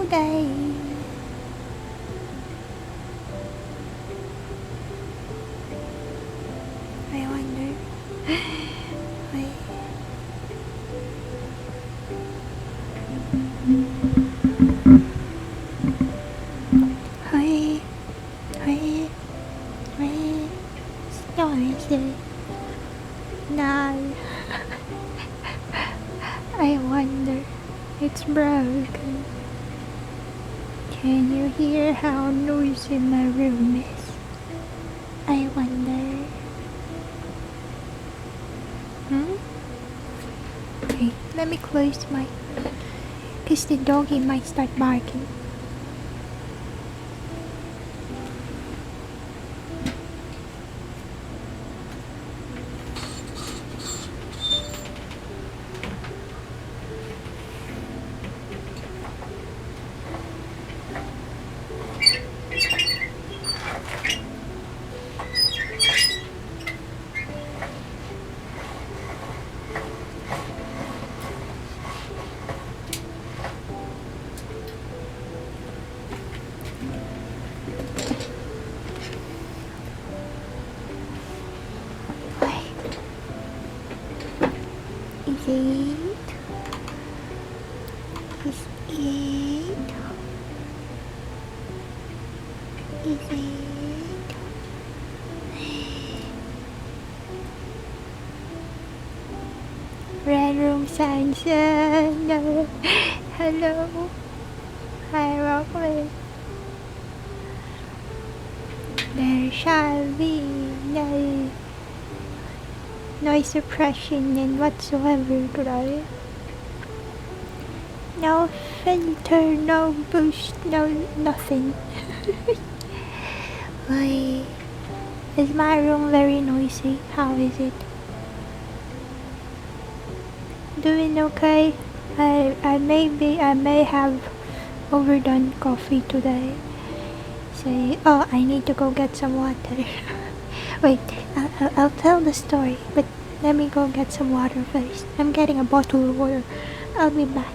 today. I wonder. Wait. Wait. Wait. Wait. Noisy. No. I wonder. It's broken. Can you hear how noisy my room is? I wonder. Okay, let me close my... Cause the doggy might start barking. Is it? Is it? Is it? Red room sounds no. Hello. Hi, Rockland. There shall be no noise suppression and whatsoever today. No filter, no boost, no nothing. Why is my room very noisy? How is it? Doing okay? I may have overdone coffee today. Say, oh, I need to go get some water. Wait, I'll tell the story, but let me go get some water first. I'm getting a bottle of water. I'll be back.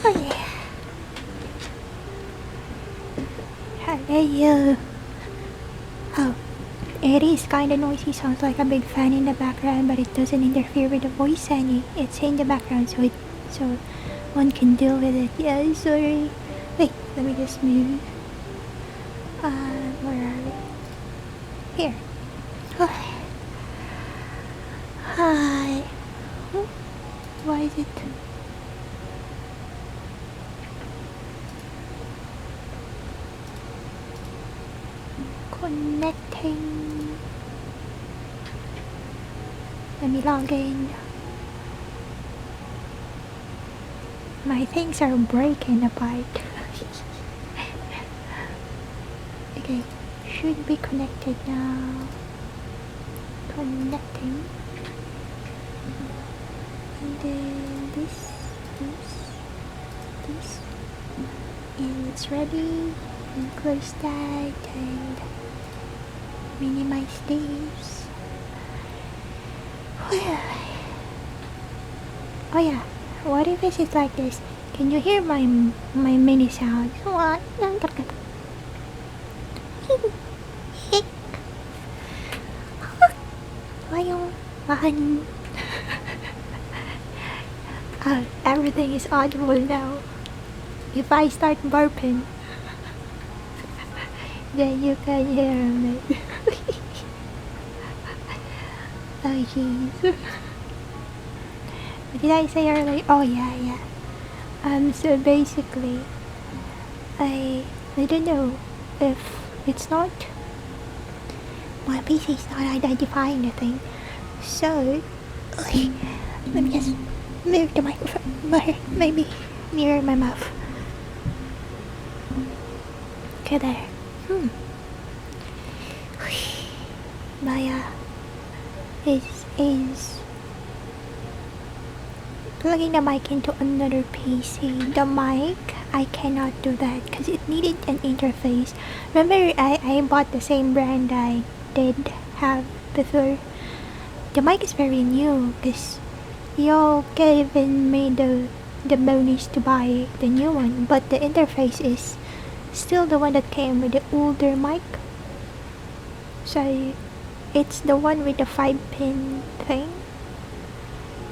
Oh yeah. Hello. Oh, it is kinda noisy, sounds like a big fan in the background, but it doesn't interfere with the voice any. It's in the background, so one can deal with it. Yeah, sorry. Wait, let me just move. Where are we? Here. Oh. Hi. Why is it? Connecting. Let me log in. My things are breaking apart. Okay, should be connected now. connecting. And then this, and it's ready. And close that and minimize this. Oh yeah, what if this is like this? Can you hear my mini sound? What? Everything is audible now. If I start burping, then you can hear me. Oh jeez. What did I say earlier? Oh yeah. So basically, I don't know if it's not, my PC is not identifying the thing. So let me just move the microphone maybe near my mouth. Okay, there. Maya is plugging the mic into another PC. The mic, I cannot do that because it needed an interface. Remember, I bought the same brand I did have before. The mic is very new because y'all given me the bonus to buy the new one, but the interface is still the one that came with the older mic. So it's the one with the 5-pin thing.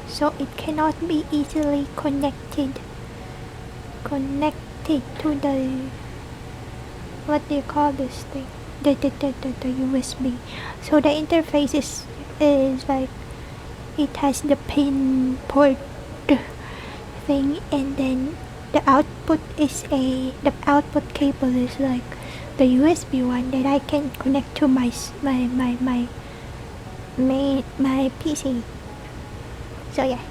So it cannot be easily connected to the, what do you call this thing? The USB. So the interface is like, it has the pin port thing, and then the output cable is like the USB one that I can connect to my PC. So yeah,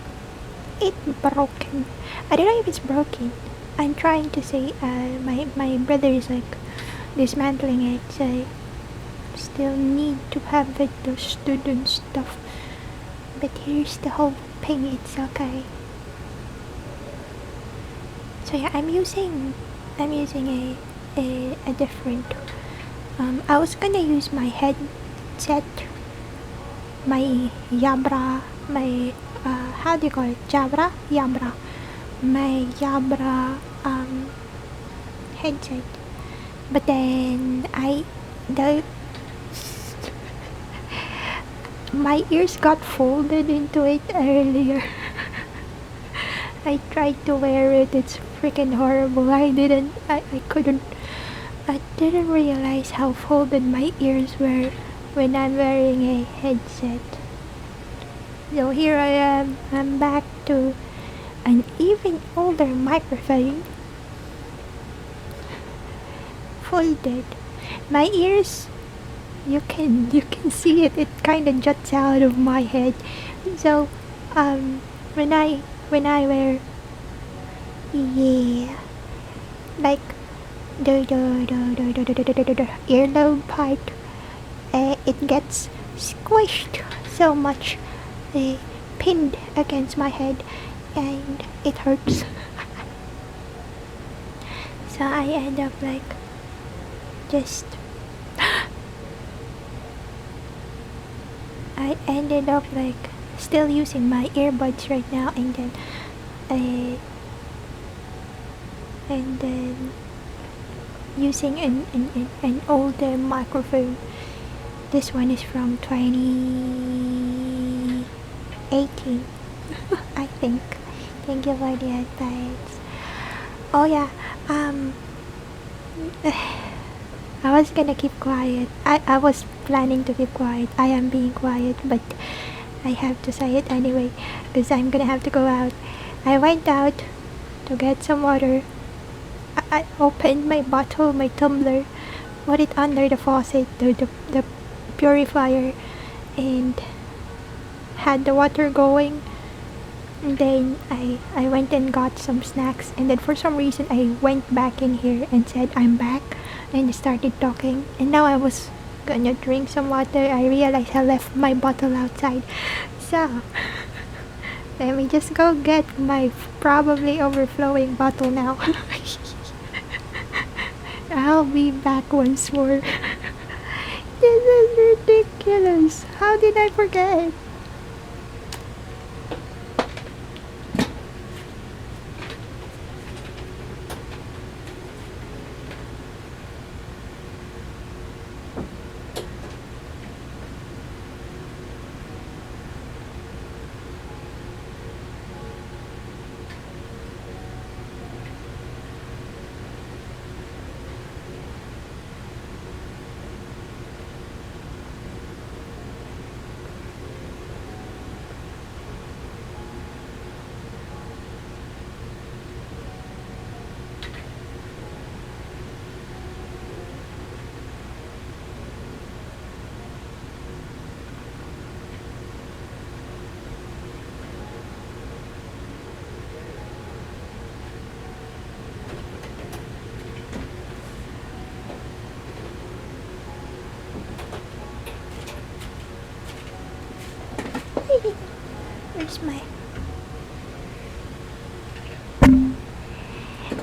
it's broken. I don't know if it's broken. I'm trying to say, my brother is like dismantling it, so still need to have it, the student stuff. But here's the whole thing, it's okay. So yeah, I'm using a different, I was gonna use my headset, my Yabra, my how do you call it? Yabra, my Yabra headset. But then my ears got folded into it earlier. I tried to wear it. It's freaking horrible. I didn't realize how folded my ears were when I'm wearing a headset. So here I am. I'm back to an even older microphone. Folded. My ears, you can see it. It kind of juts out of my head. So when I wear, yeah, like the earlobe part, it gets squished so much, pinned against my head, and it hurts. So I end up like just I ended up like still using my earbuds right now, and then using an older microphone. This one is from 2018, I think. Thank you for the advice. Oh yeah, I was gonna keep quiet. I was planning to keep quiet. I am being quiet, but I have to say it anyway because I'm gonna have to go out. I went out to get some water. I opened my bottle, my tumbler, put it under the faucet, the purifier, and had the water going. And then I went and got some snacks, and then for some reason I went back in here and said I'm back and started talking, and now I was gonna drink some water. I realized I left my bottle outside. So, let me just go get my probably overflowing bottle now. I'll be back once more. This is ridiculous. How did I forget? Where's my...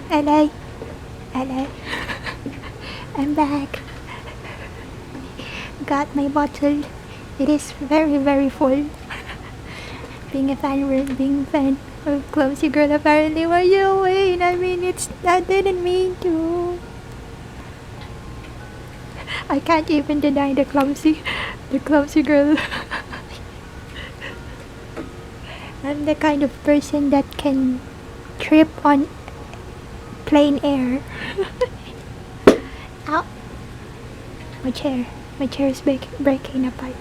Hello. Hello. I'm back. Got my bottle. It is very, very full. Being a fan of Clumsy Girl apparently was your way. I mean, I didn't mean to. I can't even deny the clumsy girl. I'm the kind of person that can trip on plain air. Ow! My chair is breaking apart.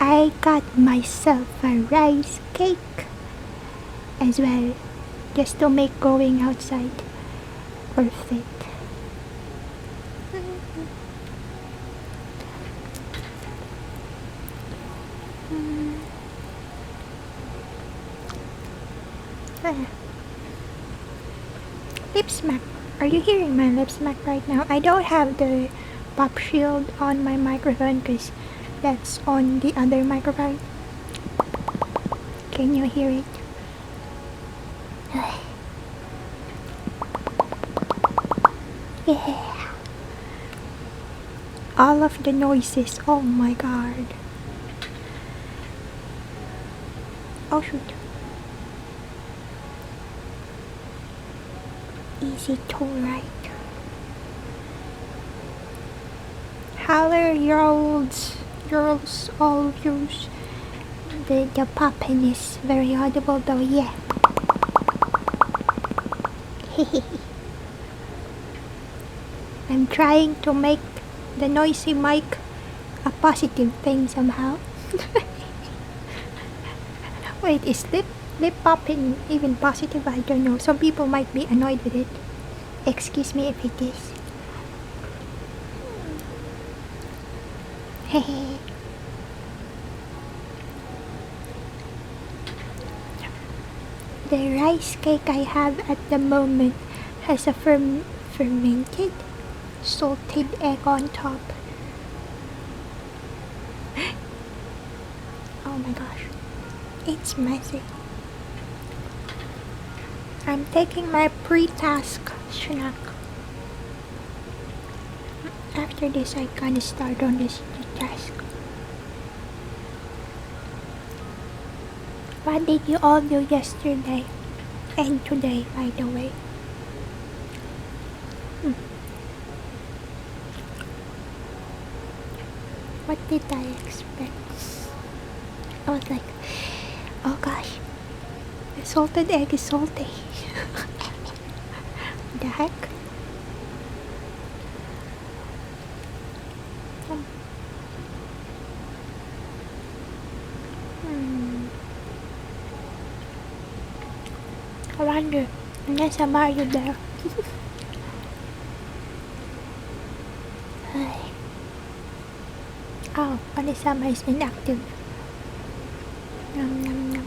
I got myself a rice cake as well, just to make going outside worth it. Lip smack. Are you hearing my lip smack right now? I don't have the pop shield on my microphone because that's on the other microphone. Can you hear it? Yeah. All of the noises. Oh my god. Oh shoot. Easy to write. Holler, girls, all of yours. The popping is very audible though, yeah. I'm trying to make the noisy mic a positive thing somehow. Wait, is lip popping even positive? I don't know. Some people might be annoyed with it. Excuse me if it is. Hehe. The rice cake I have at the moment has a fermented salted egg on top. Oh my gosh, it's messy. I'm taking my pre-task snack. After this, I gonna start on this task. What did you all do yesterday and today, by the way? What did I expect? I was like, oh gosh, the salted egg is salty. The heck? I wonder, nasa Mario there. Oh, Panisama is inactive. Nom nom nom.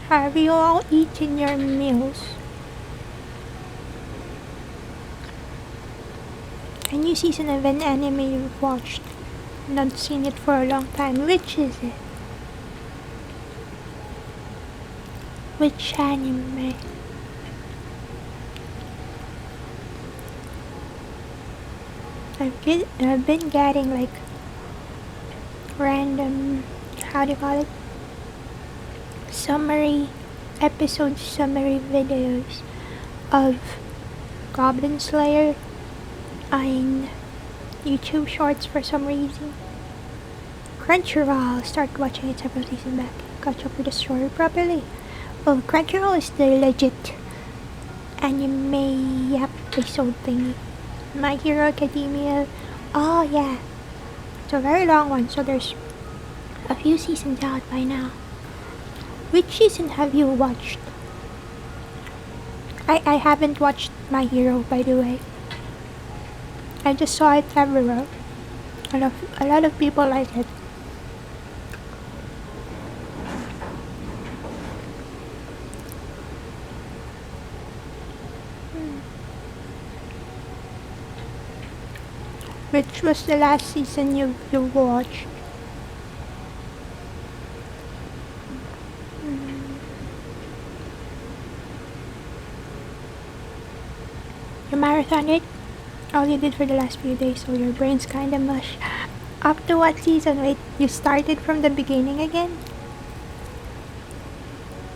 Have you all eaten your meals? A new season of an anime you've watched. Not seen it for a long time. Which is it? Which anime? I've been getting like random, how do you call it? Episode summary videos of Goblin Slayer on YouTube Shorts for some reason. Crunchyroll, start watching it several seasons back. Catch up with the story properly. Oh, Crunchyroll is the legit anime episode thingy. My Hero Academia. Oh yeah, it's a very long one, so there's a few seasons out by now. Which season have you watched? I haven't watched My Hero, by the way. I just saw it everywhere. A lot of people like it. Which was the last season you watched? You marathon it? All you did for the last few days, so your brain's kinda mush. Up to what season? Wait, you started from the beginning again?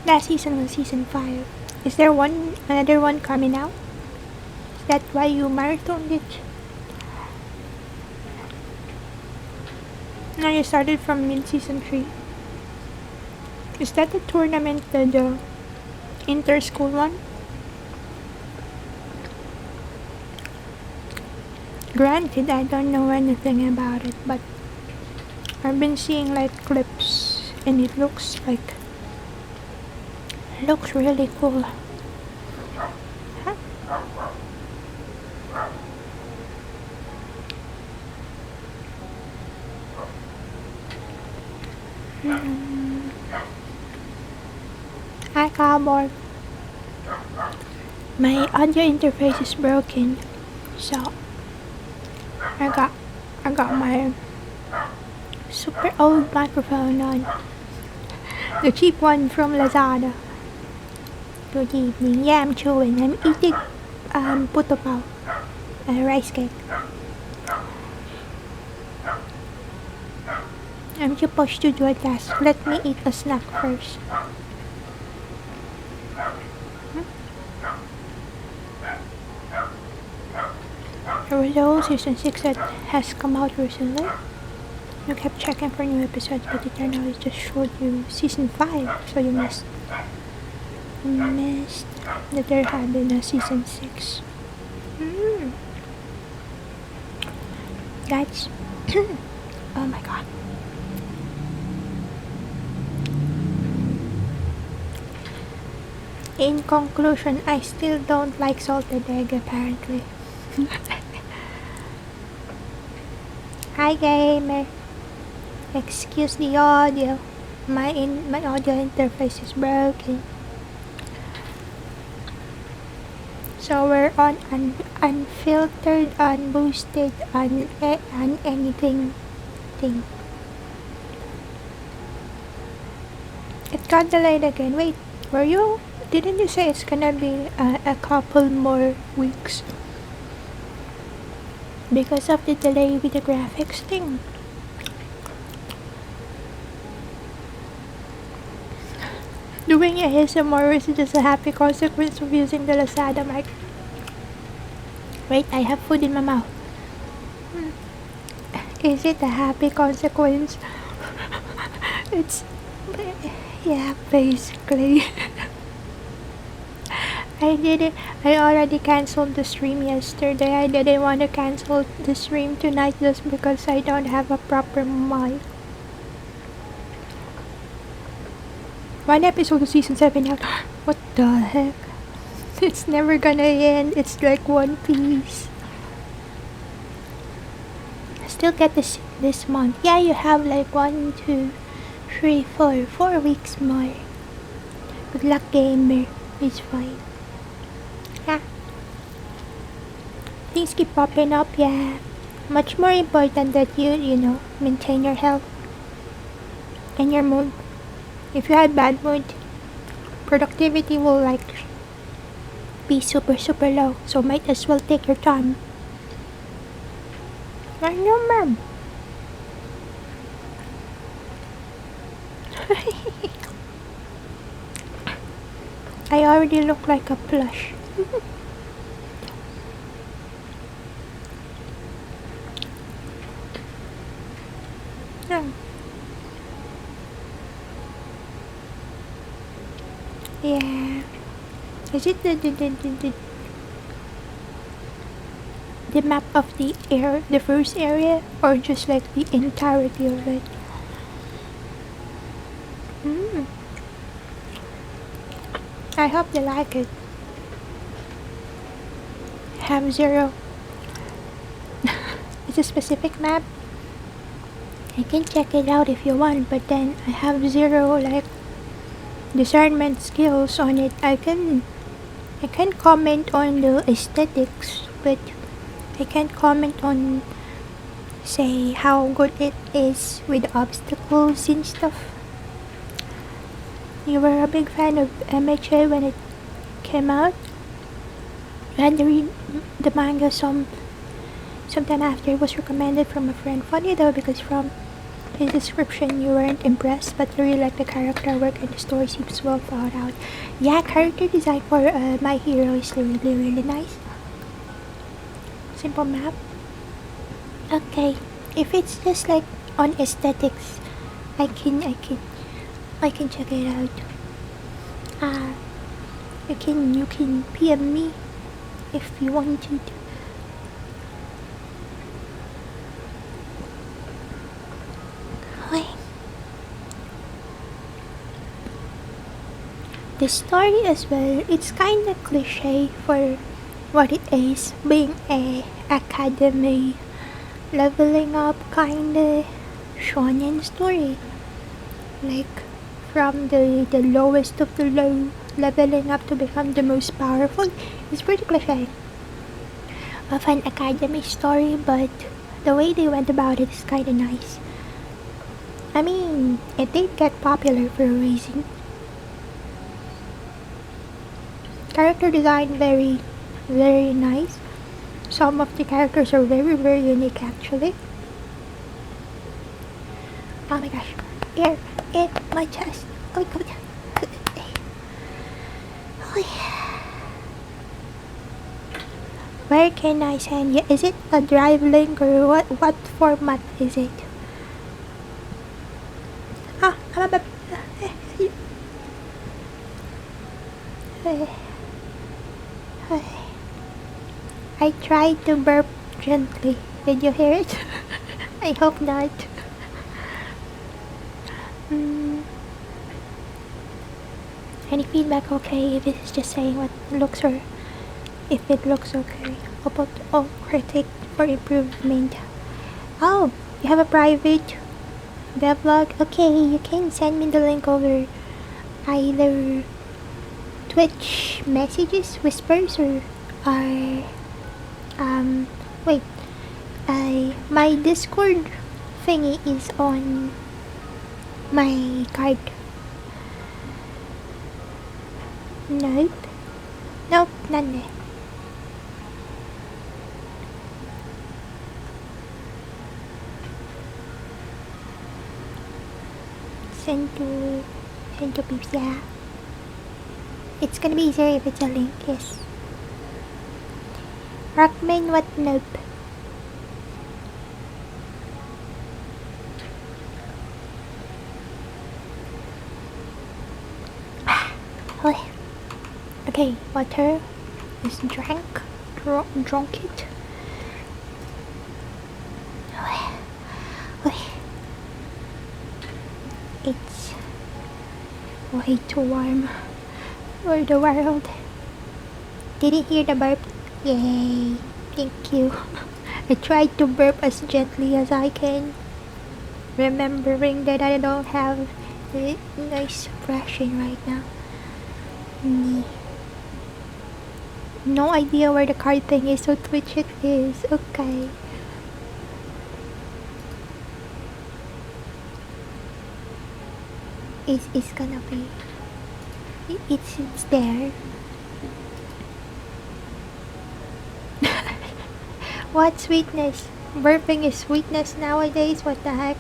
Last season was season 5. Is there another one coming out? Is that why you marathoned it? Now you started from mid-season 3. Is that the tournament, the inter-school one? Granted, I don't know anything about it, but I've been seeing like clips and it looks really cool. Huh? Hi, Cowboy. My audio interface is broken, so I got my super old microphone on. The cheap one from Lazada. Good evening. Yeah, I'm chewing. I'm eating puto pao, rice cake. I'm supposed to do a task. Let me eat a snack first. Hello, season 6 that has come out recently. You kept checking for new episodes, but it turned out it just showed you season 5, so you missed that there had been a season 6. That's oh my god. In conclusion, I still don't like salted egg apparently. Hi gamer. Excuse the audio. My audio interface is broken. So we're on unfiltered, unboosted, anything thing. It got delayed again. Wait, were you? Didn't you say it's gonna be a couple more weeks? Because of the delay with the graphics thing. Doing ASMR is just a happy consequence of using the Lazada mic. Wait, I have food in my mouth. Is it a happy consequence? It's... yeah, basically. I already cancelled the stream yesterday. I didn't want to cancel the stream tonight just because I don't have a proper mic. One episode of season 7 out. What the heck? It's never gonna end. It's like One Piece. I still get this month. Yeah, you have like 1, 2, 3, 4 weeks more. Good luck, gamer. It's fine. Yeah. things keep popping up, yeah. Much more important that you know, maintain your health and your mood. If you have bad mood, productivity will like be super low. So might as well take your time. I know, ma'am. I already look like a plush. Yeah. Is it the map of the first area, or just like the entirety of it? I hope they like it. Have zero. It's a specific map. I can check it out if you want, but then I have zero like discernment skills on it. I can comment on the aesthetics, but I can't comment on say how good it is with obstacles and stuff. You were a big fan of MHA when it came out. I had to read the manga sometime after it was recommended from a friend. Funny though, because from his description you weren't impressed, but you really like the character work and the story seems well thought out. Yeah, character design for My Hero is really nice. Simple map. Okay, if it's just like on aesthetics, I can check it out. You can PM me if you wanted. The story as well, it's kinda cliche for what it is, being a academy leveling up kinda shonen story. Like from the lowest of the low, leveling up to become the most powerful. It's pretty cliche of an academy story, but the way they went about it is kinda nice. I mean, it did get popular for a reason. Character design very nice. Some of the characters are very unique actually. Oh my gosh, air in my chest. Oh my god. Where can I send you? Is it a drive link or what format is it? I tried to burp gently. Did you hear it? I hope not. Any feedback okay if it's just saying what looks or if it looks okay. About all critic for improvement. Oh, you have a private devlog? Okay, you can send me the link over either Twitch messages, whispers, or wait, my Discord thingy is on my card. Nope, none there. Send to peeps, yeah. It's gonna be easier if it's a link, yes. Rockman, what? Nope. Okay, water is drunk it. It's way too warm for the world. Did you hear the burp? Yay, thank you. I tried to burp as gently as I can, remembering that I don't have a nice brushing right now. No idea where the card thing is, so Twitch it is. Okay. It's gonna be... It's there. What sweetness? Burping is sweetness nowadays? What the heck?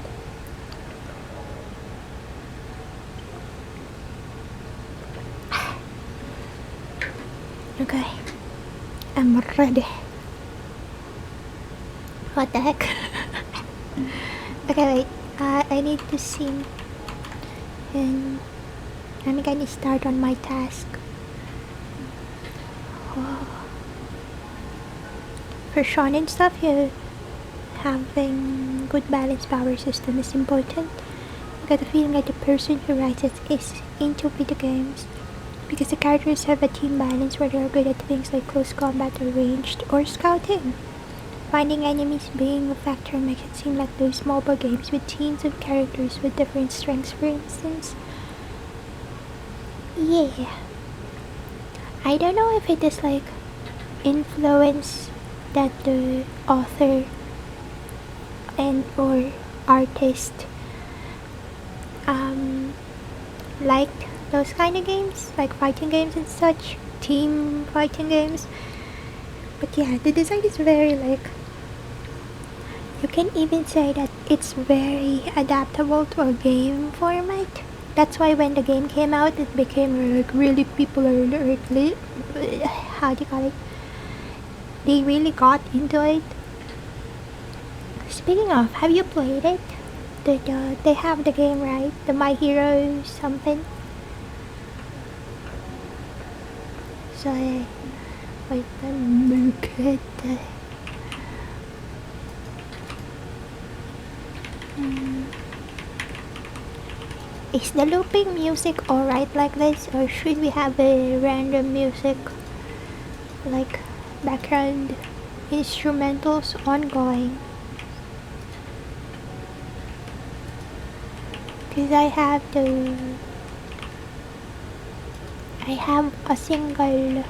Okay. I'm ready. What the heck? Okay, wait. I need to sing. And I'm gonna start on my task. Oh. For shonen stuff, having good balanced power system is important. I got the feeling that the person who writes it is into video games, because the characters have a team balance where they are good at things like close combat or ranged or scouting. Finding enemies being a factor makes it seem like those mobile games with teams of characters with different strengths, for instance. Yeah. I don't know if it is like influence that the author and or artist liked those kind of games, like fighting games and such, team fighting games. But yeah, the design is very like, you can even say that it's very adaptable to a game format. That's why when the game came out, it became like really popular. How do you call it? They really got into it. Speaking of, have you played it? They have the game, right? The My Hero something. So wait, let me look at the... Is the looping music alright like this, or should we have a random music like background instrumentals ongoing? Because I have a single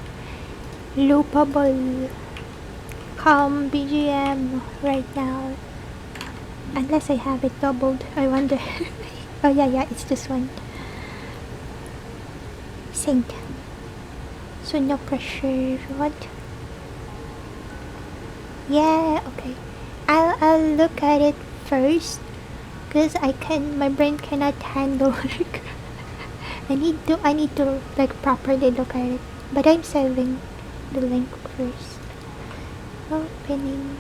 loopable calm BGM right now, unless I have it doubled. I wonder. Oh yeah, it's this one. Synced. So no pressure. What? Yeah, okay. I'll look at it first, cause my brain cannot handle like I need to like properly look at it. But I'm saving the link first. Opening.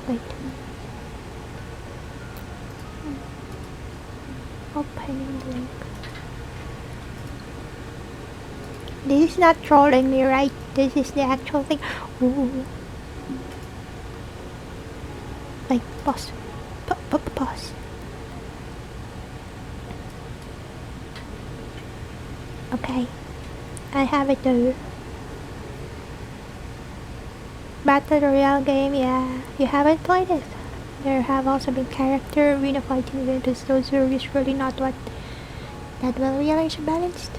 Wait. Opening the link. This is not trolling me, right? This is the actual thing. Ooh. Like, pause. Pause. Okay. I have it though. Battle Royale game, yeah. You haven't played it. There have also been character arena fighting games, but those are usually not what that will realize balanced.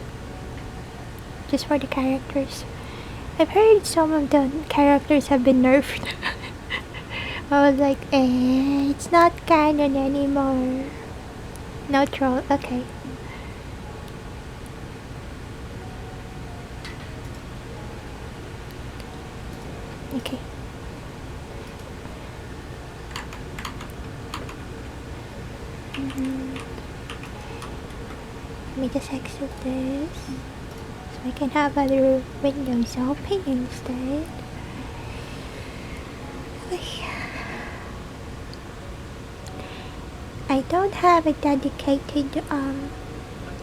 Just for the characters. I've heard some of the characters have been nerfed. I was like, it's not canon anymore. No troll, okay. Okay. Let me just exit this so I can have other windows open instead. I don't have a dedicated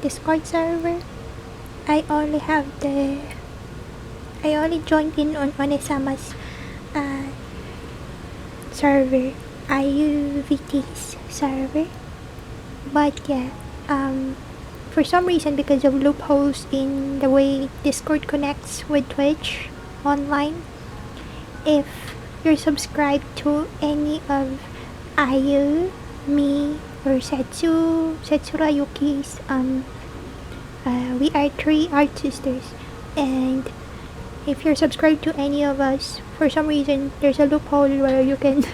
Discord server. I only joined in on Onesama's server, IUVT's server. But yeah, for some reason, because of loopholes in the way Discord connects with Twitch online, if you're subscribed to any of IU, me, or Setsura Yuki's, we are three art sisters, and if you're subscribed to any of us, for some reason there's a loophole where you can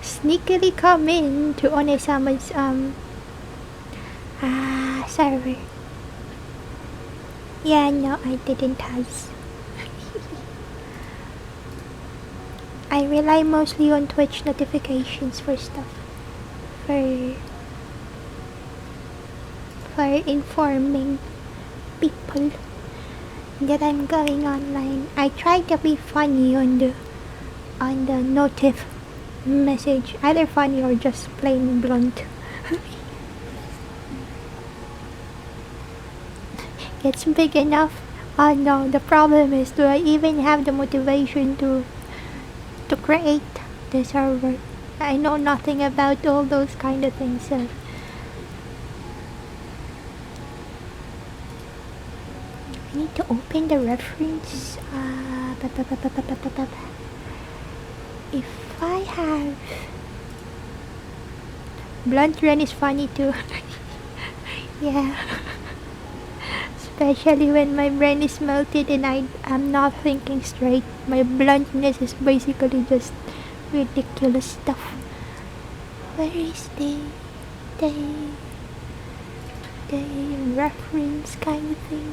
sneakily come in to Onesama's server. Yeah, no, I didn't has. I rely mostly on Twitch notifications for stuff. For informing people that I'm going online. I try to be funny on the notif message, either funny or just plain blunt. It's big enough. Oh no, the problem is, do I even have the motivation to create the server? I know nothing about all those kind of things. So I need to open the reference. If I have blunt, Wren is funny too. Yeah. Especially when my brain is melted and I'm not thinking straight. My bluntness is basically just ridiculous stuff. Where is the reference kind of thing?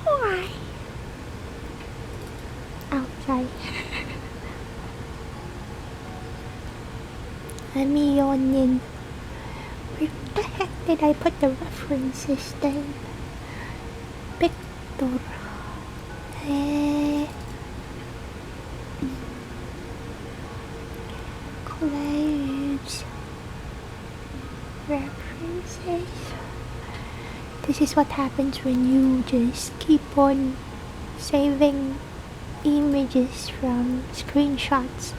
Why? Outside. Let me yawn in. Where the heck did I put the references then? Picture. Close. References. This is what happens when you just keep on saving images from screenshots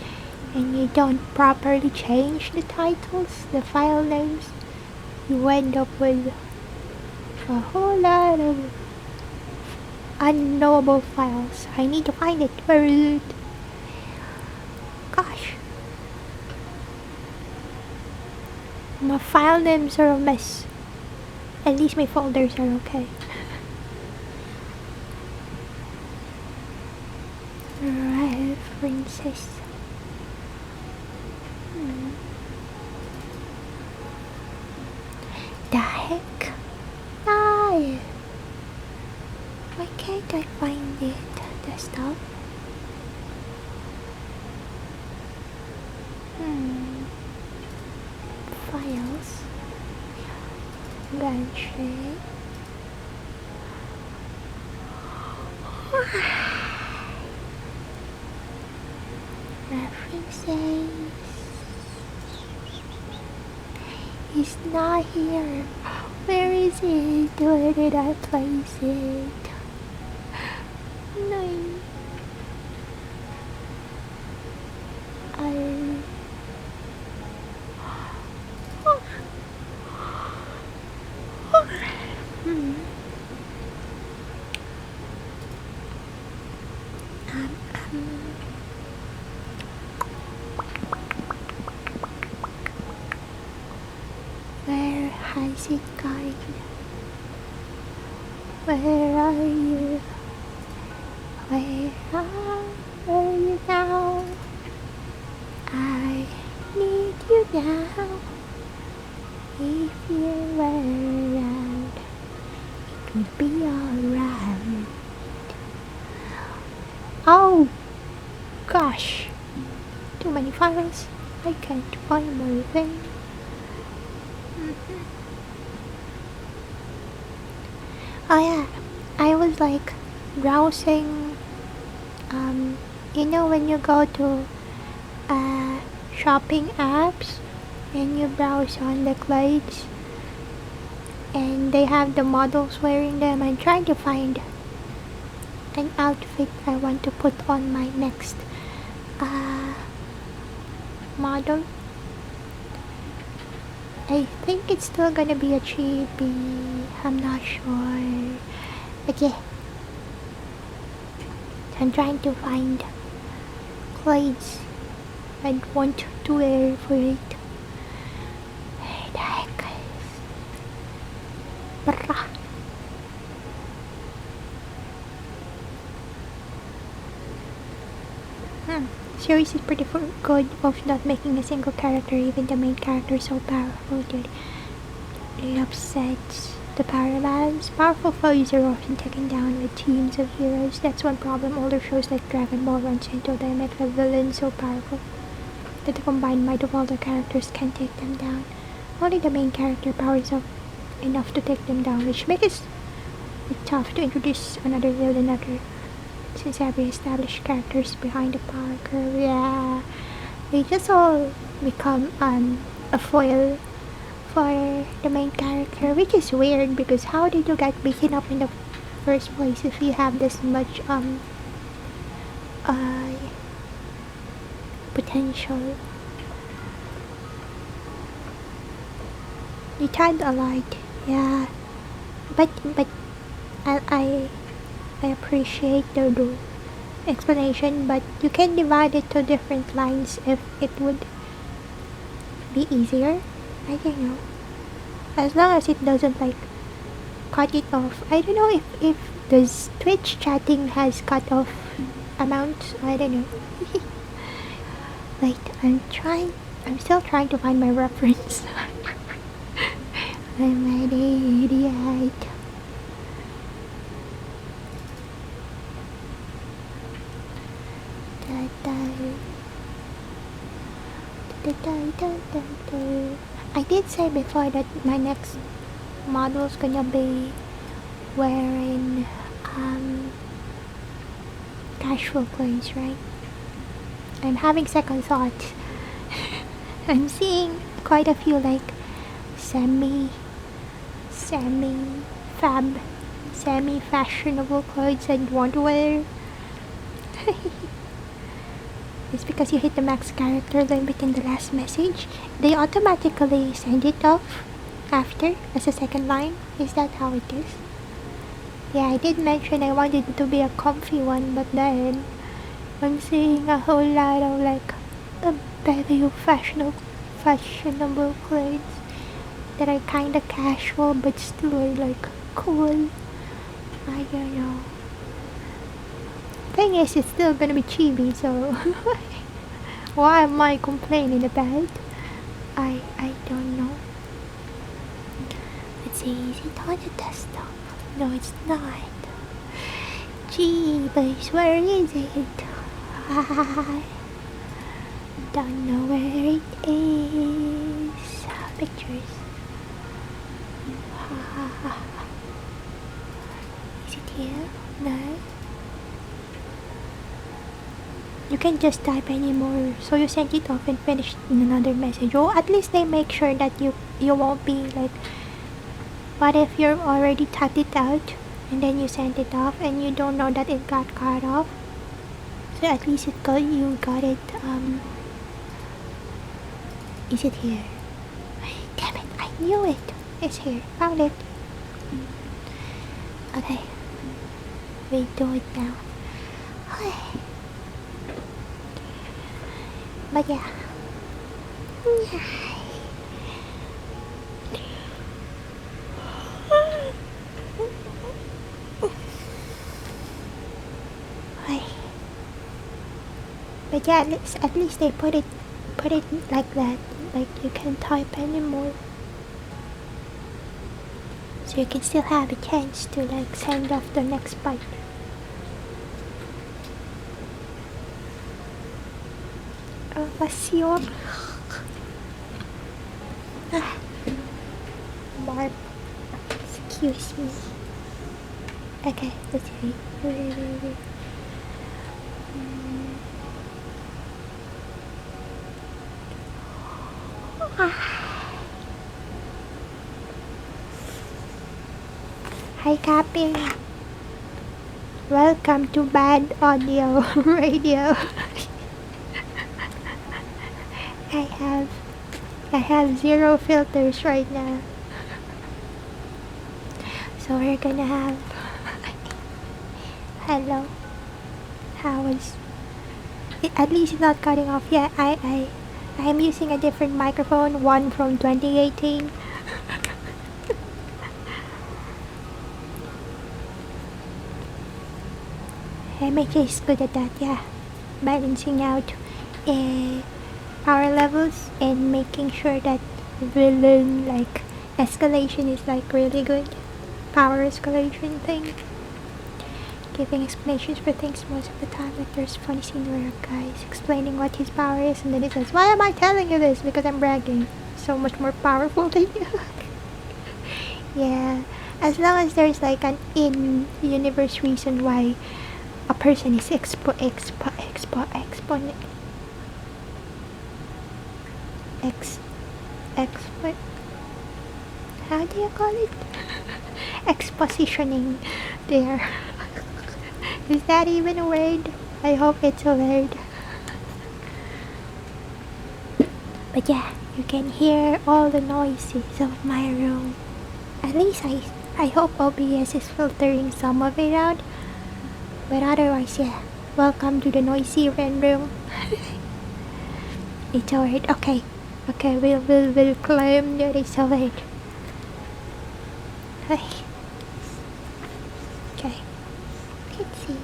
and you don't properly change the titles, the file names. You end up with a whole lot of unknowable files. I need to find it. Where is it? Gosh. My file names are a mess. At least my folders are okay. References. The heck? No! Why can't I find it? The stuff? Files. Gotcha. References. It's not here. Where is it? Where did I place it? No. Where has it gone? Where are you? Where are you now? I need you now. If you were around, it would be alright. Oh gosh, too many files. I can't find my thing. Oh yeah, I was like browsing. You know when you go to shopping apps and you browse on the clothes and they have the models wearing them. I'm trying to find an outfit I want to put on my next model. I think it's still gonna be a chibi. I'm not sure. But yeah. I'm trying to find clothes I'd want to wear for it. Where the heck is... Brah. series is pretty good of not making a single character, even the main character, so powerful, dude. It upsets the power balance. Powerful foes are often taken down with teams of heroes. That's one problem older shows like Dragon Ball runs into. They make the villain so powerful that the combined might of all the characters can take them down. Only the main character powers up enough to take them down, which makes it tough to introduce another villain after, since every established character is behind the power curve. Yeah, they just all become a foil for the main character, which is weird because how did you get beaten up in the first place if you have this much potential? You tried a lot, yeah, but I appreciate the explanation, but you can divide it to different lines if it would be easier. I don't know. As long as it doesn't like cut it off. I don't know if does Twitch chatting has cut off amounts. I don't know. Wait, I'm still trying to find my reference. I'm an idiot. I did say before that my next model is gonna be wearing casual clothes, right? I'm having second thoughts. I'm seeing quite a few like semi-fashionable clothes I'd want to wear. It's because you hit the max character limit in the last message. They automatically send it off after as a second line. Is that how it is? Yeah, I did mention I wanted it to be a comfy one, but then I'm seeing a whole lot of like a bevy of fashionable clothes that are kinda casual but still are like cool. I don't know. Thing is, it's still gonna be chibi, so why am I complaining about? I don't know. Let's see, is it on the desktop? No, it's not. Jeebus, where is it? I don't know where it is. Pictures. Is it here? No. You can just type anymore, so you send it off and finish in another message. Or at least they make sure that you won't be like, but if you're already typed it out and then you send it off and you don't know that it got cut off, so at least you got it. Is it here? Damn it, I knew it. It's here. Found it. Okay, we do it now. But yeah. But yeah, at least they put it like that. Like you can't type anymore. So you can still have a chance to like send off the next bite. Passion. Barb. Excuse me. Okay, let's see. Hi, Cappy. Welcome to Bad Audio Radio. I have 0 filters right now. So we're gonna have hello. How is it? At least it's not cutting off. Yeah, I am using a different microphone, one from 2018. MH is good at that, yeah. Balancing out power levels and making sure that villain like escalation is like really good. Power escalation thing. Giving explanations for things most of the time. Like there's a funny scene where a guy is explaining what his power is and then he says, "Why am I telling you this? Because I'm bragging. So much more powerful than you." Yeah. As long as there's like an in-universe reason why a person is how do you call it? Expositioning there. Is that even a word? I hope it's a word. But yeah, you can hear all the noises of my room. At least I hope OBS is filtering some of it out. But otherwise, yeah. Welcome to the noisy Wren room. It's a word. Okay. Okay, we'll claim that it's a word. Okay. Let's see.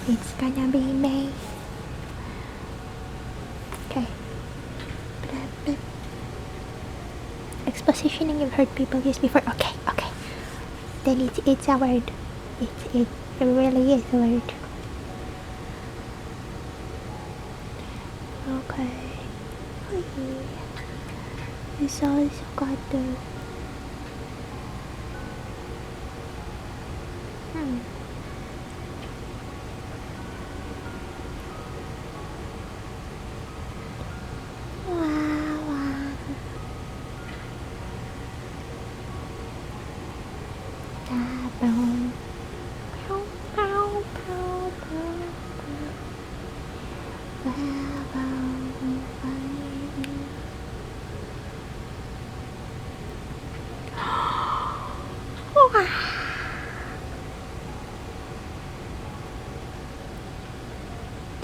It's gonna be May. Okay. Expositioning, you've heard people use before. Okay. Then it's a word. It really is a word. Okay. It's also got the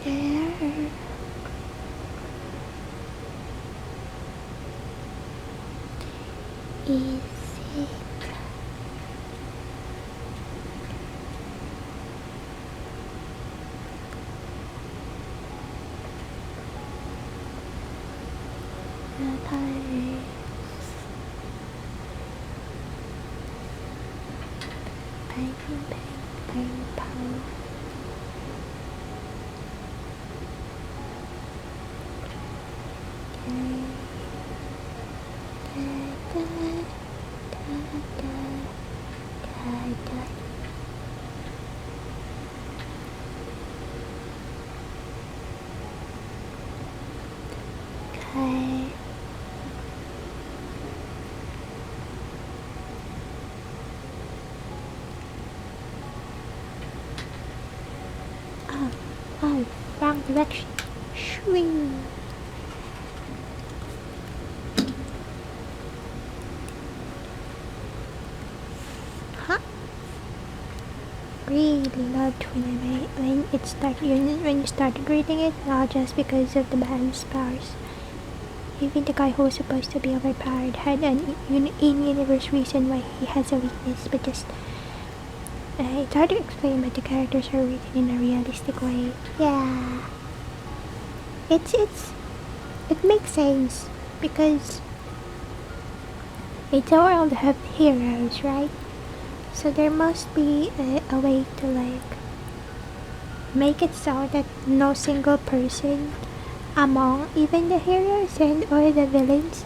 there. Is it? Okay. Oh, wrong direction. Shwing. Huh? Really loved when you started reading it, not just because of the band's powers. Even the guy who was supposed to be overpowered had an in-universe reason why he has a weakness, but just it's hard to explain, but the characters are written in a realistic way. Yeah, it makes sense because it's a world of heroes, right? So there must be a way to like make it so that no single person among even the heroes and or the villains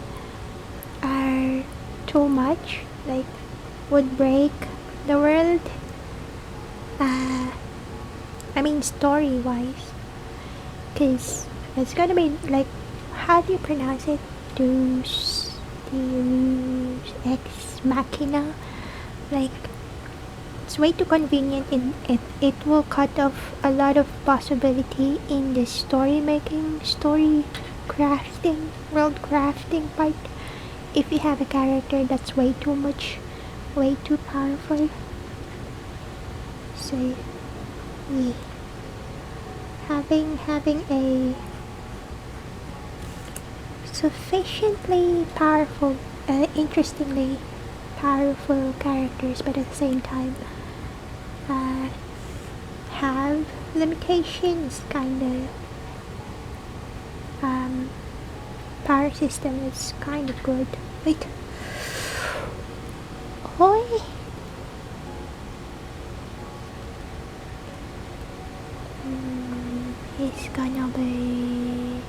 are too much, like would break the world. I mean story wise, cause it's gonna be like, how do you pronounce it? Deus ex machina. Like it's way too convenient in it will cut off a lot of possibility in the story making, story crafting, world crafting part if you have a character that's way too much, way too powerful. So yeah, having a sufficiently powerful, interestingly powerful characters, but at the same time limitations, kinda power system is kinda good. Wait. Oi. It's gonna be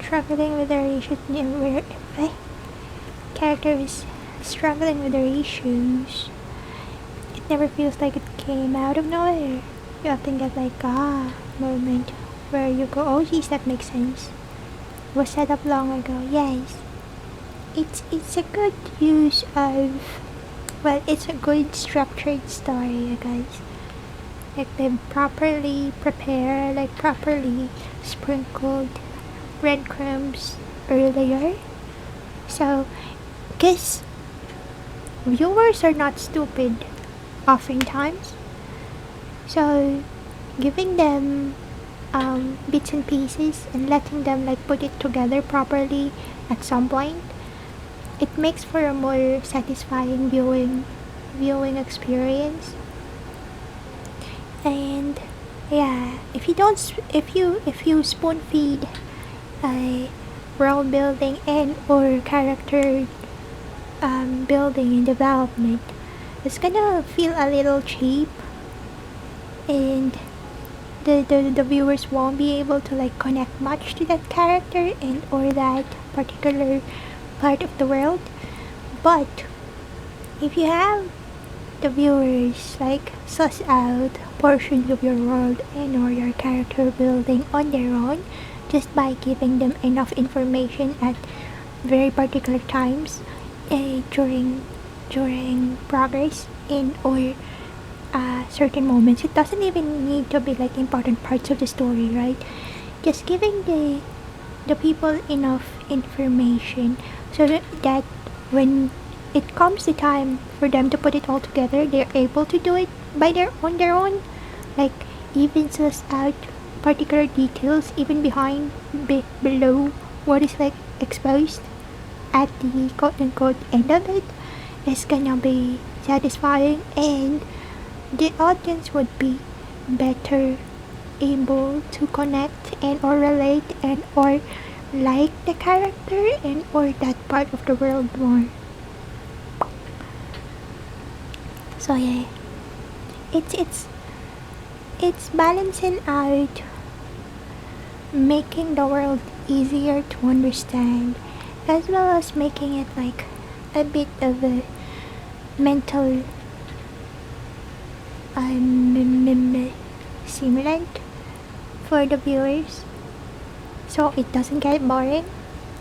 struggling with their issues. Character is struggling with their issues. It never feels like it came out of nowhere. You often get like moment where you go, oh geez, that makes sense. It was set up long ago. Yes. It's a good use of, well, it's a good structured story, you guys. Like they properly prepare, like properly sprinkled breadcrumbs earlier. So, because viewers are not stupid oftentimes. So, giving them bits and pieces and letting them like put it together properly at some point, it makes for a more satisfying viewing experience. And yeah, if you spoon feed a world building and or character building and development, it's gonna feel a little cheap, and the viewers won't be able to like connect much to that character and or that particular part of the world. But if you have the viewers like suss out portions of your world and or your character building on their own, just by giving them enough information at very particular times during progress and or certain moments. It doesn't even need to be like important parts of the story, right? Just giving the people enough information so that when it comes the time for them to put it all together, they're able to do it on their own. Like even suss out particular details even below what is like exposed at the quote unquote end of it is gonna be satisfying, and the audience would be better able to connect and or relate and or like the character and or that part of the world more. So yeah, it's balancing out making the world easier to understand, as well as making it like a bit of a mental simulant for the viewers, so it doesn't get boring.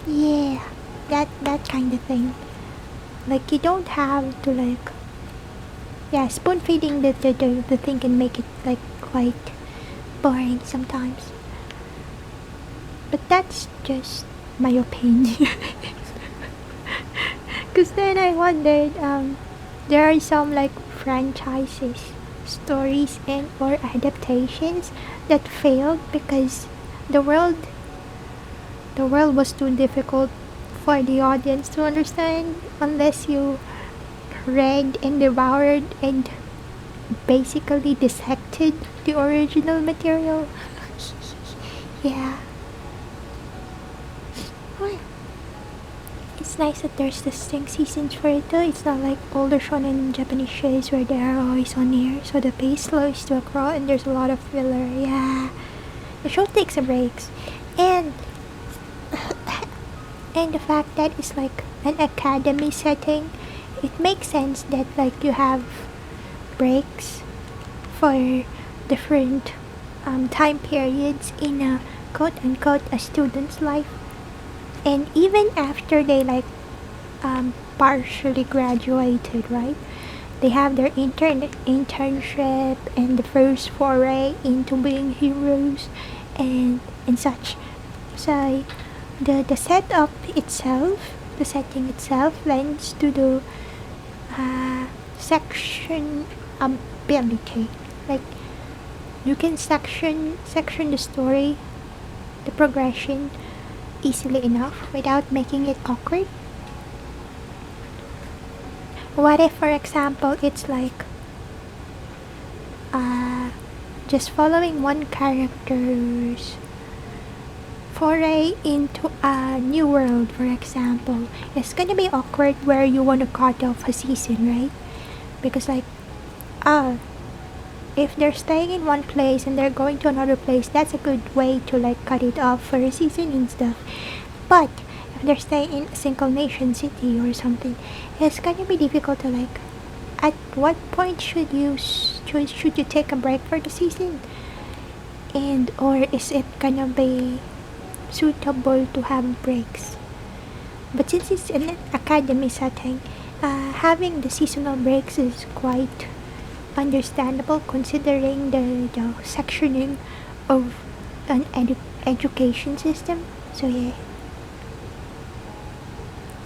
Yeah, that kind of thing. Like you don't have to like, yeah, spoon feeding the thing can make it like quite boring sometimes. But that's just my opinion. Cause then I wondered, there are some like franchises, stories and or adaptations that failed because the world was too difficult for the audience to understand unless you read and devoured and basically dissected the original material. Yeah. Well, it's nice that there's distinct seasons for it though. It's not like older shonen Japanese shows where they are always on air, so the pace slows to a crawl and there's a lot of filler. Yeah. The show takes a breaks. And and the fact that it's like an academy setting, it makes sense that like you have breaks for different time periods in a quote unquote a student's life. And even after they partially graduated, right? They have their internship and the first foray into being heroes and such. So the setup itself, the setting itself lends to the section ability. Like you can section the story, the progression easily enough without making it awkward. What if, for example, it's like just following one character's foray into a new world, for example? It's gonna be awkward where you want to cut off a season, right? Because uh, if they're staying in one place and they're going to another place, that's a good way to cut it off for a season and stuff. But if they're staying in a single nation city or something, it's gonna be difficult to at what point should you take a break for the season, and or is it gonna be suitable to have breaks? But since it's an academy setting, having the seasonal breaks is quite understandable considering the sectioning of an education system. So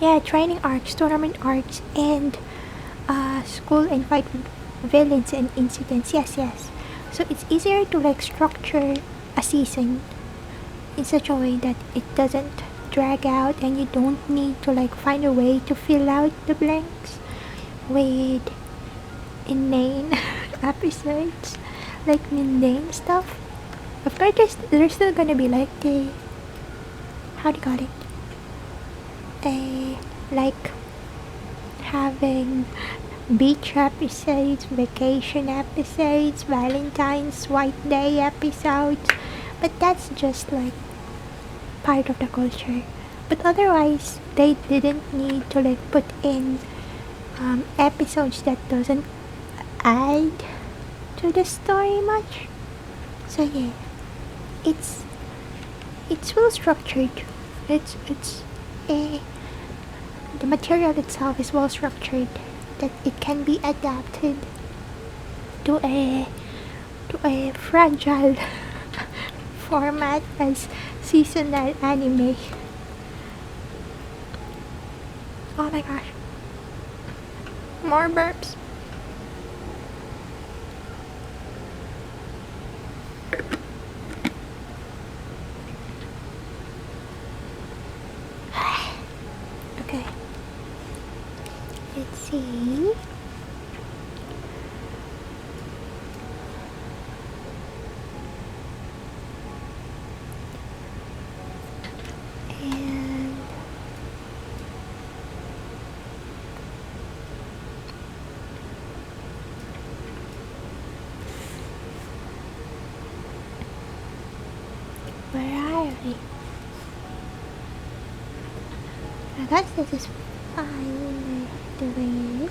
yeah, training arcs, tournament arcs, and school and fight villains and incidents. Yes. So it's easier to structure a season in such a way that it doesn't drag out and you don't need to find a way to fill out the blanks with inane episodes, mundane stuff. Of course, there's still gonna be the how do you call it? Having beach episodes, vacation episodes, Valentine's White Day episodes, but that's just part of the culture. But otherwise, they didn't need to put in episodes that doesn't add to the story much. So yeah, it's well structured. It's the material itself is well structured that it can be adapted to a fragile format as seasonal anime. Oh my gosh. More burps. Okay. Let's see. And where are we? I guess this is fine the way it is.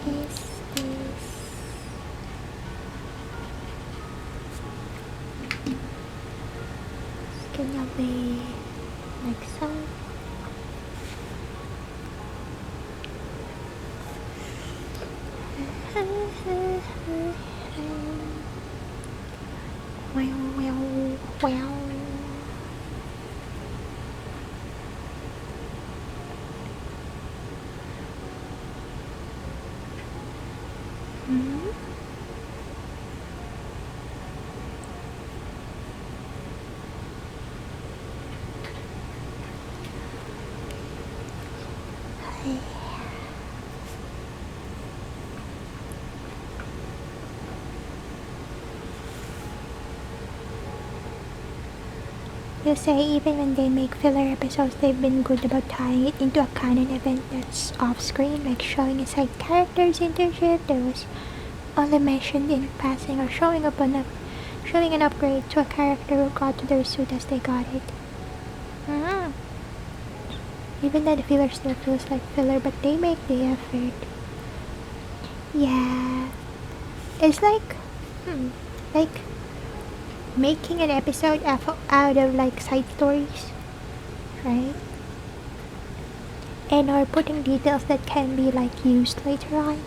Is this gonna be like so? Well. Hmm? You say even when they make filler episodes, they've been good about tying it into a canon event that's off-screen, like showing a side character's internship that was only mentioned in passing, or showing an upgrade to a character who got to their suit as they got it. Even though the filler still feels like filler, but they make the effort. Yeah. It's like making an episode out of like side stories, right? And or putting details that can be like used later on.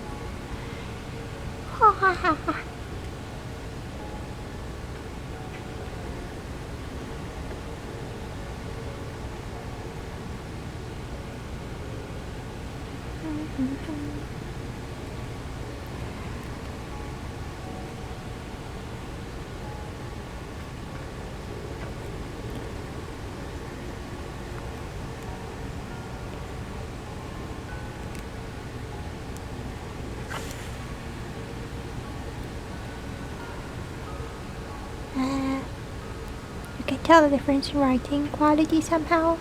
You can tell the difference in writing quality somehow.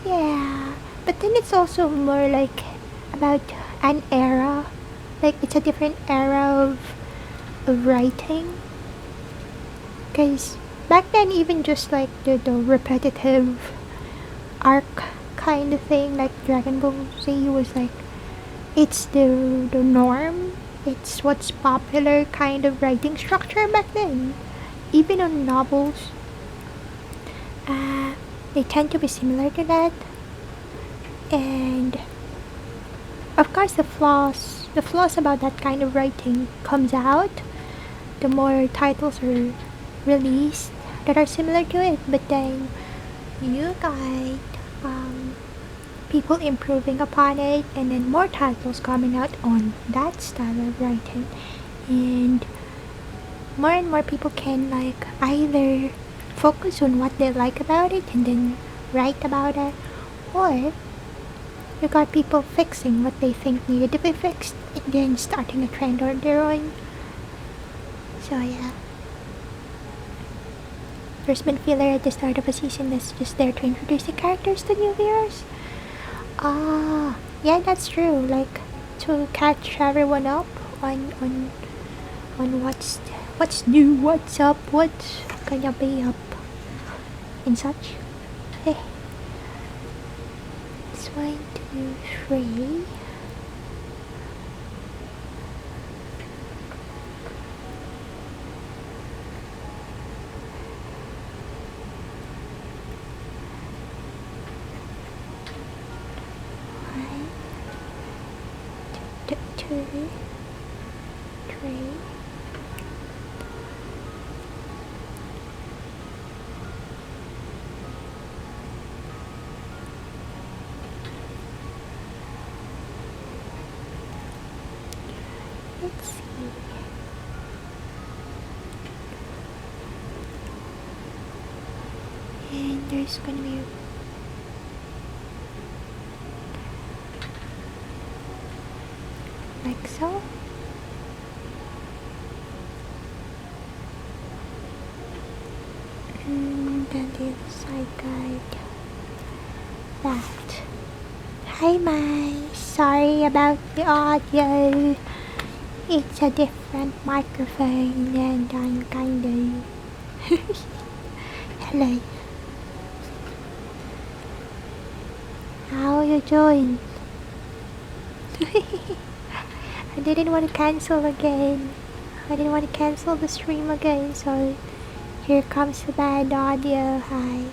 Yeah, but then it's also more like about an era. Like it's a different era of writing. Because back then, even just like the repetitive arc kind of thing, like Dragon Ball Z was like, it's the norm. It's what's popular kind of writing structure back then. Even on novels, they tend to be similar to that. And of course, the flaws about that kind of writing comes out the more titles are released that are similar to it. But then you got people improving upon it, and then more titles coming out on that style of writing, and more people can like either focus on what they like about it and then write about it, or you got people fixing what they think needed to be fixed and then starting a trend on their own. So yeah, there's been filler at the start of a season that's just there to introduce the characters to new viewers. Yeah, that's true. Like to catch everyone up on what's new, what's up, what's gonna be up, and such. Hey, it's 1, 2, 3. Two, 3. Let's see. And there's gonna be like so. And then the other side guide. That. Hi, Mai. Sorry about the audio. It's a different microphone and I'm kinda. Hello. How are you doing? I didn't want to cancel again. I didn't want to cancel the stream again, so here comes the bad audio. Hi.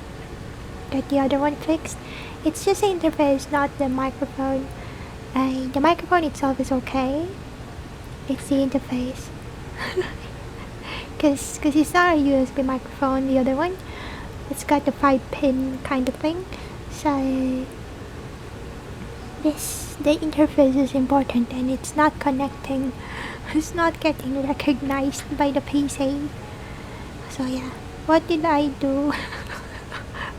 Got the other one fixed. It's just the interface, not the microphone. The microphone itself is okay. It's the interface. Cause it's not a USB microphone, the other one. It's got the 5-pin kind of thing. So the interface is important, and it's not connecting. It's not getting recognized by the PC. So yeah, what did I do?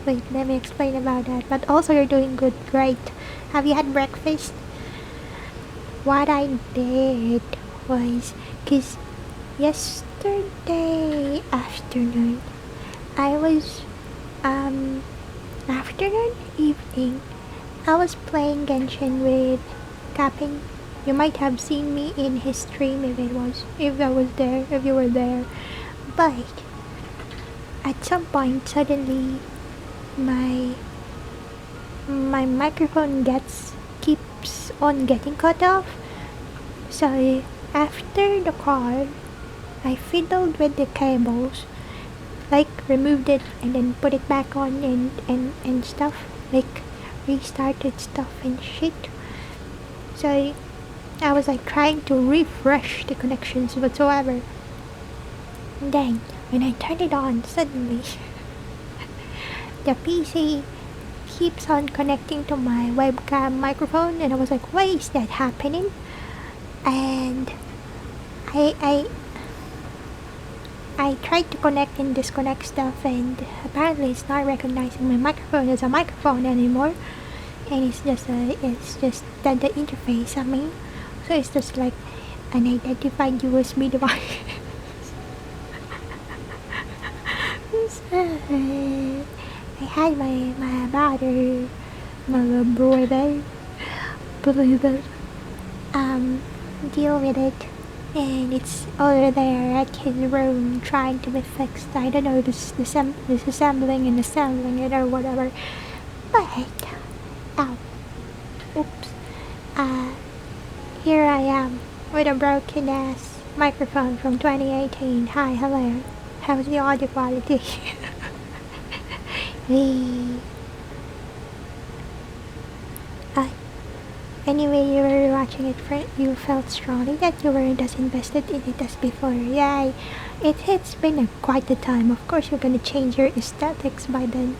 Wait, let me explain about that. But also, you're doing good, great. Have you had breakfast? What I did was, cause yesterday afternoon, I was evening, I was playing Genshin with Capping. You might have seen me in his stream if you were there. But at some point, suddenly, my microphone keeps on getting cut off. So after the call, I fiddled with the cables, like removed it and then put it back on and stuff, like restarted stuff and shit. So I was like trying to refresh the connections whatsoever. And then when I turned it on, suddenly the PC keeps on connecting to my webcam microphone, and I was like, why is that happening? And I tried to connect and disconnect stuff, and apparently it's not recognizing my microphone as a microphone anymore, and it's just the interface. I mean, so it's just like unidentified USB device. So, I had my brother, my little brother, deal with it, and it's over there at his room trying to be fixed. I don't know, disassembling and assembling it or whatever. But, ow, oops, here I am with a broken ass microphone from 2018. Hi, hello. How's the audio quality? Anyway, you were watching it, you felt strongly that you weren't as invested in it as before. Yeah, it's been quite a time. Of course, you're gonna change your aesthetics by then.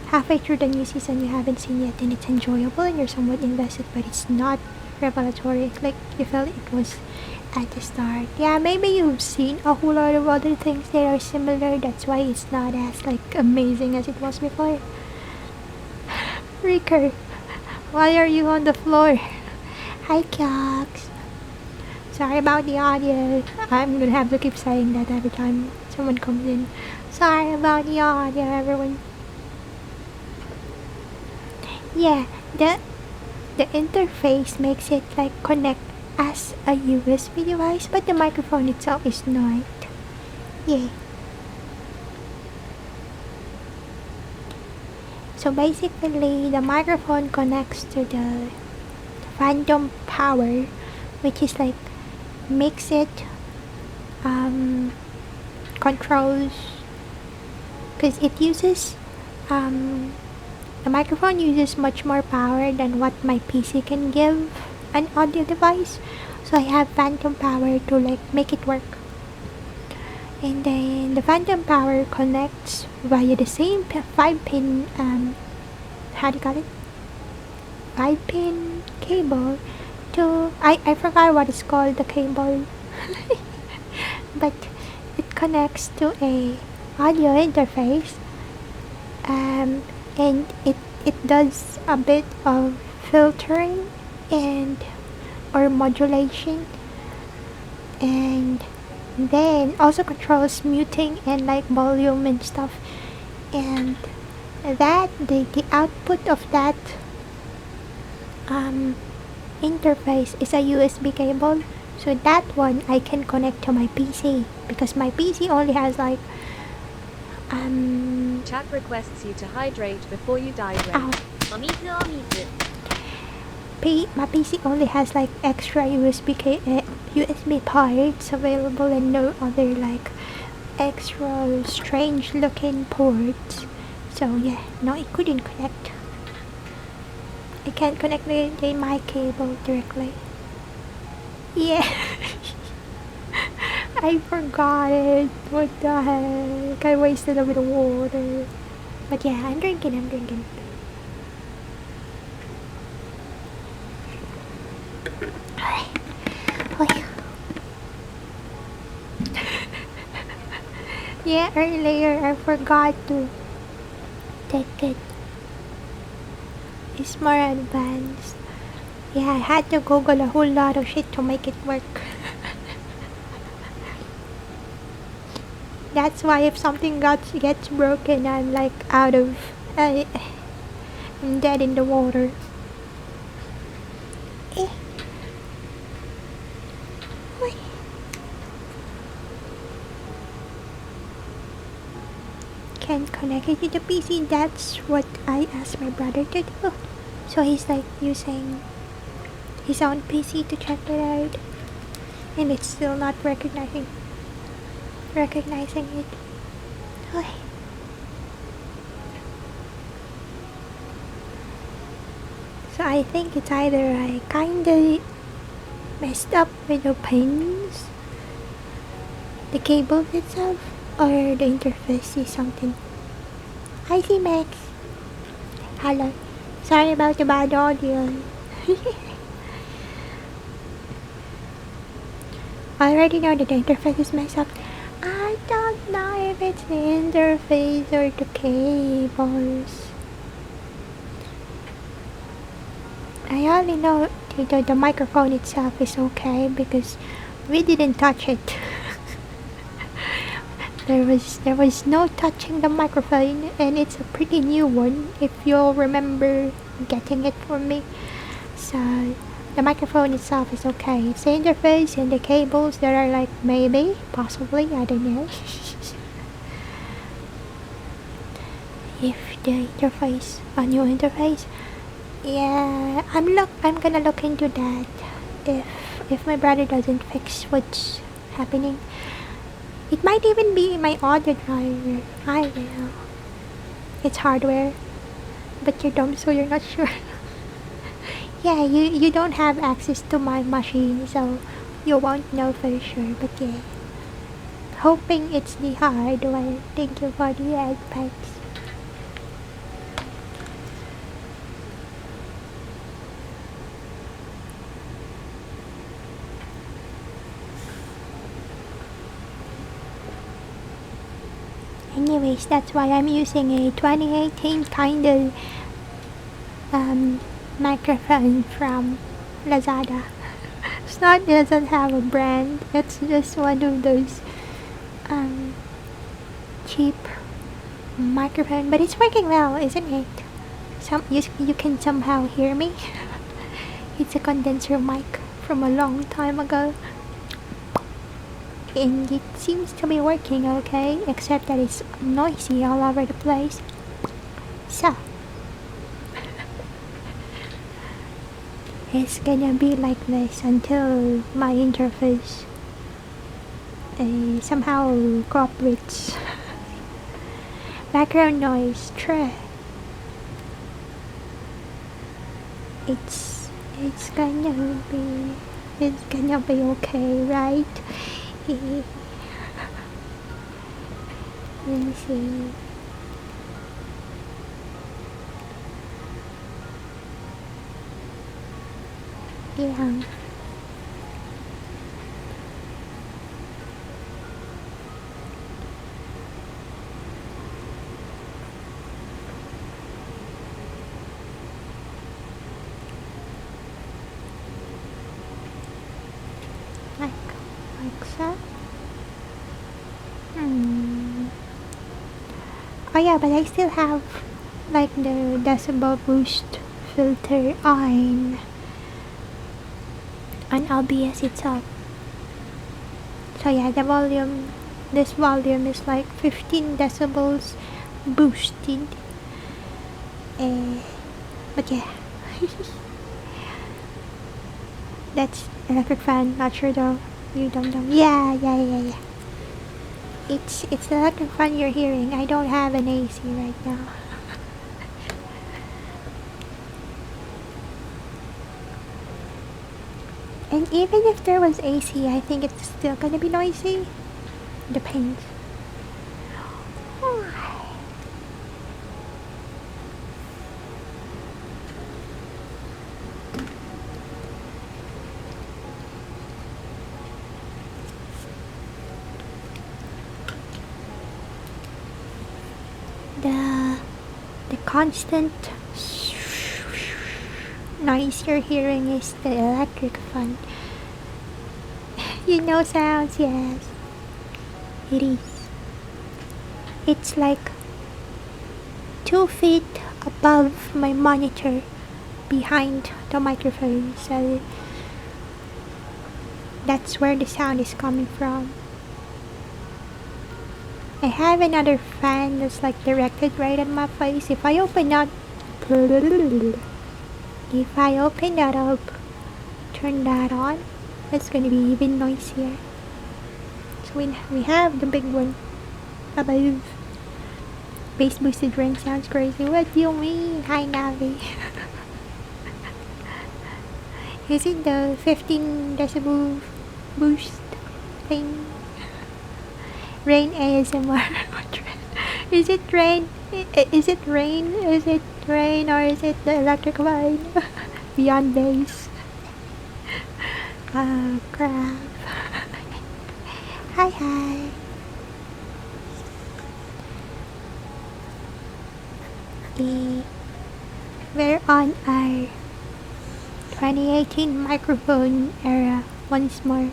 Halfway through the new season, you haven't seen yet, and it's enjoyable and you're somewhat invested, but it's not revelatory like you felt it was at the start. Yeah, maybe you've seen a whole lot of other things that are similar. That's why it's not as like amazing as it was before. Ricker, why are you on the floor? Hi, Clocks. Sorry about the audio. I'm gonna have to keep saying that every time someone comes in. Sorry about the audio, everyone. Yeah, the interface makes it like connect as a USB device, but the microphone itself is not. Yeah. So basically, the microphone connects to the phantom power, which is like makes it controls, because it uses the microphone uses much more power than what my PC can give an audio device. So I have phantom power to like make it work. And then the phantom power connects via the same 5-pin how do you call it? 5-pin cable to I forgot what it's called, the cable. But it connects to a audio interface, and it does a bit of filtering and or modulation, and then also controls muting and like volume and stuff, and that the output of that interface is a USB cable. So that one I can connect to my PC, because my PC only has like Chat requests you to hydrate before you die, Wren. My PC only has like extra USB parts available, and no other like extra strange looking ports. So yeah, no, it couldn't connect. I can't connect my cable directly. Yeah. I forgot it. What the heck? I wasted a bit of water. But yeah, I'm drinking. Yeah, earlier I forgot to take it. It's more advanced. Yeah, I had to Google a whole lot of shit to make it work. That's why if something gets broken, I'm like out of... I'm dead in the water. Can't connect it to the PC. That's what I asked my brother to do. So he's like using his own PC to check it out, and it's still not recognizing. recognizing it. Okay. So I think it's either I kinda messed up with the pins, the cable itself, or the interface is something. Hi, C-Max. Hello. Sorry about the bad audio. I already know that the interface is messed up. I don't know if it's the interface or the cables. I only know the microphone itself is okay because we didn't touch it. There was no touching the microphone, and it's a pretty new one if you'll remember getting it from me. So the microphone itself is okay. It's the interface and the cables that are like maybe, possibly, I don't know. If the interface, a new interface, yeah, I'm gonna look into that. If my brother doesn't fix what's happening, it might even be my audio driver. I will. It's hardware, but you're dumb, so you're not sure. Yeah, you don't have access to my machine, so you won't know for sure. But yeah, hoping it's the hardware. Thank you for the ad packs. Anyways, that's why I'm using a 2018 kind of microphone from Lazada. It doesn't have a brand. It's just one of those cheap microphone, but it's working well, isn't it? You can somehow hear me. It's a condenser mic from a long time ago, and it seems to be working okay, except that it's noisy all over the place. So it's gonna be like this until my interface somehow cooperates. Background noise, tre. It's gonna be okay, right? Let me see. Yeah. Like so. Oh yeah, but I still have like the decibel boost filter on OBS itself. So yeah, this volume is like 15 decibels boosted. But yeah. That's electric fan, not sure though. You dum. Yeah. It's the electric fan you're hearing. I don't have an AC right now. And even if there was AC, I think it's still gonna be noisy. Depends. The constant noise you're hearing is the electric fan. You know sounds, yes. It is. It's like 2 feet above my monitor behind the microphone, so that's where the sound is coming from. I have another fan that's like directed right at my face. If I open that up, turn that on, it's gonna be even noisier. So we have the big one above. Bass boosted ring sounds crazy. What do you mean? Hi Navi. Is it the 15 decibel boost thing? Rain ASMR. Is it rain? Is it rain? Is it rain or is it the electric line? Beyond bass. Oh crap. Hi hi. We're on our 2018 microphone era once more.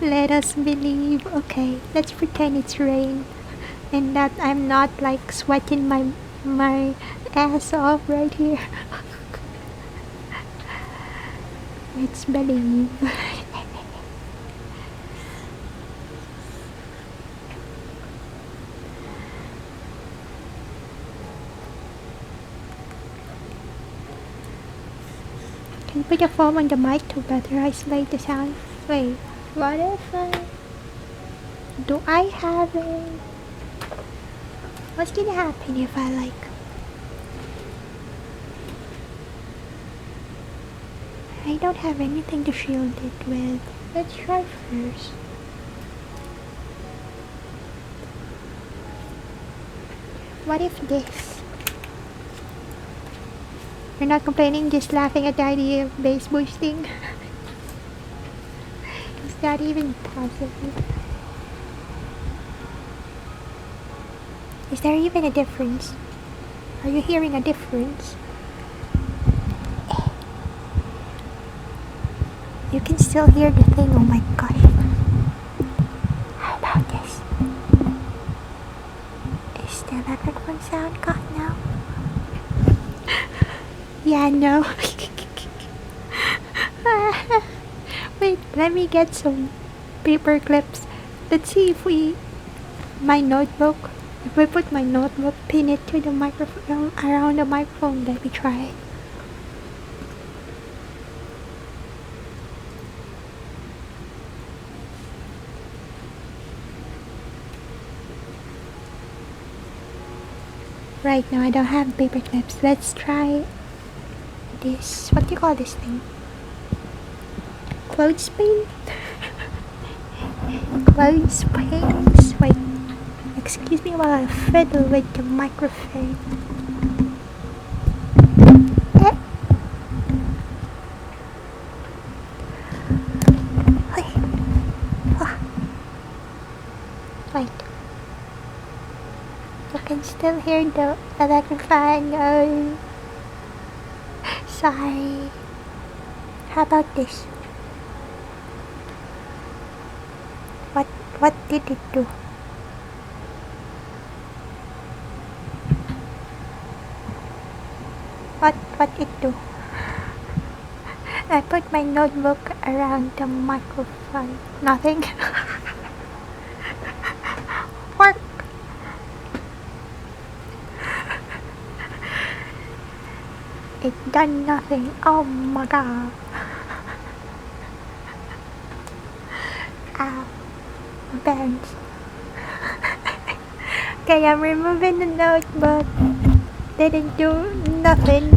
Let us believe. Okay, let's pretend it's rain and that I'm not like sweating my ass off right here. Let's believe. Can you put your phone on the mic to better isolate the sound? Wait, what if do I have a... What's gonna happen if I like... I don't have anything to shield it with. Let's try first. What if this? You're not complaining, just laughing at the idea of bass boosting. Is that even possible? Is there even a difference? Are you hearing a difference? You can still hear the thing, oh my gosh. How about this? Is the microphone sound gone now? Yeah, no. Wait, let me get some paper clips. Let's see if my notebook, if I put my notebook, pin it to the microphone, around the microphone. Let me try. Right now I don't have paper clips. Let's try this. What do you call this thing? Clothespin? Clothespins? Wait. Excuse me while I fiddle with the microphone. Wait. You can still hear the electrifying noise. Sorry. How about this? What did it do? What it do? I put my notebook around the microphone. Nothing. Work. It done nothing. Oh my god. Ow. Burns. Okay, I'm removing the notebook. Didn't do nothing.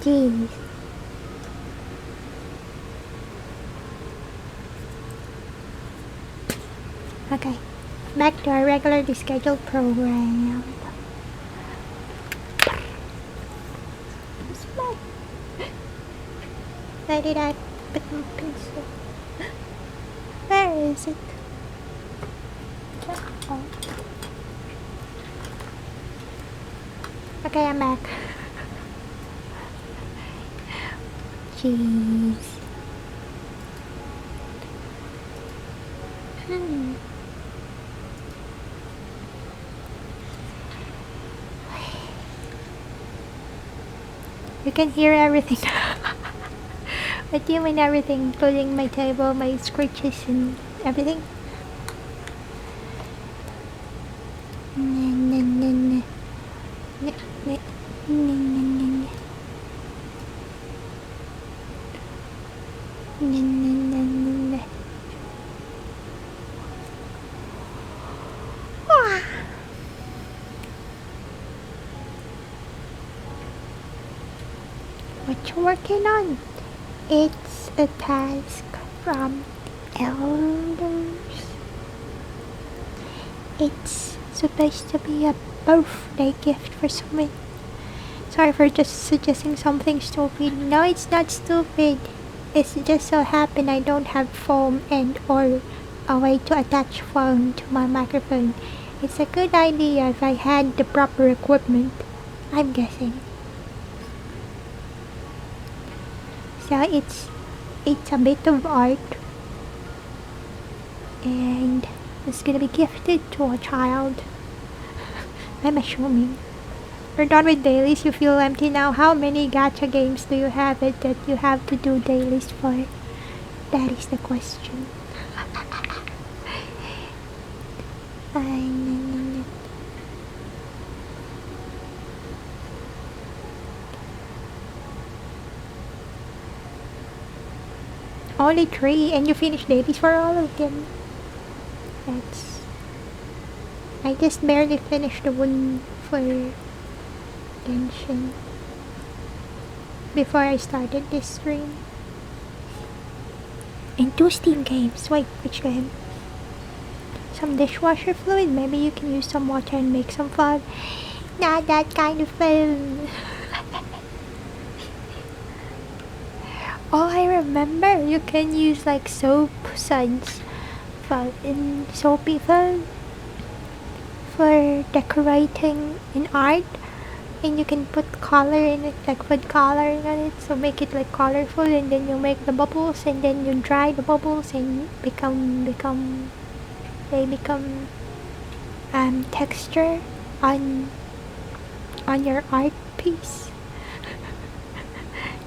Jeez. Okay, back to our regularly scheduled program. Where did I put my pencil? Where is it? Oh. Okay, I'm back. Jeez. You can hear everything. What do you mean everything? Including my table, my scratches and everything? What you working on? It's a task from elders. It's supposed to be a birthday gift for someone. Sorry for just suggesting something stupid. No, it's not stupid. It's just so happen I don't have foam and or a way to attach foam to my microphone. It's a good idea if I had the proper equipment, I'm guessing. So it's a bit of art, and it's gonna be gifted to a child. I'm assuming. We're done with dailies. You feel empty now. How many gacha games do you have it that you have to do dailies for? That is the question. Only 3, and you finish dailies for all of them. I just barely finished the one for Genshin before I started this stream. And 2 Steam games. Wait, which game? Some dishwasher fluid. Maybe you can use some water and make some fog. Not that kind of fun. Oh, I remember. You can use like soap suds in soapy foam for decorating in art, and you can put color in it, like put coloring on it, so make it like colorful, and then you make the bubbles, and then you dry the bubbles and they become texture on your art piece.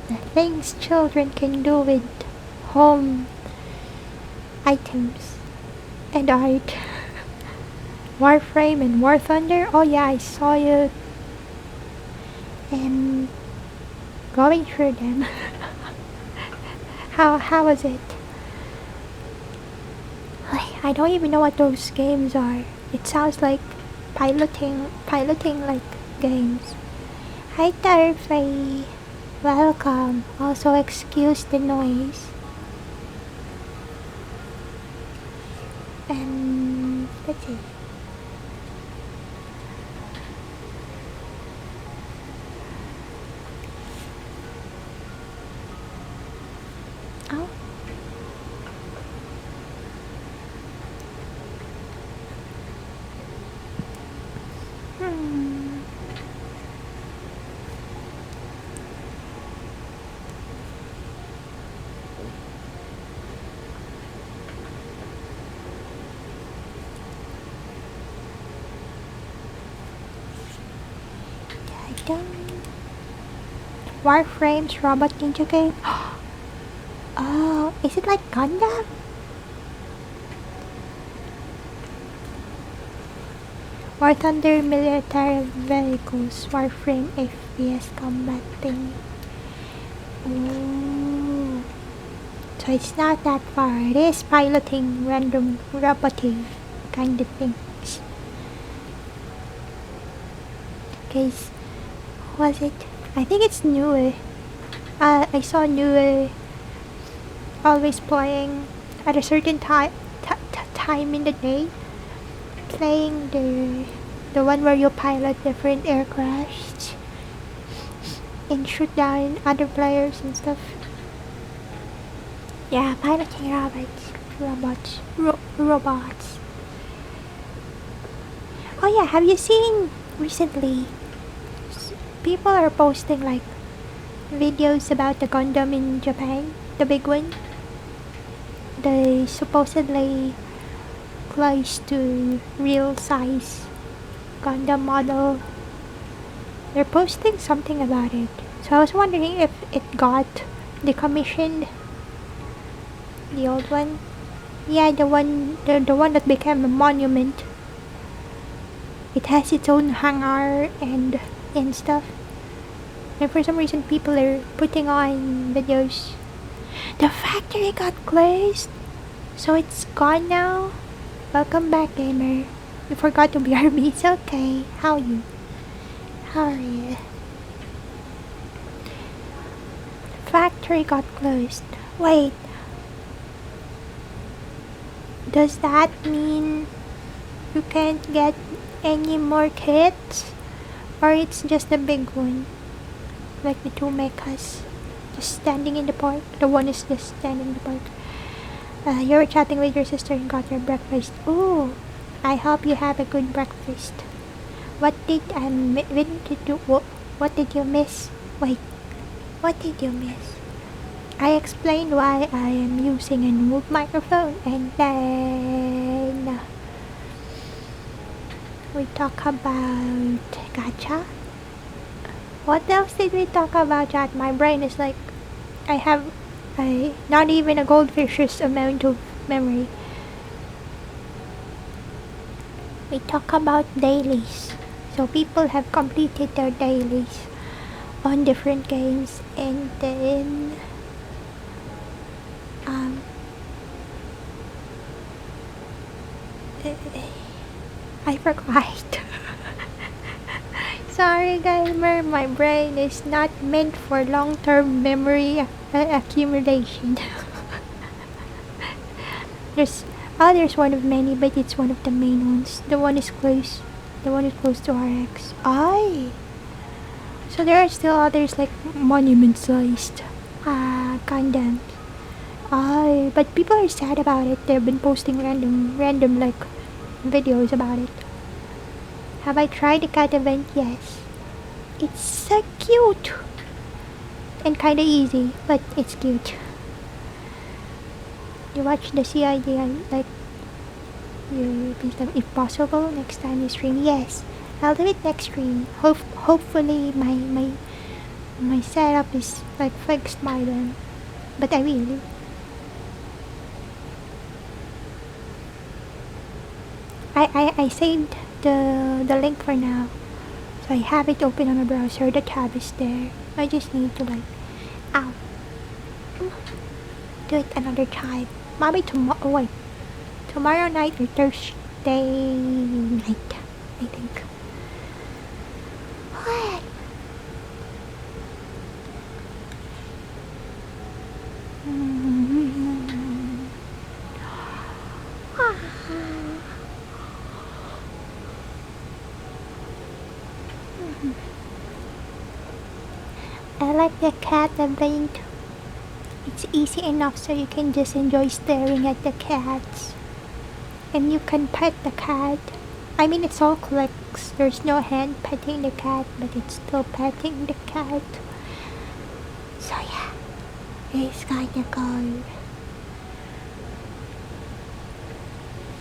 The things children can do with home items and art. Warframe and War Thunder. Oh yeah, I saw you going through them. How was it? I don't even know what those games are. It sounds like piloting like games. Hi Tarfay. Welcome. Also excuse the noise. And that's it. Oh. Warframe's Robot Ninja game. Oh, is it like Gundam? War Thunder military vehicles, Warframe FPS combat thing. Ooh. So it's not that far. It is piloting random robotive kind of things. Cause was it? I think it's Nue. I saw Nue always playing at a certain time in the day, playing the one where you pilot different aircrafts and shoot down other players and stuff. Yeah, piloting robots. Oh yeah, have you seen recently? People are posting like videos about the Gundam in Japan, the big one. They supposedly close to real size Gundam model. They're posting something about it. So I was wondering if it got decommissioned. The old one. Yeah, the one that became a monument. It has its own hangar and stuff. And for some reason people are putting on videos. The factory got closed, so it's gone now. Welcome back, gamer. You forgot to BRB. It's okay. How are you? How are you? Factory got closed. Wait. Does that mean you can't get any more kits? Or it's just the big one? Like the two mechas just standing in the park. The one is just standing in the park. You were chatting with your sister and got your breakfast. Ooh, I hope you have a good breakfast. What did what did you miss? Wait, what did you miss? I explained why I am using a new microphone, and then we talk about gacha. What else did we talk about, chat? My brain is like, I have not even a goldfish's amount of memory. We talk about dailies. So people have completed their dailies on different games, and then I forgot. Sorry, gamer, my brain is not meant for long-term memory accumulation. there's one of many, but it's one of the main ones. The one is close to RX. So there are still others like monument-sized Gundams. But people are sad about it. They've been posting random like videos about it. Have I tried the cat event? Yes. It's so cute and kinda easy, but it's cute. You watch the CID like you if possible next time you stream. Yes, I'll do it next stream. Hopefully my setup is like fixed by then. But I will. I saved the link for now. So I have it open on my browser. The tab is there. I just need to like do it another time. Maybe tomorrow night or Thursday night, I think. What? I like the cat event. It's easy enough so you can just enjoy staring at the cats. And you can pet the cat. I mean, it's all clicks. There's no hand petting the cat, but it's still petting the cat. So yeah, it's kinda cool.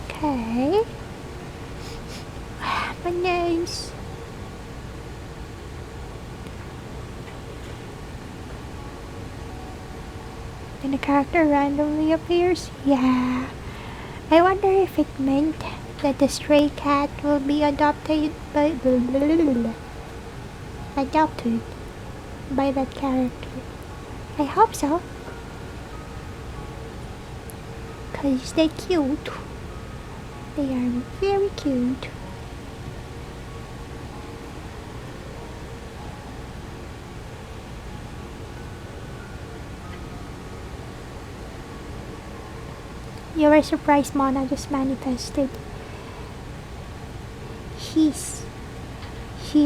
Okay. My nose. Then the character randomly appears? Yeah. I wonder if it meant that the stray cat will be adopted by that character. I hope so. 'Cause they're cute. They are very cute. You were surprised Mona just manifested. She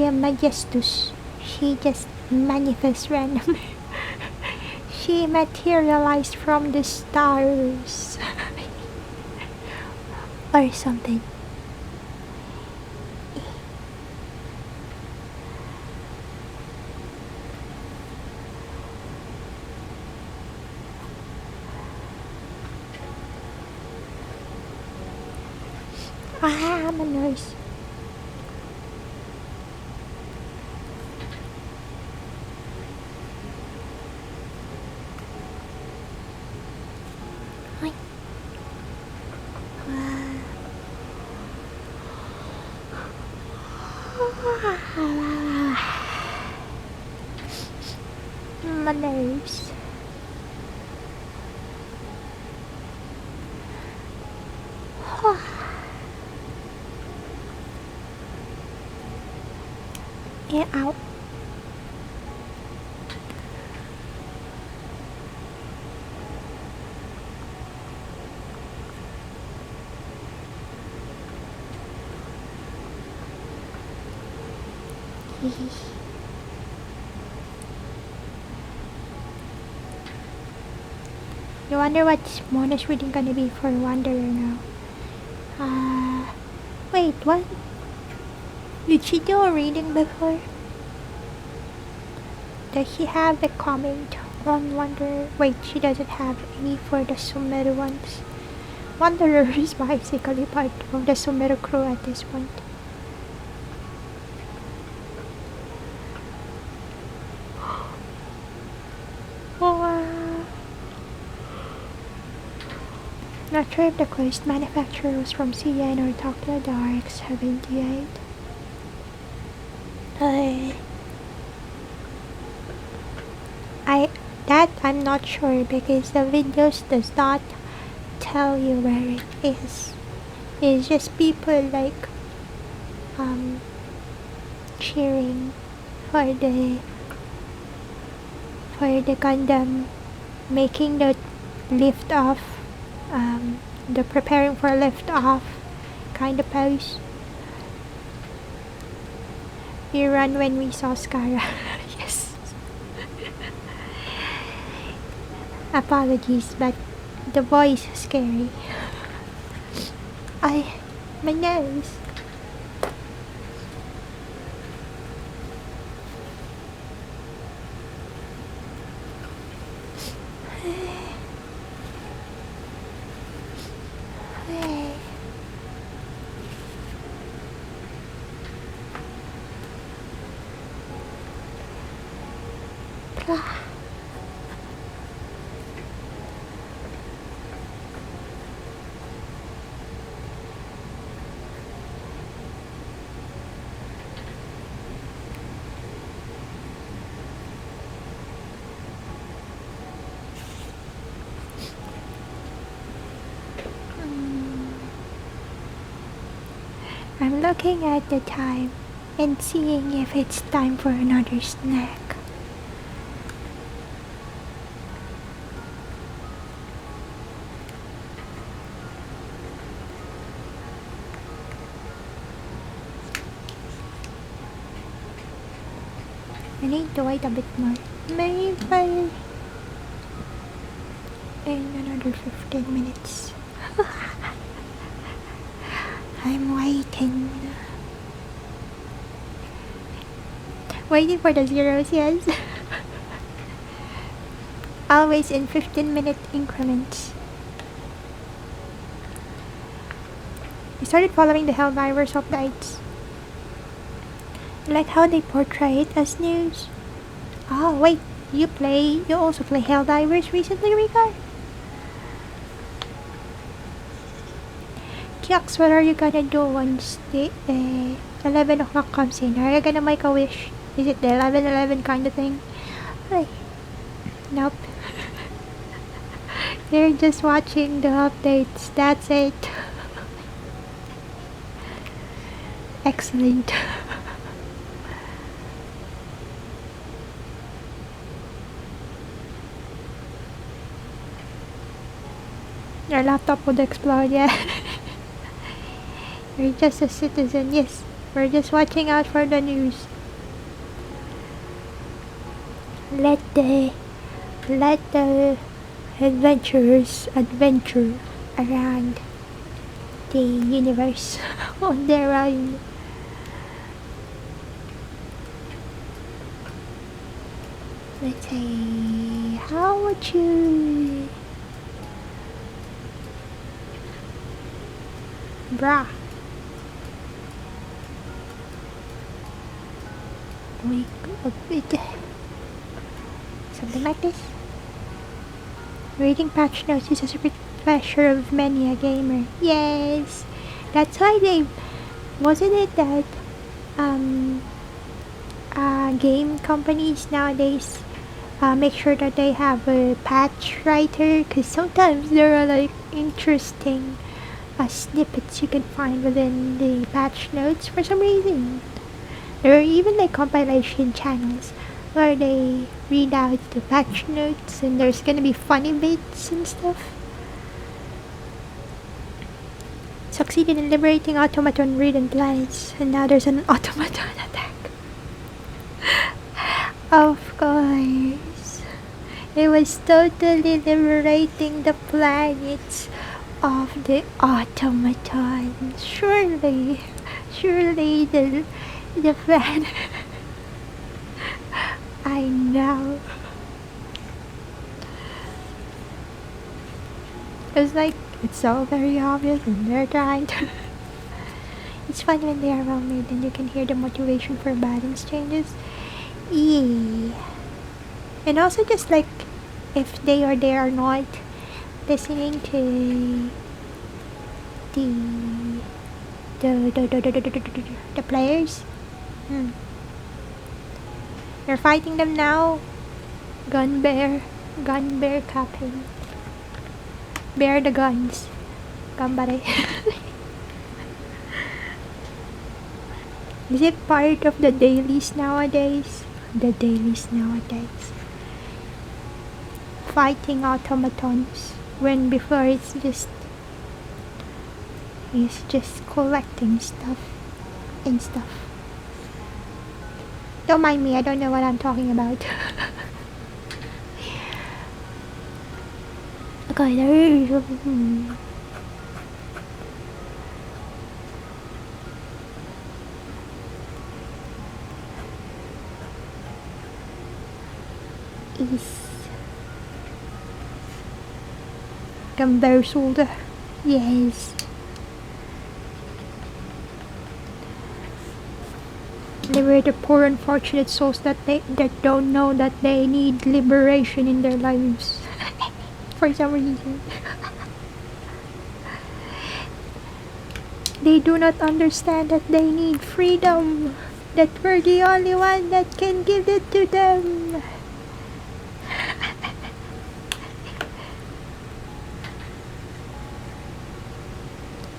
a majestus. She just manifests randomly. She materialized from the stars. Or something. My nose. My nose. Ow. You wonder what bonus reading gonna be for Wanderer now? Wait, what? Did she do a reading before? Does she have a comment on Wanderer? Wait, she doesn't have any for the Sumeru ones. Wanderer is basically part of the Sumeru crew at this point. Not sure if the closed manufacturer was from CN or Tokyo Dark 78. I'm not sure because the videos does not tell you where it is. It's just people like cheering for the Gundam, making the lift off, the preparing for lift off kind of pose. We run when we saw Skara. Yes. Apologies, but the voice is scary. My nose. I'm looking at the time and seeing if it's time for another snack. I need to wait a bit more. Maybe in another 15 minutes. I'm waiting. Waiting for the zeros, yes. Always in 15-minute increments. I started following the Helldivers updates. I like how they portray it as news. Oh wait, you also play Helldivers recently, Rika? Kiox, what are you gonna do once the 11 o'clock comes in? Are you gonna make a wish? Is it the 11:11 kind of thing? Hey. Nope. They're just watching the updates. That's it. Excellent. Your laptop would explode, yeah. You're just a citizen, yes. We're just watching out for the news. Let the adventurers adventure around the universe on their own. Let's see, how would you... Bruh. Wake up with something like this. Reading patch notes is a secret pleasure of many a gamer. Yes, that's why they... Wasn't it that game companies nowadays make sure that they have a patch writer? Because sometimes there are like interesting snippets you can find within the patch notes for some reason. There are even like compilation channels where they read out the patch notes and there's gonna be funny bits and stuff. Succeeded in liberating automaton ridden planets, and now there's an automaton attack. Of course. It was totally liberating the planets of the automatons. Surely the plan. I know. It's like, it's so very obvious and they're trying to. It's fun when they are well made and you can hear the motivation for balance changes. Yeah. And also just like, if they are not listening to the players. You're fighting them now. Gun bear captain. Bear the guns. Gambare. Is it part of the dailies nowadays? Fighting automatons when before it's just collecting stuff and stuff. Don't mind me, I don't know what I'm talking about. Okay, there. Is Gambler soldier. Yes. They were the poor unfortunate souls that don't know that they need liberation in their lives. For some reason. They do not understand that they need freedom. That we're the only one that can give it to them.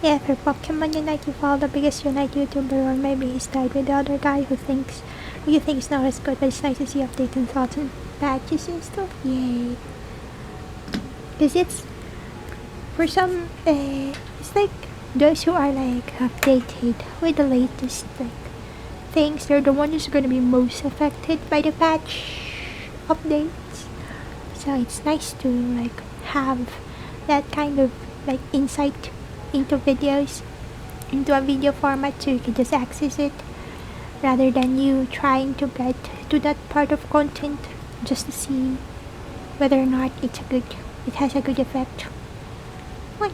Yeah, for Pokemon Unite, you follow the biggest Unite YouTuber, or maybe he's tied with the other guy who you think is not as good, but it's nice to see updates and thoughts and patches and stuff. Yay. Because it's, for some, it's like those who are like updated with the latest like things, they're the ones who's gonna be most affected by the patch updates. So it's nice to like have that kind of like insight into videos, into a video format, so you can just access it rather than you trying to get to that part of content just to see whether or not it has a good effect. What?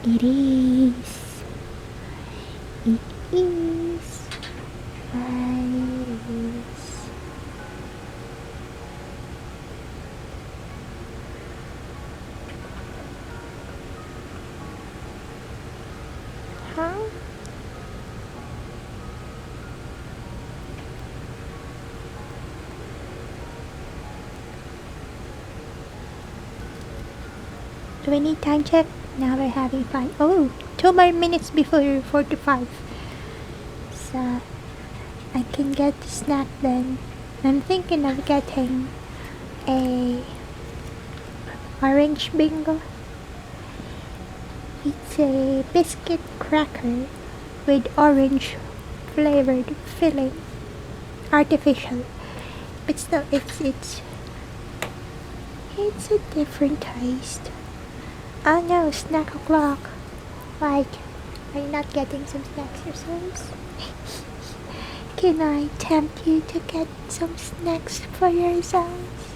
It is. Huh? Do we need time check? Now we're having fun. Oh, 2 more minutes before 45. So I can get the snack then. I'm thinking of getting a orange bingo. It's a biscuit cracker with orange flavored filling. Artificial. But still, it's a different taste. Oh no, snack o'clock. Like, are you not getting some snacks yourselves? Can I tempt you to get some snacks for yourselves?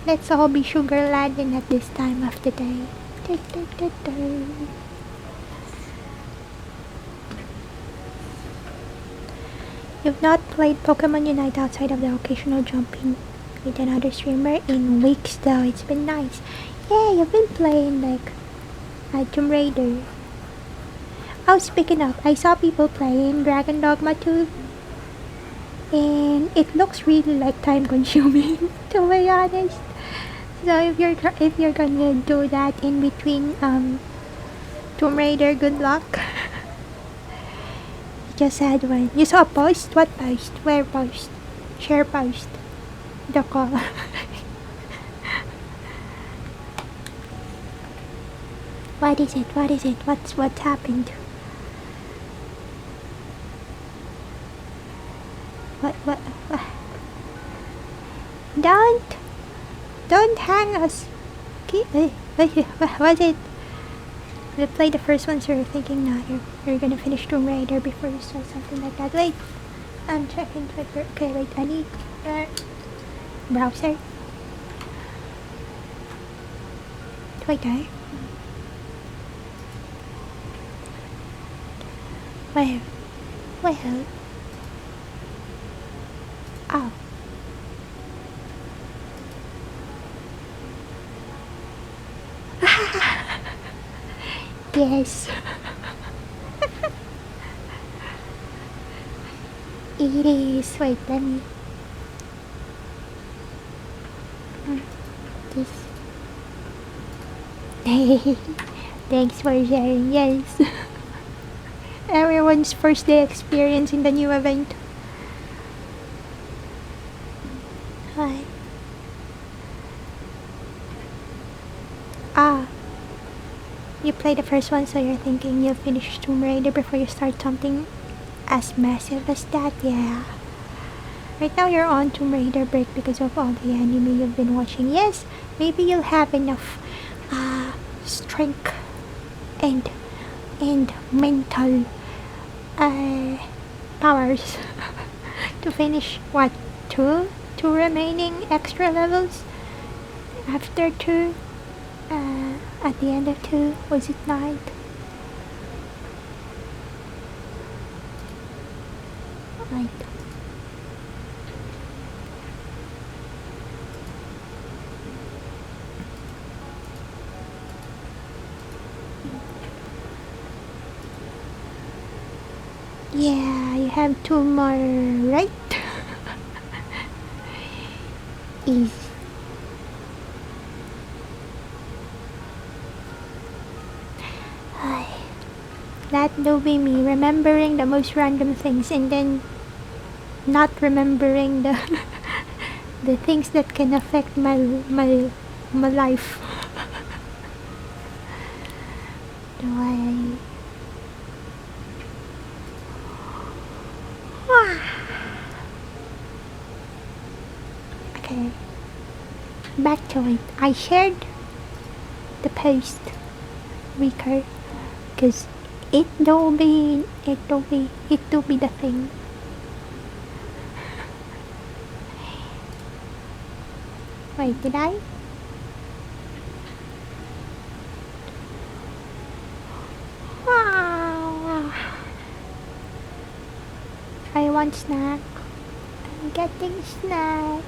Let's all be sugar laden at this time of the day. You've not played Pokemon Unite outside of the occasional jumping with another streamer in weeks though. It's been nice. Yeah, you've been playing like Tomb Raider. Oh, speaking of, I saw people playing Dragon Dogma 2. and it looks really like time consuming to be honest. So if you're gonna do that in between Tomb Raider, good luck. Just had one. You saw a post? What post? Where post? Share post. The call. What is it? What is it? What's happened? What? Don't hang us. Okay. What was it? You play the first one, so you're thinking now you're gonna finish Tomb Raider before you start something like that. Wait, I'm checking Twitter. Okay, wait, I need browser. Twitter. Where? Oh. Yes. It is. Wait, let me. This. Thanks for sharing. Yes. Everyone's first day experience in the new event. Hi. Ah. You play the first one, so you're thinking you'll finish Tomb Raider before you start something as massive as that. Yeah. Right now you're on Tomb Raider break because of all the anime you've been watching. Yes, maybe you'll have enough strength and mental powers to finish what, two remaining extra levels after two. At the end of two, was it night? Right. Yeah, you have two more, right? Easy. That do be me, remembering the most random things and then not remembering the the things that can affect my life. Do I? Okay. Back to it. I shared the post weaker because it do be the thing. Wait, did I? Wow. I want snack. I'm getting snack.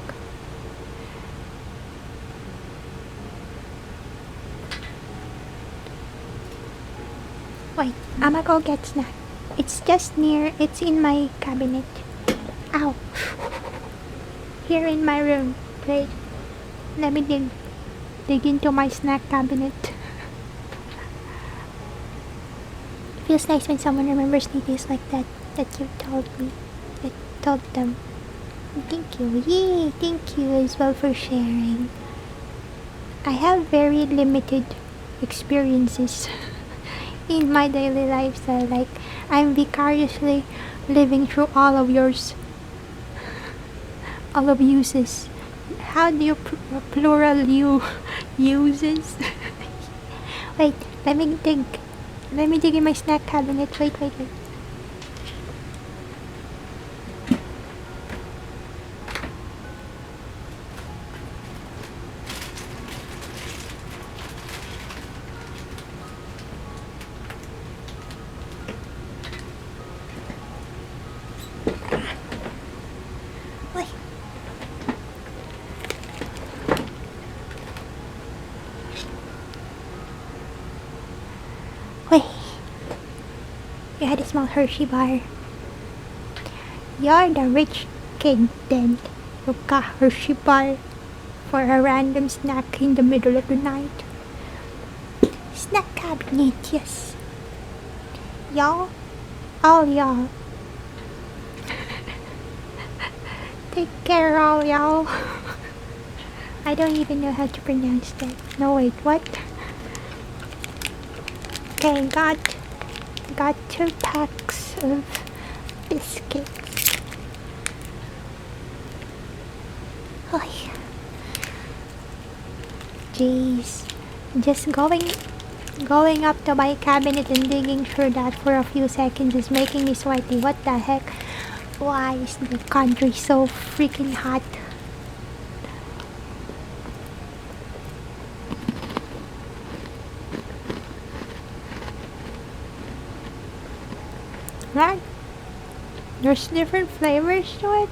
Wait, I'ma go get snack. It's just near, it's in my cabinet. Ow. Here in my room. Wait, let me dig into my snack cabinet. It feels nice when someone remembers details like that you told me. I told them. Thank you. Yay, thank you as well for sharing. I have very limited experiences in my daily life, so like I'm vicariously living through all of yours, all of uses. How do you plural you uses? Wait, let me dig in my snack cabinet. Wait. You had a small Hershey bar. You're the rich kid then look at Hershey bar for a random snack in the middle of the night. Snack cabinet, yes. Y'all, all y'all. Take care, all y'all. I don't even know how to pronounce that. No, wait, what? Okay, got 2 packs of biscuits. Oh, jeez, just going up to my cabinet and digging through that for a few seconds is making me sweaty. What the heck? Why is the country so freaking hot? Right? There's different flavors to it.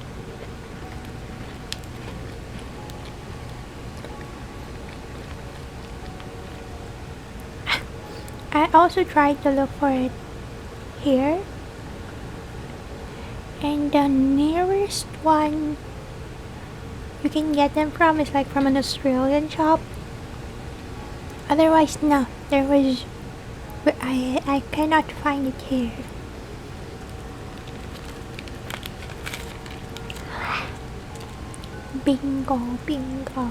I also tried to look for it here, and the nearest one you can get them from is like from an Australian shop. Otherwise, no, I cannot find it here. Bingo, bingo.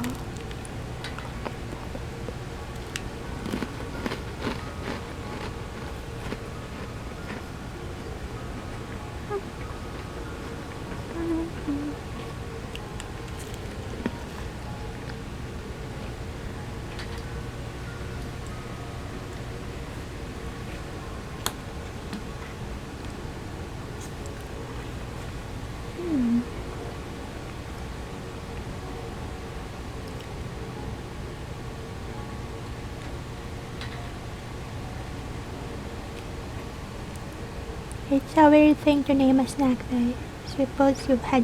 It's a weird thing to name a snack though. Suppose you've had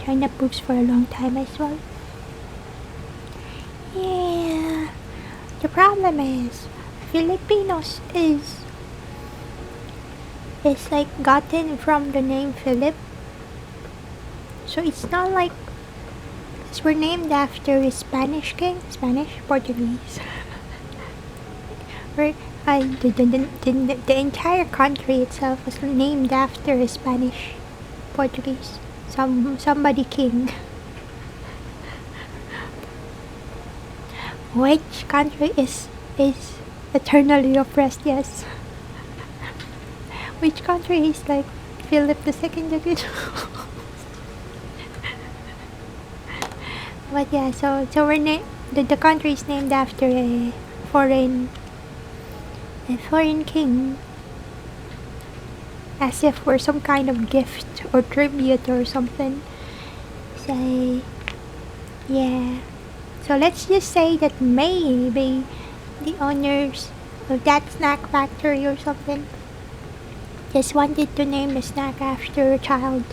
China poops for a long time as well. Yeah. The problem is Filipinos is like gotten from the name Philip. So it's not like we're named after a Spanish king, Portuguese. The entire country itself was named after a Spanish, Portuguese, somebody king. Which country is eternally oppressed? Yes. Which country is like Philip II? But yeah, so the country is named after a foreign king, as if we're some kind of gift or tribute or something. So yeah, so let's just say that maybe the owners of that snack factory or something just wanted to name the snack after a child.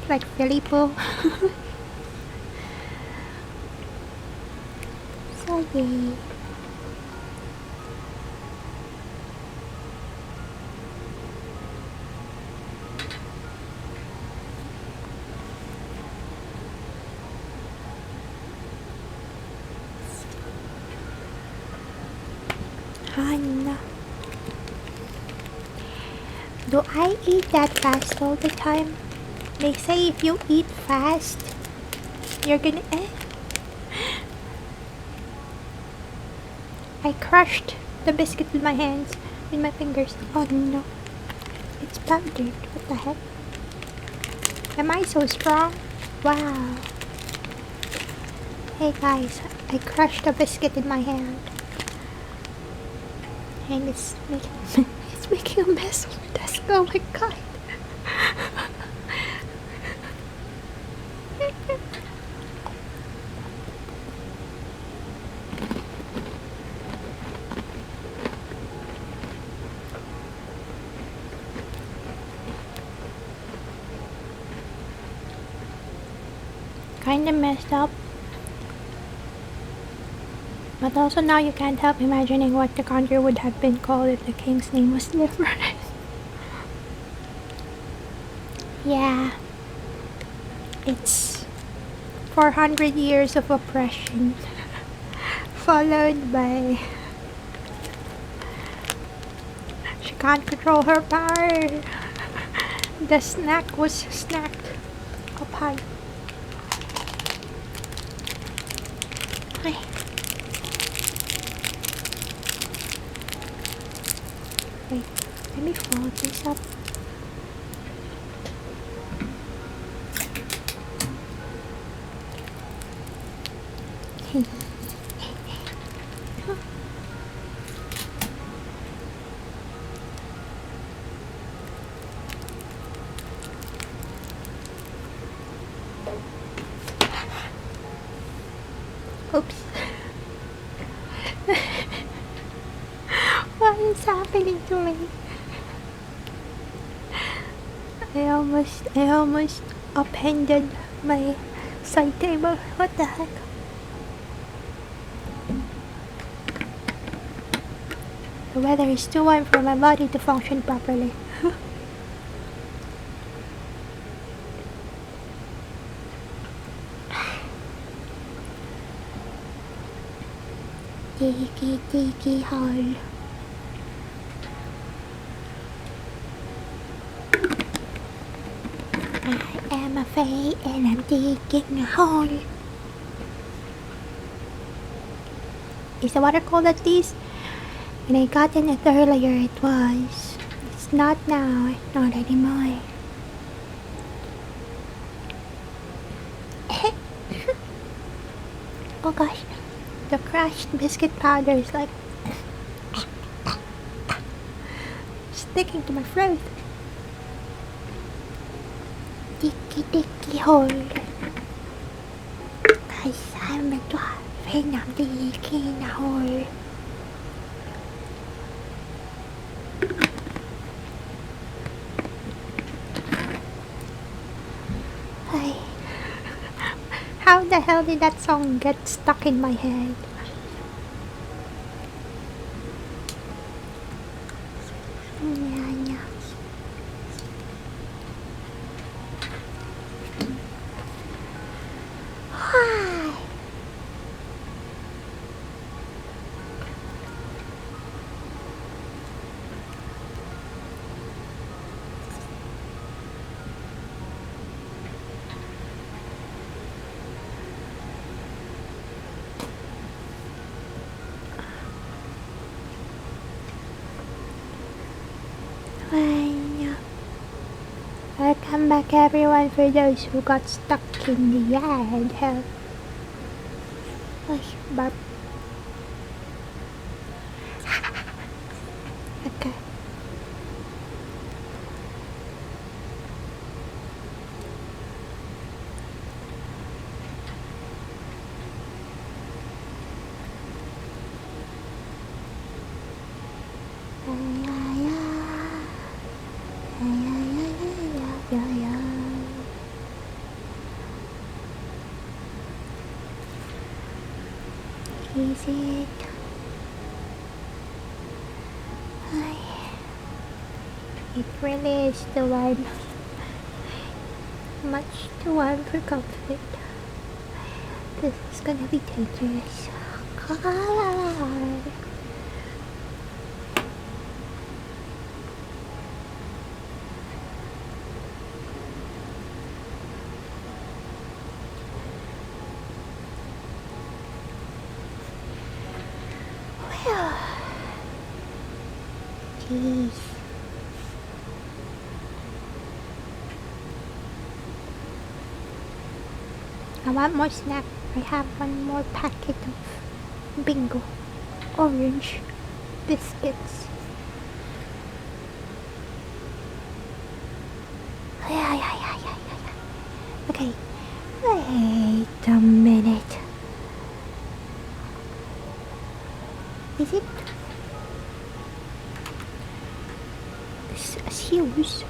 Like Filippo. So yeah. Hana. Do I eat that fast all the time? They say if you eat fast, you're gonna I crushed the biscuit with my hands, with my fingers. Oh no. It's powdered. What the heck? Am I so strong? Wow. Hey guys, I crushed a biscuit in my hand. And it's making a mess on the desk. Oh my god. Kinda messed up. But also now you can't help imagining what the country would have been called if the king's name was different. Yeah. It's 400 years of oppression, followed by she can't control her power. The snack was snacked up high. Wait, let me fold this up. Oops. What is happening to me? I almost upended my side table. What the heck? The weather is too warm for my body to function properly. Tiki hole. I am a fae and I'm digging a hole. Is the water cold at least? When I got in it earlier it was. It's not now, not anymore. Oh gosh, the crushed biscuit powder is like sticking to my throat. Dicky hole. Cause I'm a dwarf and I'm digging a hole. How the hell did that song get stuck in my head? Welcome back everyone for those who got stuck in the yard. Hell. Barb. Okay. Is it? It really is too warm. Much too warm for comfort. This is gonna be dangerous. Jeez. I want more snack. I have one more packet of bingo orange biscuits. Okay, wait a minute. Is it? Shoes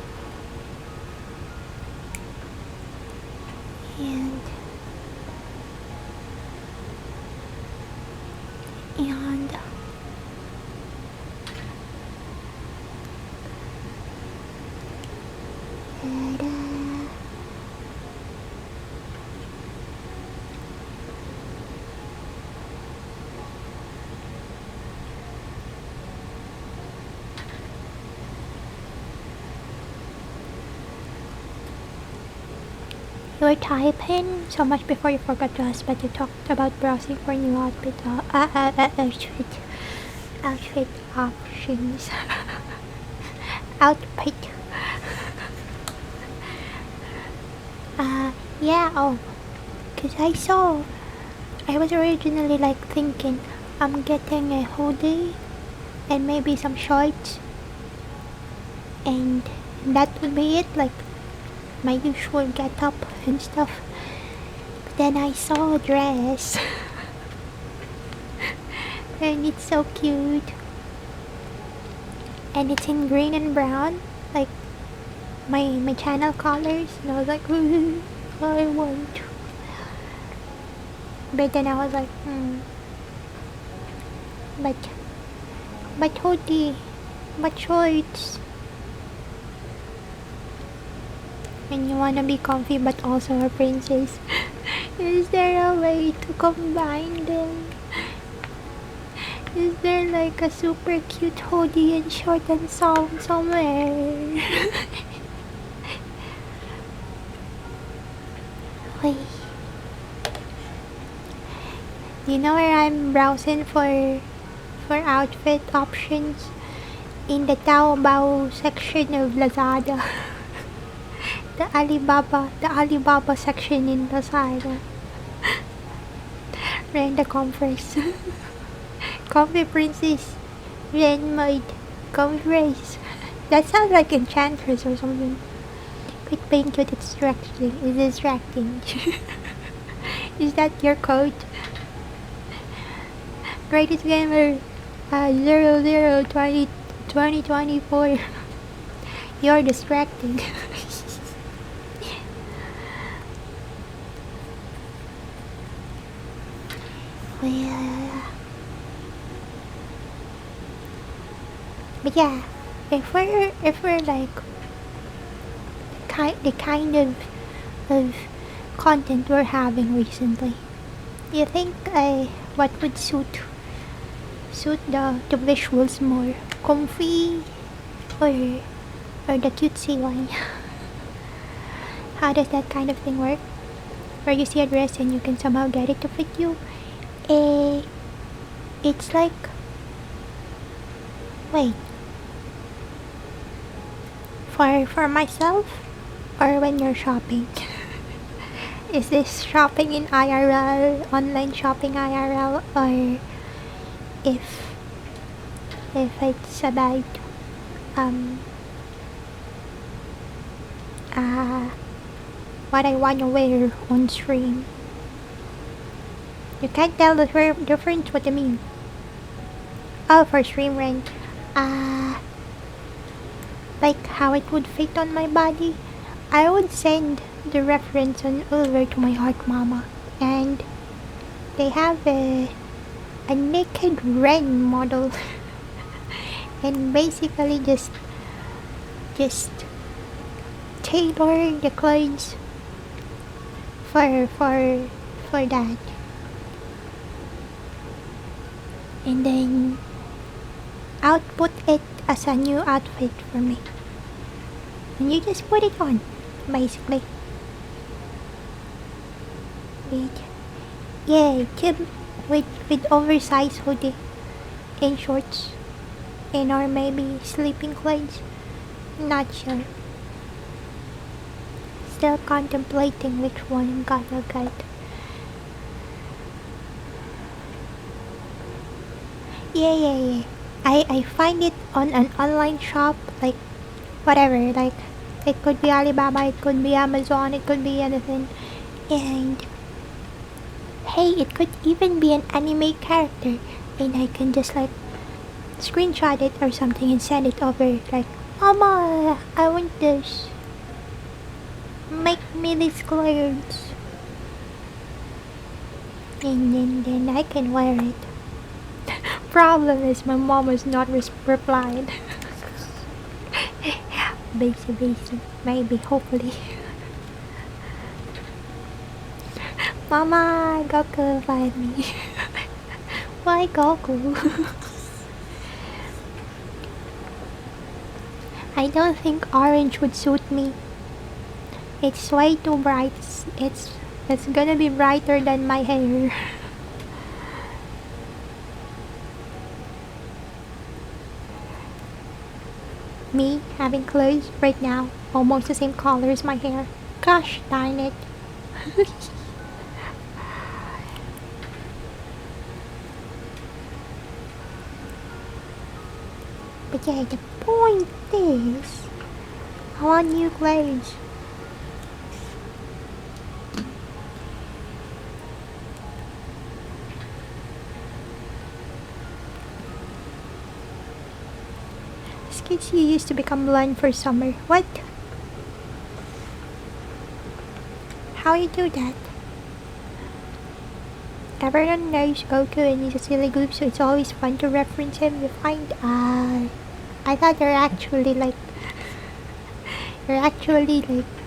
and were typing so much before you forgot to ask, but you talked about browsing for new outfit options. Outfit. Yeah, oh, cause I was originally like thinking I'm getting a hoodie and maybe some shorts, and that would be it, like my usual get up and stuff. But then I saw a dress and it's so cute, and it's in green and brown, like my channel colors, and I was like, I want to. But then I was like, but hoodie, but shorts. And you wanna be comfy but also a princess. Is there a way to combine them? Is there like a super cute hoodie and short and song somewhere? Wait. You know where I'm browsing for outfit options? In the Taobao section of Lazada. The Alibaba section in Lazada. Rent the Converse. Comfy Princess. Wren made Converse. That sounds like Enchantress or something. Quit being cute, it's distracting. Is that your code? Greatest gamer 002024. You're distracting. Well, but yeah, if we're like the kind of content we're having recently, you think what would suit the visuals more? Comfy or the cutesy one? How does that kind of thing work? Where you see a dress and you can somehow get it to fit you? It's like, wait, for myself or when you're shopping? Is this shopping in IRL, online shopping IRL, or if it's about what I wanna wear on stream? You can't tell the difference. What do you mean? Oh, for stream rank, like how it would fit on my body. I would send the reference on over to my heart mama, and they have a naked Wren model, and basically just tailor the clothes for that, and then output it as a new outfit for me, and you just put it on, basically. Yeah, with oversized hoodie and shorts, and or maybe sleeping clothes. Not sure. Still contemplating which one I'm gonna get. Yeah. I find it on an online shop, like whatever, like it could be Alibaba, it could be Amazon, it could be anything. And hey, it could even be an anime character, and I can just like screenshot it or something and send it over, like, Mama, I want this. Make me these clothes. And then I can wear it. Problem is my mom has not replied. Busy, maybe, hopefully. Mama, Goku, find me. Why Goku? I don't think orange would suit me. It's way too bright. It's gonna be brighter than my hair. Me having clothes right now almost the same color as my hair. Gosh darn it. But yeah, the point is, I want new clothes. These kids you used to become blonde for summer. What? How you do that? Everyone knows Goku and he's a silly goof, so it's always fun to reference him. You find I thought you're actually like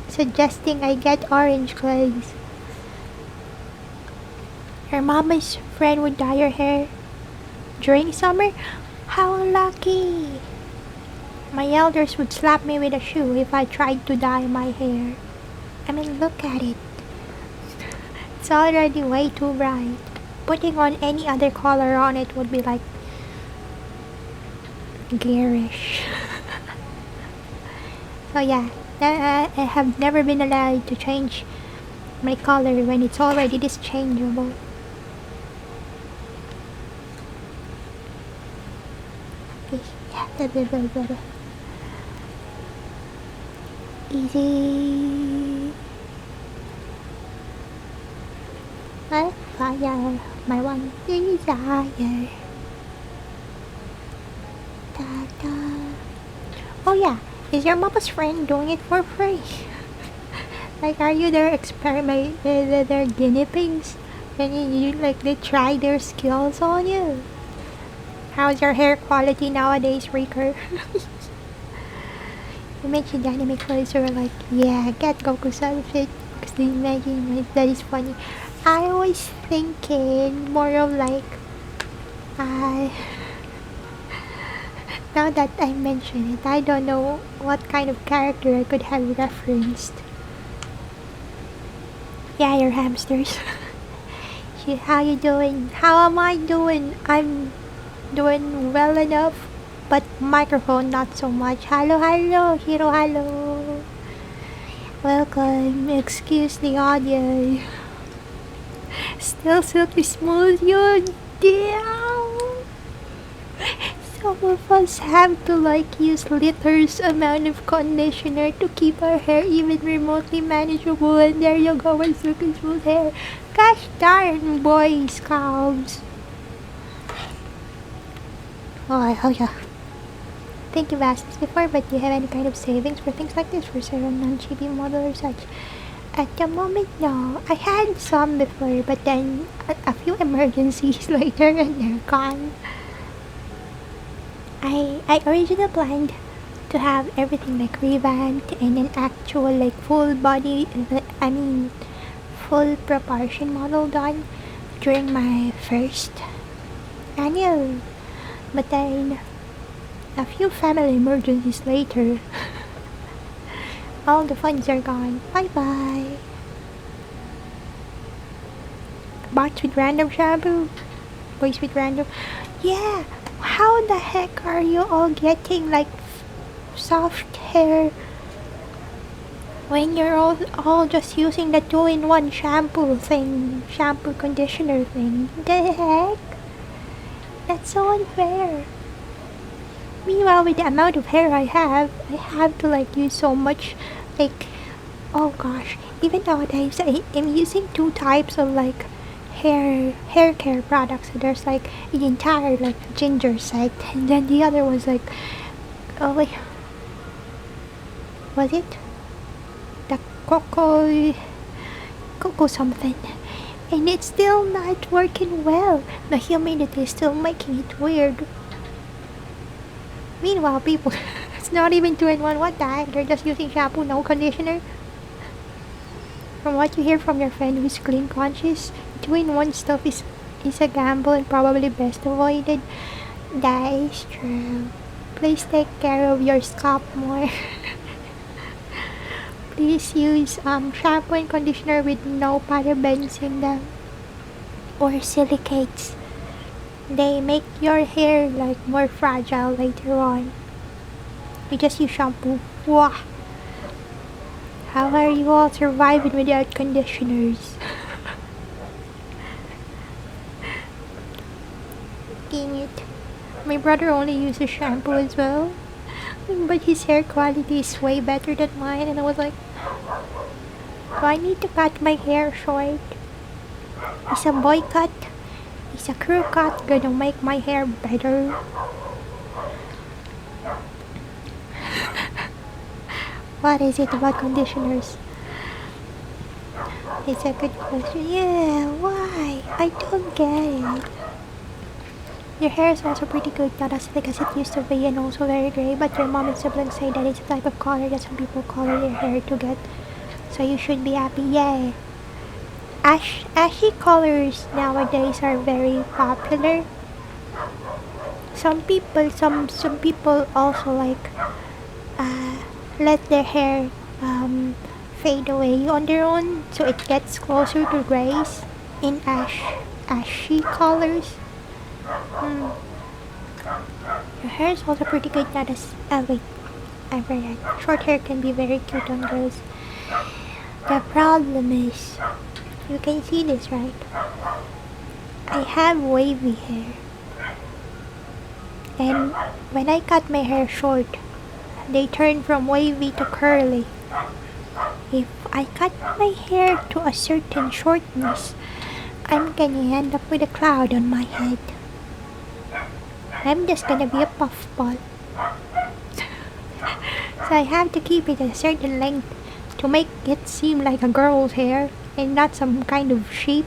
suggesting I get orange clothes. Your mama's friend would dye your hair during summer? How lucky! My elders would slap me with a shoe if I tried to dye my hair. I mean, look at it. It's already way too bright. Putting on any other color on it would be like garish. So yeah, I have never been allowed to change my color when it's already this changeable. Yeah, easy. My fire, my one desire. Da, da. Oh yeah, is your mama's friend doing it for free? Like, are you their experiment, their guinea pigs? And you like they try their skills on you? How's your hair quality nowadays, Riker? You mentioned anime clothes, so we're like, yeah, get Goku's outfit. Because they imagine that is funny. I was thinking more of like, now that I mention it, I don't know what kind of character I could have referenced. Yeah, your hamsters. How you doing? How am I doing? I'm doing well enough, but microphone not so much. Hello, hello, hero, hello. Welcome. Excuse the audio. Still silky smooth, you damn. Some of us have to like use liters amount of conditioner to keep our hair even remotely manageable, and there you go with silky smooth hair. Gosh darn, boy scouts. Oh yeah. Think you've asked this before, but do you have any kind of savings for things like this for several non-chibi model or such? At the moment, no. I had some before, but then a few emergencies later and they're gone. I originally planned to have everything like revamped and an actual like full body, full proportion model done during my first annual. But then, a few family emergencies later, all the funds are gone. Bye bye. Box with random shampoo. Boys with random. Yeah. How the heck are you all getting like soft hair when you're all just using the 2-in-1 shampoo conditioner thing? The heck? That's so unfair. Meanwhile, with the amount of hair I have to like use so much, like, oh gosh, even nowadays I am using 2 types of like hair care products. So there's like the entire like ginger set, and then the other was like, oh wait, was it the cocoa something? And it's still not working well. The humidity is still making it weird. Meanwhile, people, it's not even 2-in-1. What the heck? They're just using shampoo, no conditioner. From what you hear from your friend who's clean conscious, 2-in-1 stuff is a gamble and probably best avoided. That is true. Please take care of your scalp more. please use shampoo and conditioner with no parabens in them or silicates. They make your hair like more fragile later on. You just use shampoo. Wow. How are you all surviving without conditioners? Dang it. My brother only uses shampoo as well, but his hair quality is way better than mine, and I was like, do I need to cut my hair short? Is a boy cut? Is a crew cut gonna make my hair better? What is it about conditioners? It's a good question. Yeah, why? I don't get it. Your hair is also pretty good, not as thick as it used to be and also very grey, but your mom and siblings say that it's a type of color that some people color their hair to get. So you should be happy, yay! Ashy colors nowadays are very popular. Some people also like let their hair fade away on their own, so it gets closer to grays in ashy colors. Your hair is also pretty good, not as wait, I forgot. Short hair can be very cute on girls. The problem is, you can see this, right? I have wavy hair, and when I cut my hair short, they turn from wavy to curly. If I cut my hair to a certain shortness, I'm gonna end up with a cloud on my head. I'm just gonna be a puffball. So I have to keep it a certain length to make it seem like a girl's hair and not some kind of sheep.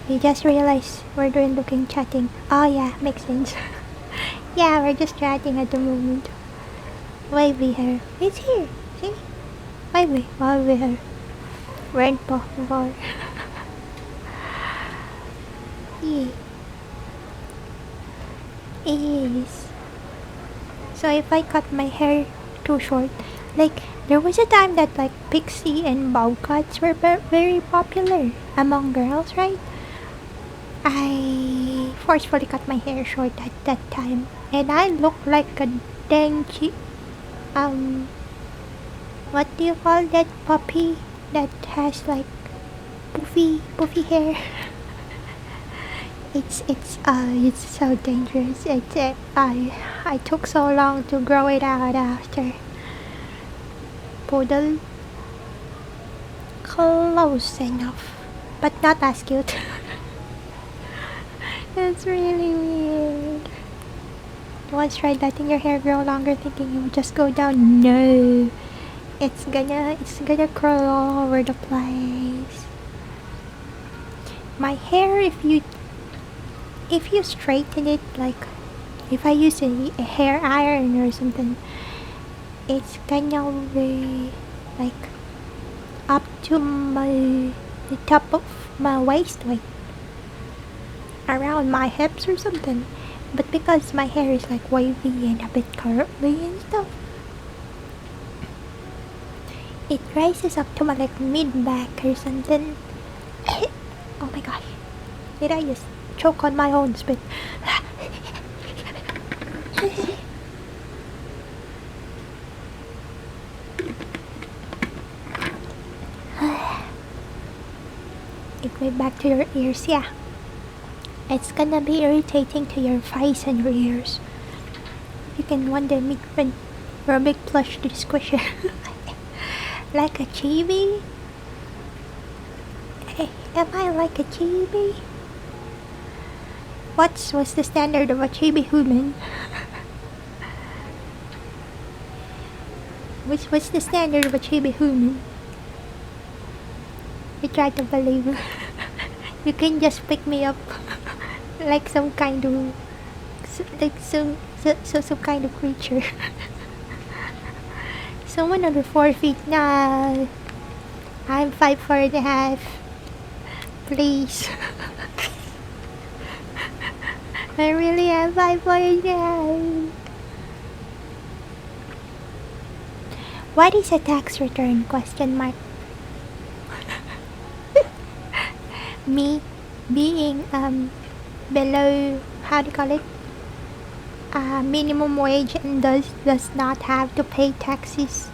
We just realized we're doing looking chatting. Oh yeah, makes sense. Yeah, we're just chatting at the moment. Wavy hair. It's here. See? Wavy hair. Red puffball. Yeah. It is. So if I cut my hair too short, like there was a time that like pixie and bob cuts were very popular among girls, right? I forcefully cut my hair short at that time, and I looked like a dang what do you call that puppy that has like poofy hair? It's so dangerous. I took so long to grow it out after. Poodle. Close enough, but not as cute. It's really weird. Once tried letting your hair grow longer, thinking it would just go down. No, it's gonna curl all over the place. My hair, if you straighten it, like if I use a hair iron or something, it's gonna be like up to the top of my waist, like around my hips or something. But because my hair is like wavy and a bit curly and stuff, it rises up to my like mid back or something. Oh my gosh, did I just choke on my own spit? It went back to your ears, yeah. It's gonna be irritating to your face and your ears. You can one day meet Wren for a big plush to squish it. Like a chibi? Hey, am I like a chibi? What's the standard of a chibi human? What's the standard of a chibi human? I try to believe. You can just pick me up like some kind of some kind of creature. Someone under 4 feet. Nah, I'm 5'4.5". Please. I really am 5.9. What is a tax return? Question mark. Me being below, how do you call it, minimum wage and does not have to pay taxes.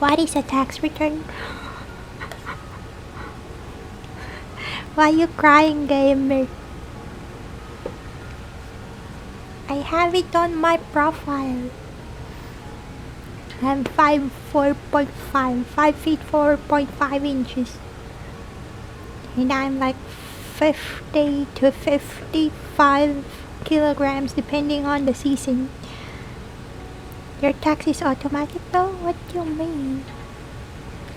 What is a tax return? Why you crying, gamer? I have it on my profile. I'm 5'4.5", 5 feet 4.5 inches. And I'm like 50 to 55 kilograms depending on the season. Your tax is automatic though? What do you mean?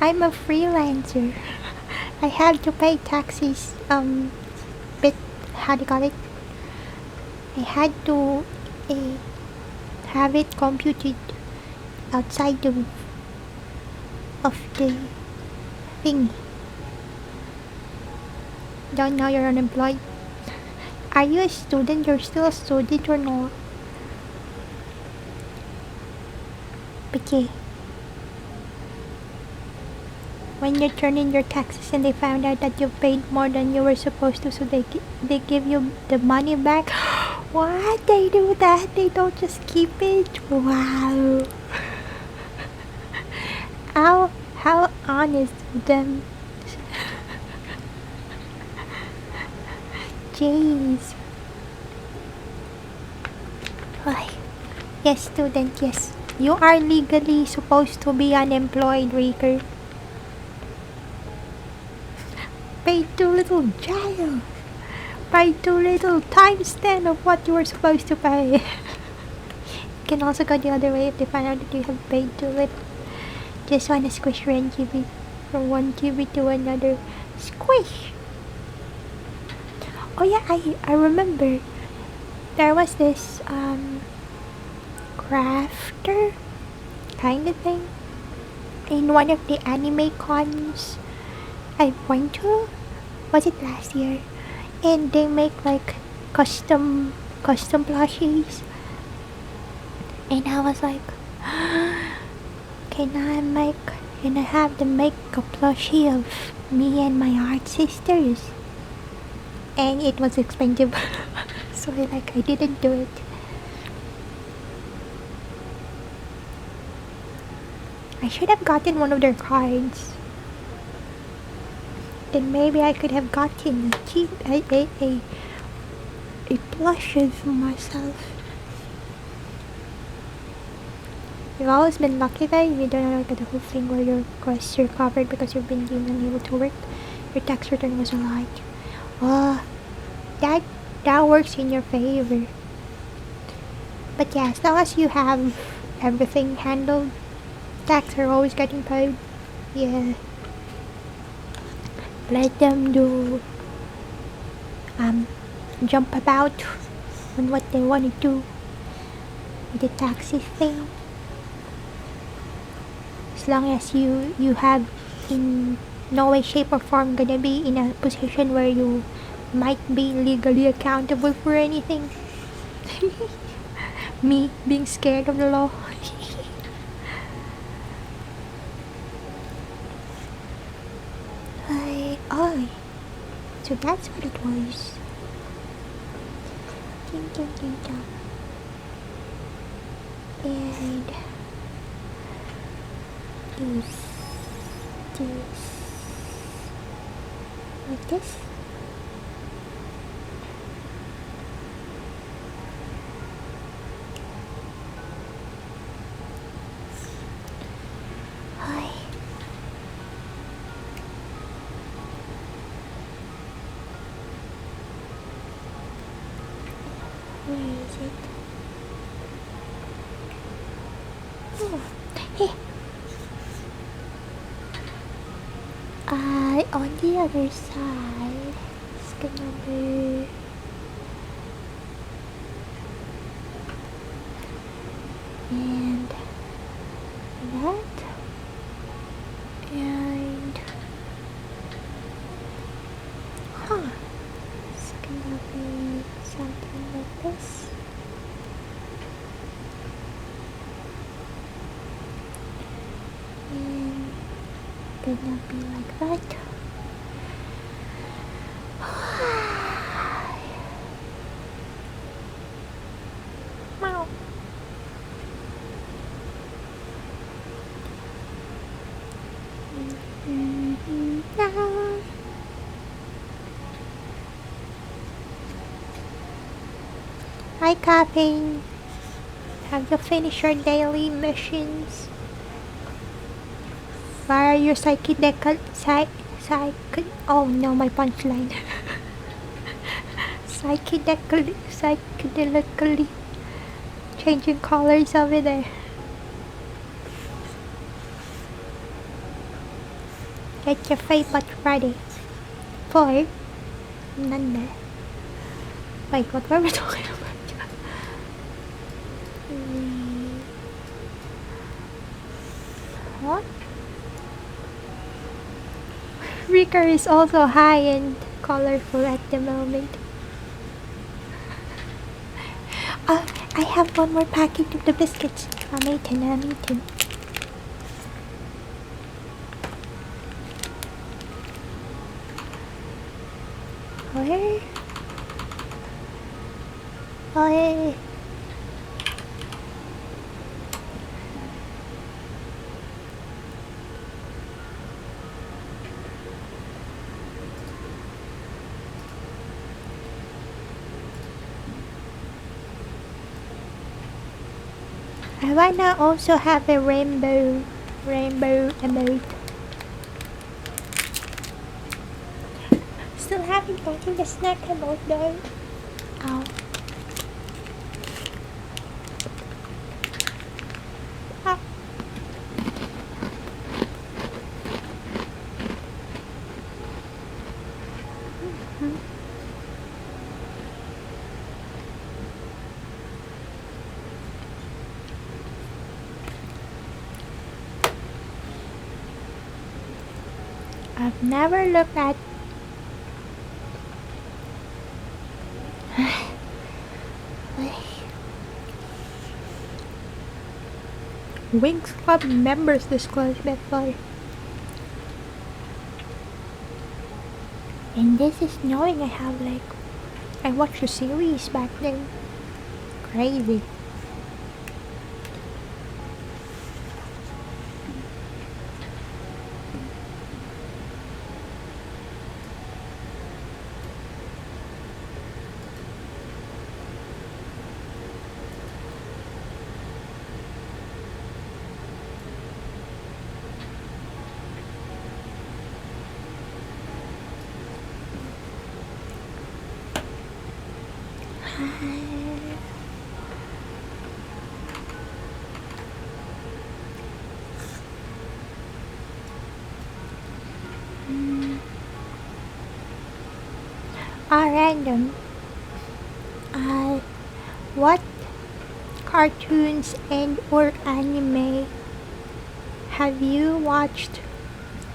I'm a freelancer. I have to pay taxes, bit, how do you call it? I had to have it computed outside of the thing. Don't know you're unemployed. Are you a student? You're still a student or not? Okay. When you turn in your taxes and they found out that you paid more than you were supposed to, so they give you the money back. What? They do that? They don't just keep it? Wow. How honest of them. Jeez. Ay. Yes, student, yes. You are legally supposed to be unemployed, Raker. Pay too little, jail. Pay too little, times 10 of what you were supposed to pay. You can also go the other way if they find out that you have paid too little. Just wanna squish your NGB from one GB to another. Squish! Oh yeah, I remember. There was this crafter kind of thing in one of the anime cons I went to. Was it last year? And they make like custom plushies. And I was like, can I have them make a plushie of me and my art sisters? And it was expensive. So I didn't do it. I should have gotten one of their cards. Then maybe I could have gotten a plushie for myself. You've always been lucky that you don't look at the whole thing where your requests are covered because you've been deemed unable to work. Your tax return was a lie. Oh, that works in your favor. But yeah, as long as you have everything handled, tax are always getting paid. Yeah. Let them do jump about on what they want to do with the taxi thing. As long as you have in no way, shape or form gonna be in a position where you might be legally accountable for anything. Me being scared of the law. Oh, so that's what it was. Ding, ding, ding, ding. And this like this. Hi. Where is it? Oh, hey. On the other side, it's gonna be and that and gonna be like that. Meow. Hi, Capping. Have you finished your daily missions? Where are your oh no, my punchline. Psychedelically changing colors over there. Get your favorite ready for Nanda. Wait, what were we talking about? What? Rika is also high and colorful at the moment. I have one more packet of the biscuits. I'm eating. Where? Oh, yeah. I wanna also have a rainbow emote. Still haven't gotten the snack emote though. Ow. Ah. I've never looked at Wings Club members disclosed before. And this is knowing I watched a series back then. Crazy. Random. What cartoons and or anime have you watched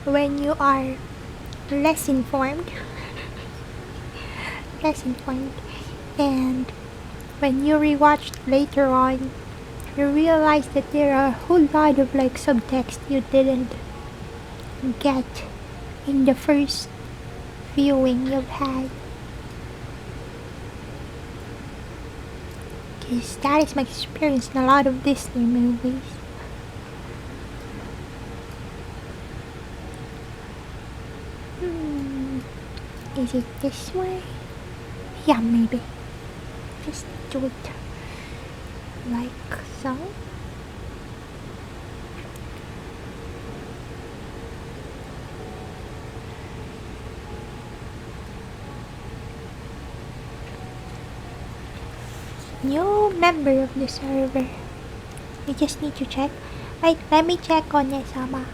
when you are less informed? And when you rewatched later on, you realize that there are a whole lot of subtext you didn't get in the first viewing you've had. Because that is my experience in a lot of Disney movies. Is it this way? Yeah, maybe. Just do it like so. New member of the server. We just need to check. Wait, let me check on Yesama.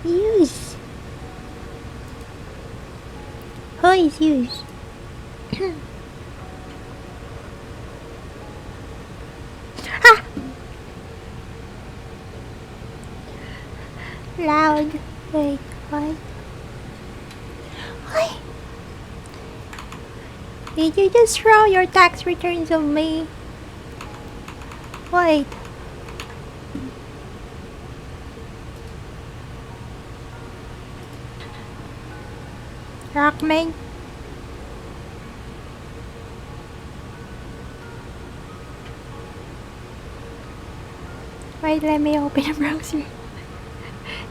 Use. Who is use? Ah! Loud. Wait, what? Why? Did you just throw your tax returns on me? Wait. Rockman? Wait, let me open a browser.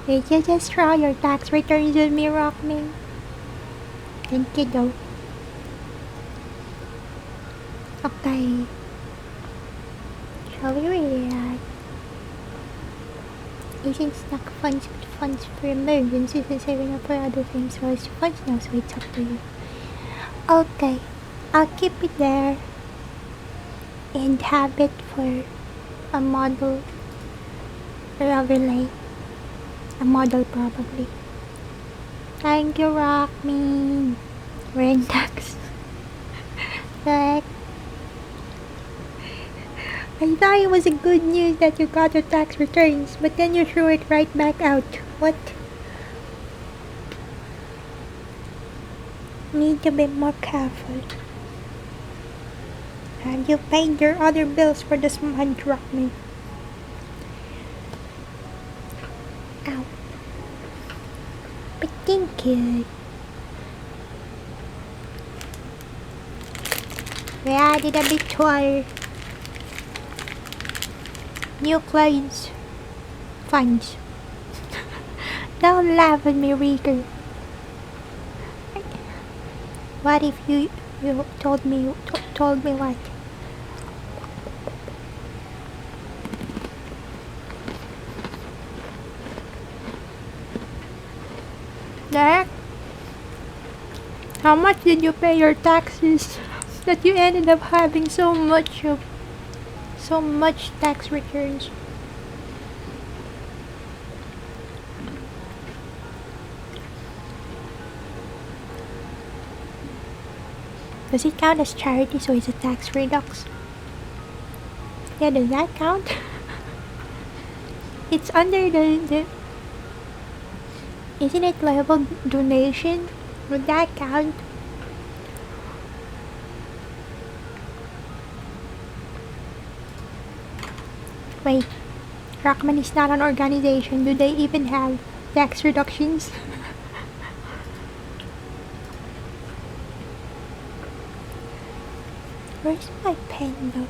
Did you just throw your tax returns on me, Rockman? Thank you though. Okay. Shall we read that? Using stock funds with funds for emergencies and saving up for other things, so it's funds now, so it's up to you. Okay. I'll keep it there and have it for a model or overlay. A model probably. Thank you, Rockman. Wren tax. Like, I thought it was a good news that you got your tax returns, but then you threw it right back out. What? Need to be more careful. Have you paid your other bills for this month, Rockman? Ow. But thank you. We added a bit to our new clients funds. Don't laugh at me, Rieger. What if you told me what? Derek? How much did you pay your taxes that you ended up having so much tax returns? Does it count as charity, so it's a tax redux? Yeah, does that count? It's under the isn't it labeled donation? Would that count? Wait, Rockman is not an organization. Do they even have tax reductions? Where's my pen though?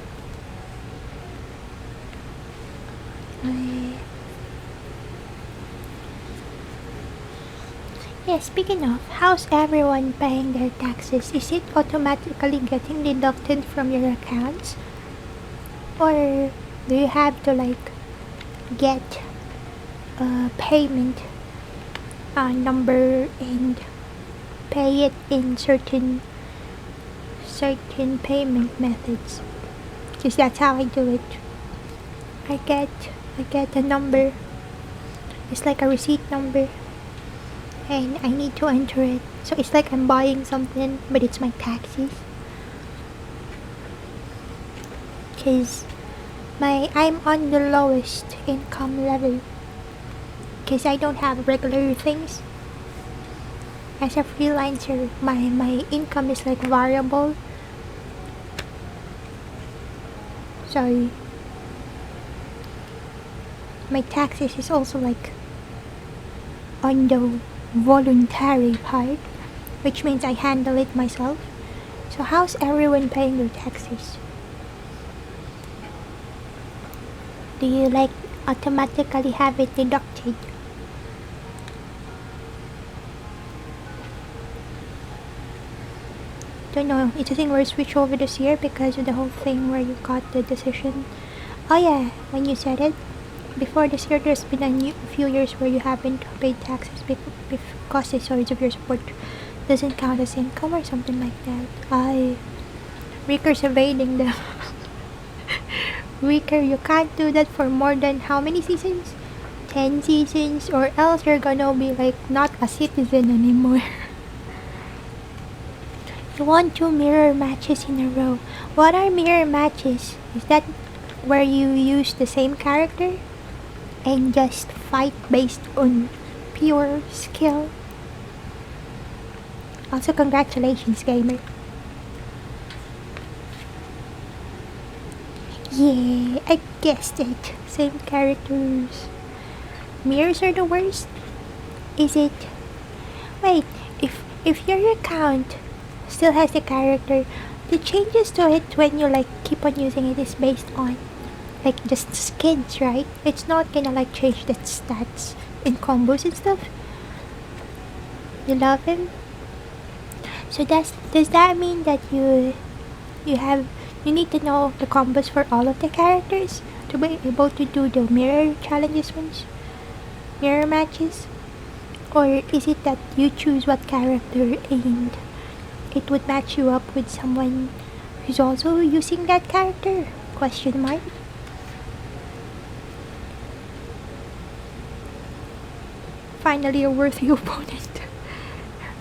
Yeah, speaking of, how's everyone paying their taxes? Is it automatically getting deducted from your accounts? Or do you have to like get a payment number and pay it in certain payment methods? Because that's how I do it. I get a number. It's like a receipt number, and I need to enter it. So it's like I'm buying something, but it's my taxes. Cause I'm on the lowest income level. Cause I don't have regular things. As a freelancer, my income is like variable. So my taxes is also like on the voluntary part, which means I handle it myself. So how's everyone paying their taxes? Do you like automatically have it deducted? Don't know. It's a thing where I switch over this year because of the whole thing where you got the decision. Oh yeah, when you said it, before this year there's been a few years where you haven't paid taxes because the source of your support doesn't count as income or something like that. Ricker's evading the Ricker, you can't do that for more than how many seasons? 10 seasons, or else you're gonna be like not a citizen anymore. You won 2 mirror matches in a row. What are mirror matches? Is that where you use the same character and just fight based on pure skill? Also, congratulations, gamer. Yeah, I guessed it. Same characters. Mirrors are the worst? Is it? Wait, if your account still has the character, the changes to it when you like keep on using it is based on like just skins, right? It's not gonna like change the stats in combos and stuff. You love him? So does that mean that you need to know the combos for all of the characters to be able to do the mirror challenges ones? Mirror matches? Or is it that you choose what character and it would match you up with someone who's also using that character? Question mark. Finally a worthy opponent.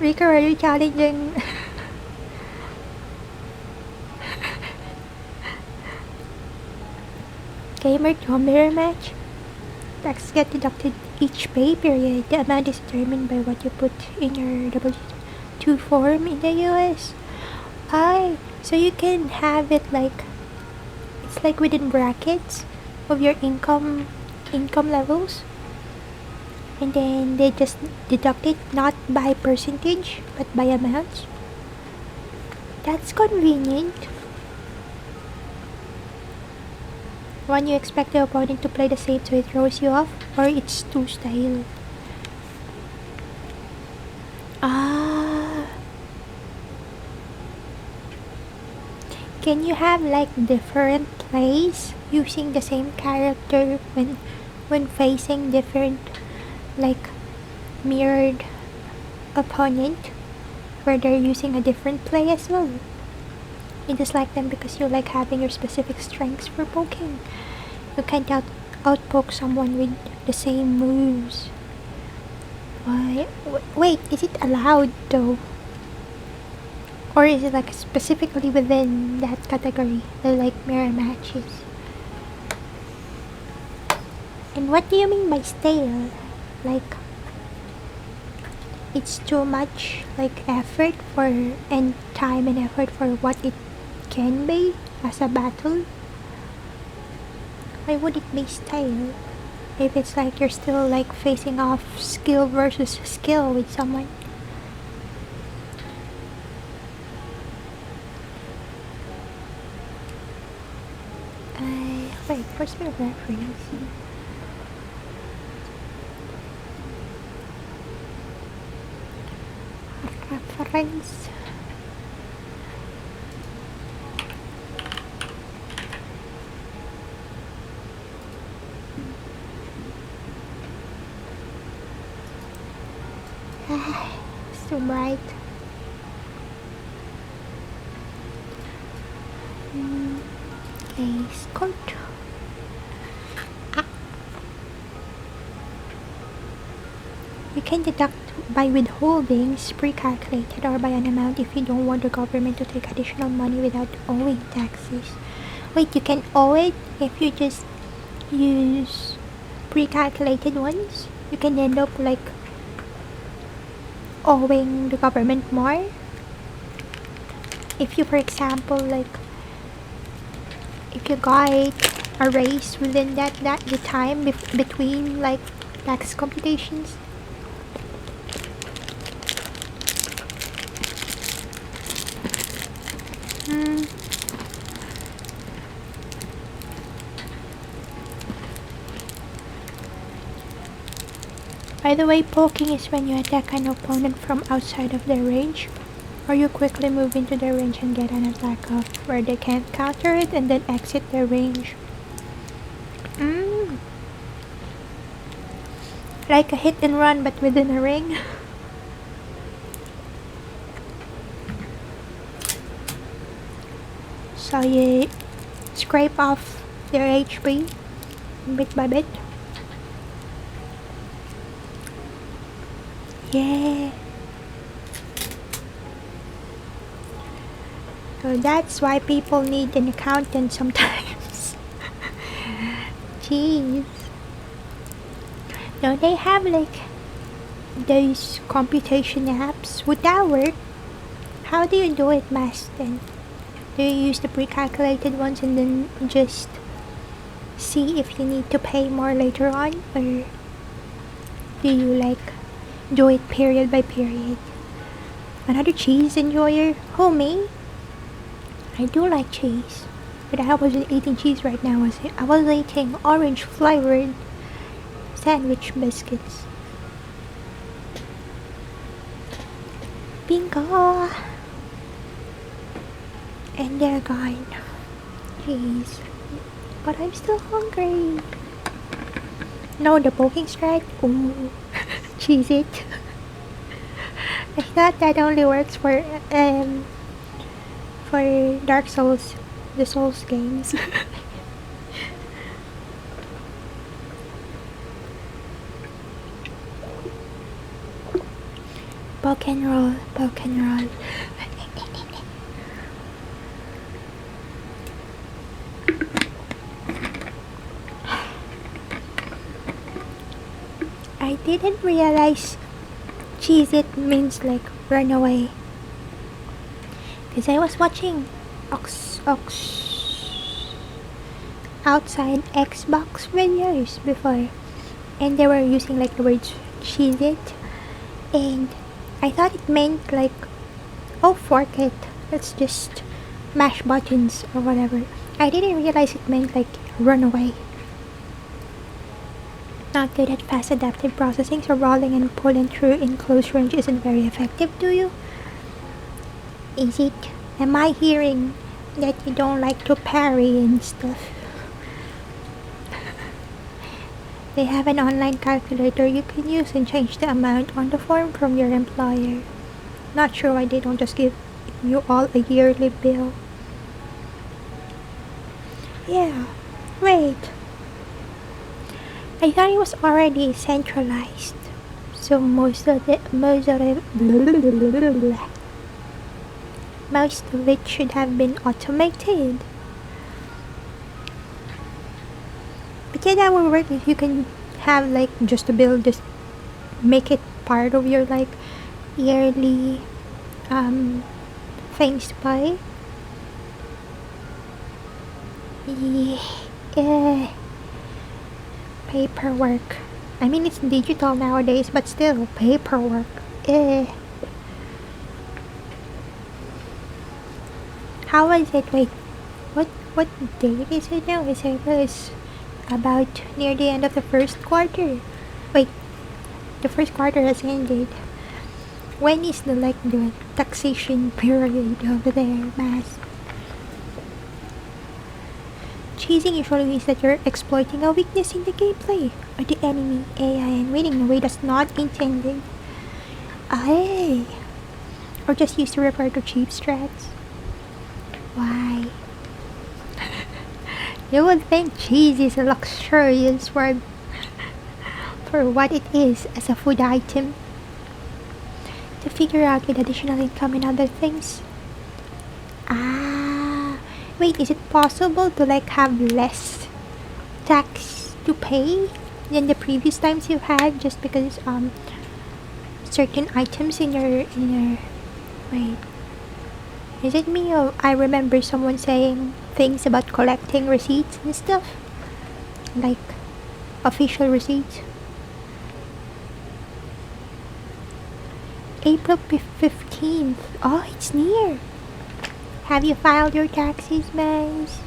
Rika, are you challenging? Gamer to a mirror match? Tax get deducted each pay period. The amount is determined by what you put in your W2 form in the US. So you can have it like it's like within brackets of your income levels, and then they just deduct it not by percentage but by amounts. That's convenient. When you expect the opponent to play the same so it throws you off, or it's too style. Ah. Can you have like different plays using the same character when facing different like mirrored opponent where they're using a different play as well? You dislike them because you like having your specific strengths for poking. You can't outpoke someone with the same moves. Why? Wait, is it allowed though? Or is it like specifically within that category, the like mirror matches? And what do you mean by stale? Like, it's too much like effort for and time and effort for what it can be as a battle? Why would it be stale if it's like you're still like facing off skill versus skill with someone? Wait, where's my reference? Reference. It's too bright. A skirt. You can deduct by withholdings pre-calculated or by an amount if you don't want the government to take additional money without owing taxes. Wait, you can owe it if you just use pre-calculated ones? You can end up like owing the government more? If you, for example, like if you got a raise within that the time between like tax computations. By the way, poking is when you attack an opponent from outside of their range, or you quickly move into their range and get an attack off where they can't counter it and then exit their range. Like a hit and run but within a ring. So you scrape off their HP bit by bit. Yeah. So that's why people need an accountant sometimes. Jeez. Don't they have like those computation apps? Would that work? How do you do it, Maston? Do you use the pre-calculated ones and then just see if you need to pay more later on, or do you like do it period by period? Another cheese enjoyer? Who, me? I do like cheese, but I wasn't eating cheese right now, was it? I was eating orange flavored sandwich biscuits. Bingo! And they're gone. Jeez. But I'm still hungry. No, the poking strike? Ooh. Cheese it. I thought that only works for Dark Souls, the Souls games. Poke and roll, poke and roll. I didn't realize cheese it means like run away. Because I was watching outside Xbox videos before, and they were using like the words cheese it, and I thought it meant like, oh, fork it, let's just mash buttons or whatever. I didn't realize it meant like run away. Not good at fast adaptive processing, so rolling and pulling through in close range isn't very effective, do you? Is it? Am I hearing that you don't like to parry and stuff? They have an online calculator you can use and change the amount on the form from your employer. Not sure why they don't just give you all a yearly bill. Yeah, wait. I thought it was already centralized, so most of it should have been automated. But yeah, that would work if you can have like just a bill, just make it part of your like yearly things to buy. Yeah. Paperwork. I mean, it's digital nowadays, but still, paperwork. How was it? Wait, what date is it now? Is it was about near the end of the first quarter? Wait, the first quarter has ended. When is the taxation period over there, Mass? Cheesing usually means that you're exploiting a weakness in the gameplay or the enemy AI and winning in a way that's not intended. Aye. Or just used to refer to cheap strats. Why? You would think cheese is a luxurious word for what it is as a food item. To figure out with additional income and other things. Wait, is it possible to have less tax to pay than the previous times you've had just because certain items in your wait, is it me or I remember someone saying things about collecting receipts and stuff, like official receipts? April 15th. Oh, it's near. Have you filed your taxes, Maze?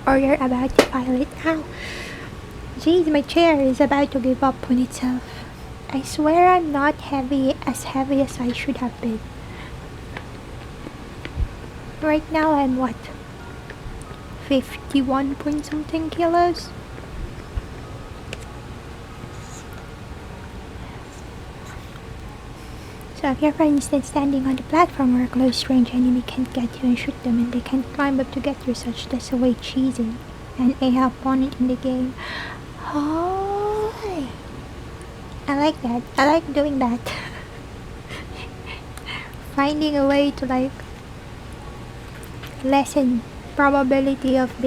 Or you're about to file it now? Jeez, my chair is about to give up on itself. I swear I'm not heavy as I should have been. Right now I'm what? 51 point something kilos? So if you're for instance standing on the platform where a close range enemy can't get you and shoot them and they can't climb up to get you, such that's a way cheesing an AI opponent in the game. Oh, I like that. I like doing that. Finding a way to lessen probability of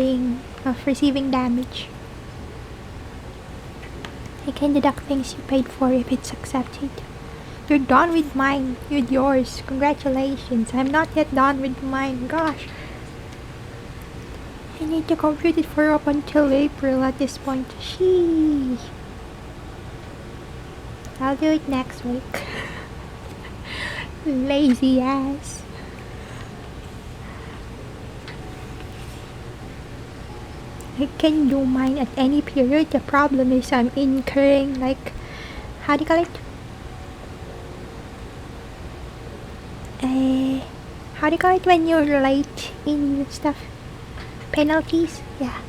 receiving damage. I can deduct things you paid for if it's accepted. You're done with mine, with yours. Congratulations. I'm not yet done with mine. Gosh. I need to complete it for up until April at this point. Sheesh. I'll do it next week. Lazy ass. I can do mine at any period. The problem is I'm incurring, like, how do you call it? How do you call it when you're late in stuff? Penalties? Yeah.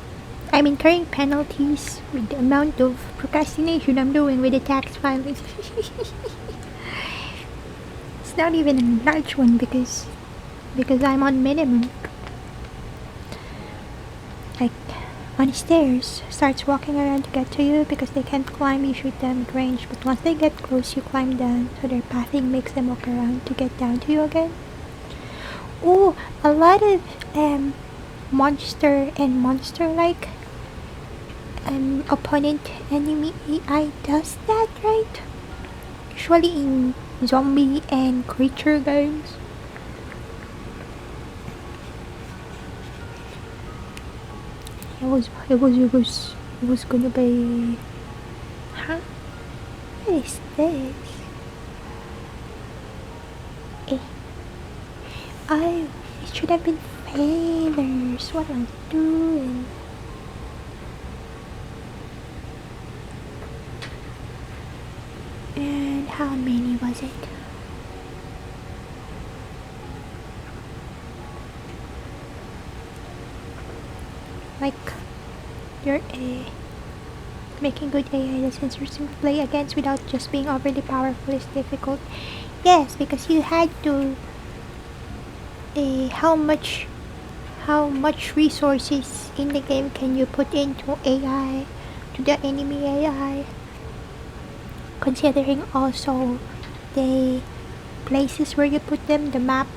I'm incurring penalties with the amount of procrastination I'm doing with the tax filing. It's not even a large one because I'm on minimum. Like, on stairs, starts walking around to get to you because they can't climb, you shoot them at range, but once they get close you climb down, so their pathing makes them walk around to get down to you again. Oh, a lot of monster and monster-like opponent enemy AI does that, right? Usually in zombie and creature games. It was gonna be... Huh? What is this? Oh, it should have been feathers. What am I doing? And how many was it? Like, you're making good AI that's interesting to play against without just being overly powerful is difficult. Yes, because you had to how much resources in the game can you put into AI, to the enemy AI, considering also the places where you put them, the map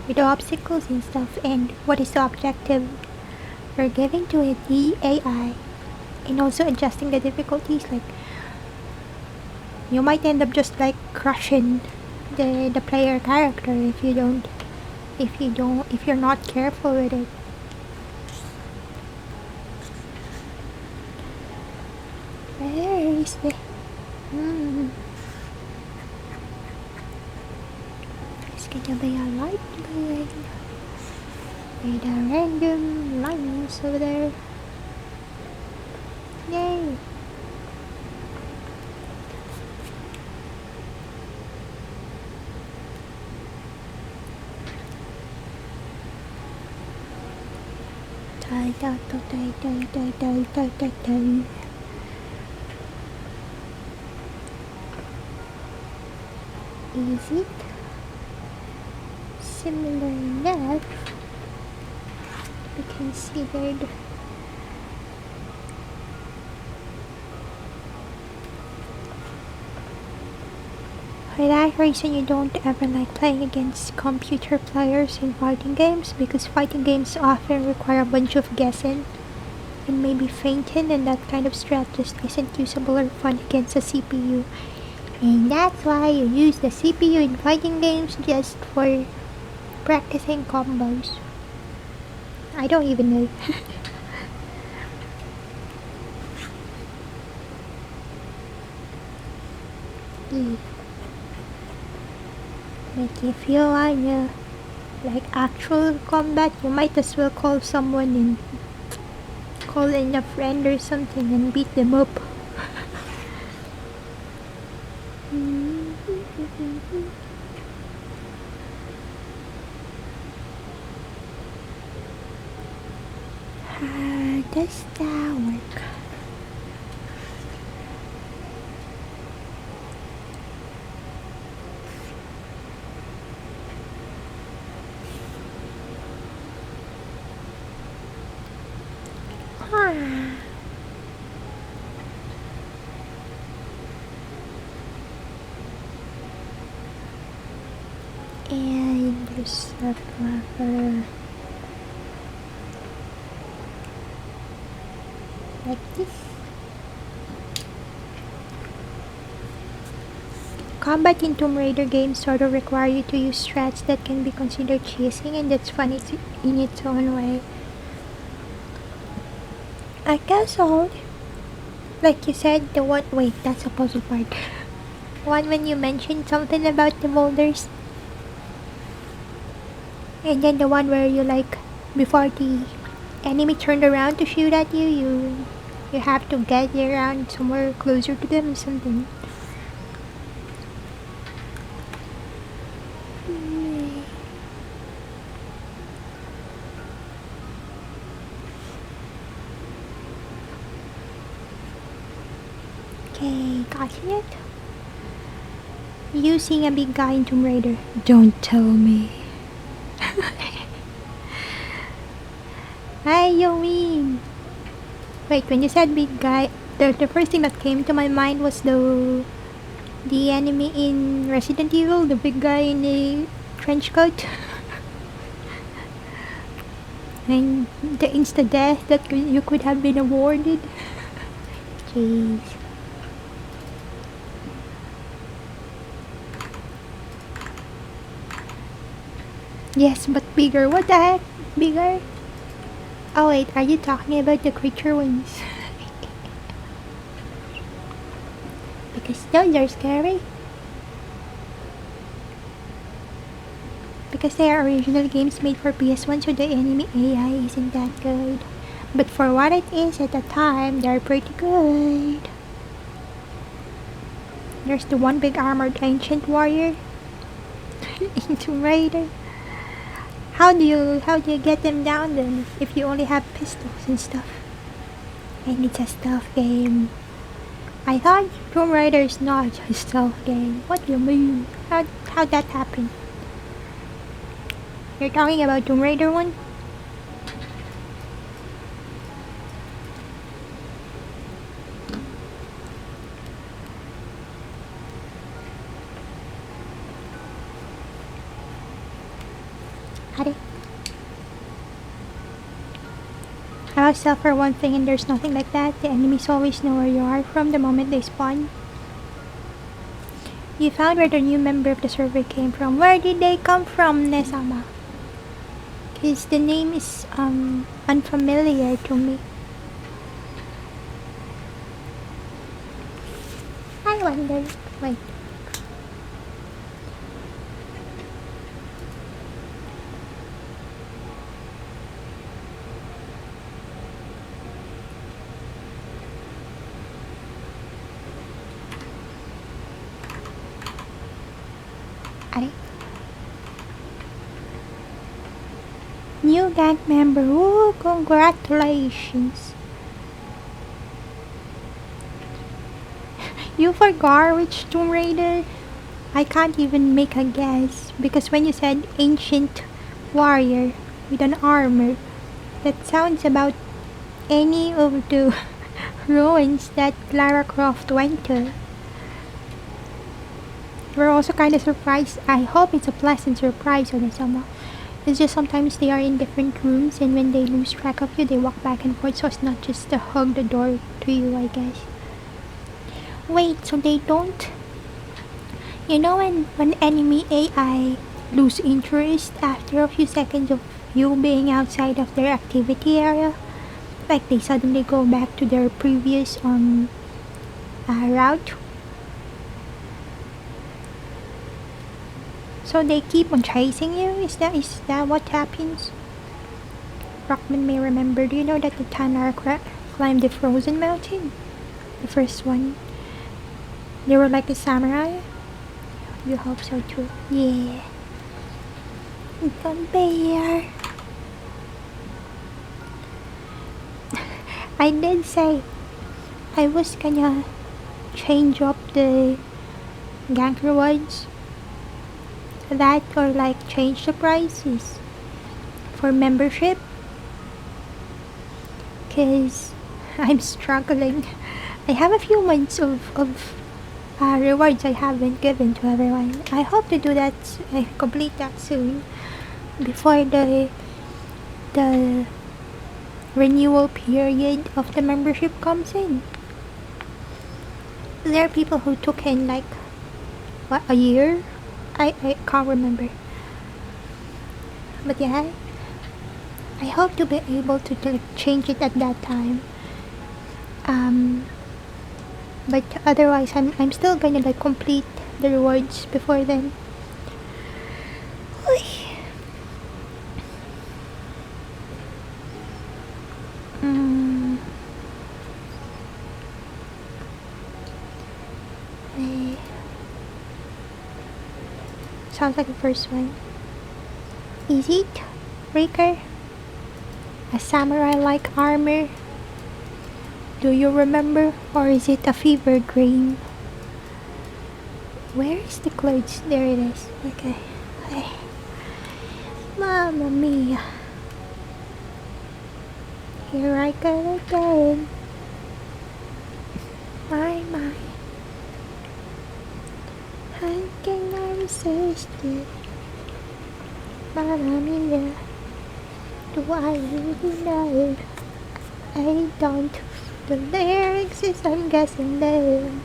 with the obstacles and stuff, and what is the objective you're giving to it, the AI, and also adjusting the difficulties. Like, you might end up just like crushing the player character if you're not careful with it. Where is the It's gonna be a light blue with a random lines over there. Yay! Is it similar enough to be considered? For that reason, you don't ever like playing against computer players in fighting games, because fighting games often require a bunch of guessing and maybe fainting, and that kind of strat just isn't usable or fun against a CPU. And that's why you use the CPU in fighting games, just for practicing combos. I don't even know. But if you wanna like actual combat, you might as well call someone and call in a friend or something and beat them up. How does that work? And there's a flower like this. Combat in Tomb Raider games sort of require you to use strats that can be considered cheesing, and that's funny in its own way. I guess so. Like you said, the one. Wait, that's a puzzle part. One when you mentioned something about the boulders. And then the one where you like, before the enemy turned around to shoot at you, you have to get around somewhere closer to them or something. Okay, got it. You seeing a big guy in Tomb Raider? Don't tell me. Hi, you mean? Wait, when you said big guy, the first thing that came to my mind was the enemy in Resident Evil, the big guy in the trench coat. And the insta death that you could have been awarded. Jeez. Yes, but bigger. What the heck? Bigger? Oh wait, are you talking about the creature ones? Because those are scary. Because they are original games made for PS1, so the enemy AI isn't that good. But for what it is at the time, they're pretty good. There's the one big armored ancient warrior in Tomb Raider. How do you get them down then if you only have pistols and stuff? And it's a stealth game. I thought Tomb Raider is not a stealth game. What do you mean? How'd that happen? You're talking about Tomb Raider 1? Howdy. About stealth for one thing, and there's nothing like that. The enemies always know where you are from the moment they spawn. You found where the new member of the server came from. Where did they come from, Nesama? Because the name is unfamiliar to me. I wonder. Wait. Are new gang member. Ooh, congratulations. You forgot which Tomb Raider? I can't even make a guess because when you said ancient warrior with an armor, that sounds about any of the ruins that Lara Croft went to. We're also kind of surprised. I hope it's a pleasant surprise on Isama. It's just sometimes they are in different rooms and when they lose track of you, they walk back and forth so it's not just to hug the door to you, I guess. Wait, so they don't... You know when enemy AI lose interest after a few seconds of you being outside of their activity area? Like they suddenly go back to their previous route? So they keep on chasing you? Is that what happens? Rockman may remember. Do you know that the Tanar climbed the frozen mountain? The first one. They were like a samurai? You hope so too. Yeah. It's a bear. I did say I was gonna change up the gank rewards. That or like change the prices for membership. Cause I'm struggling. I have a few months of rewards I haven't given to everyone. I hope to do that, complete that soon, before the renewal period of the membership comes in. There are people who took in like, what, a year? I can't remember. But yeah, I hope to be able to change it at that time. But otherwise, I'm still gonna like complete the rewards before then. Oy. Eh. Sounds like the first one. Is it, Breaker? A samurai-like armor? Do you remember? Or is it a fever dream? Where is the clothes? There it is. Okay. Hey. Mamma mia. Here I go again. My. How can I resist it? Mamma mia. Do I really know? I don't. The lyrics is I'm guessing them.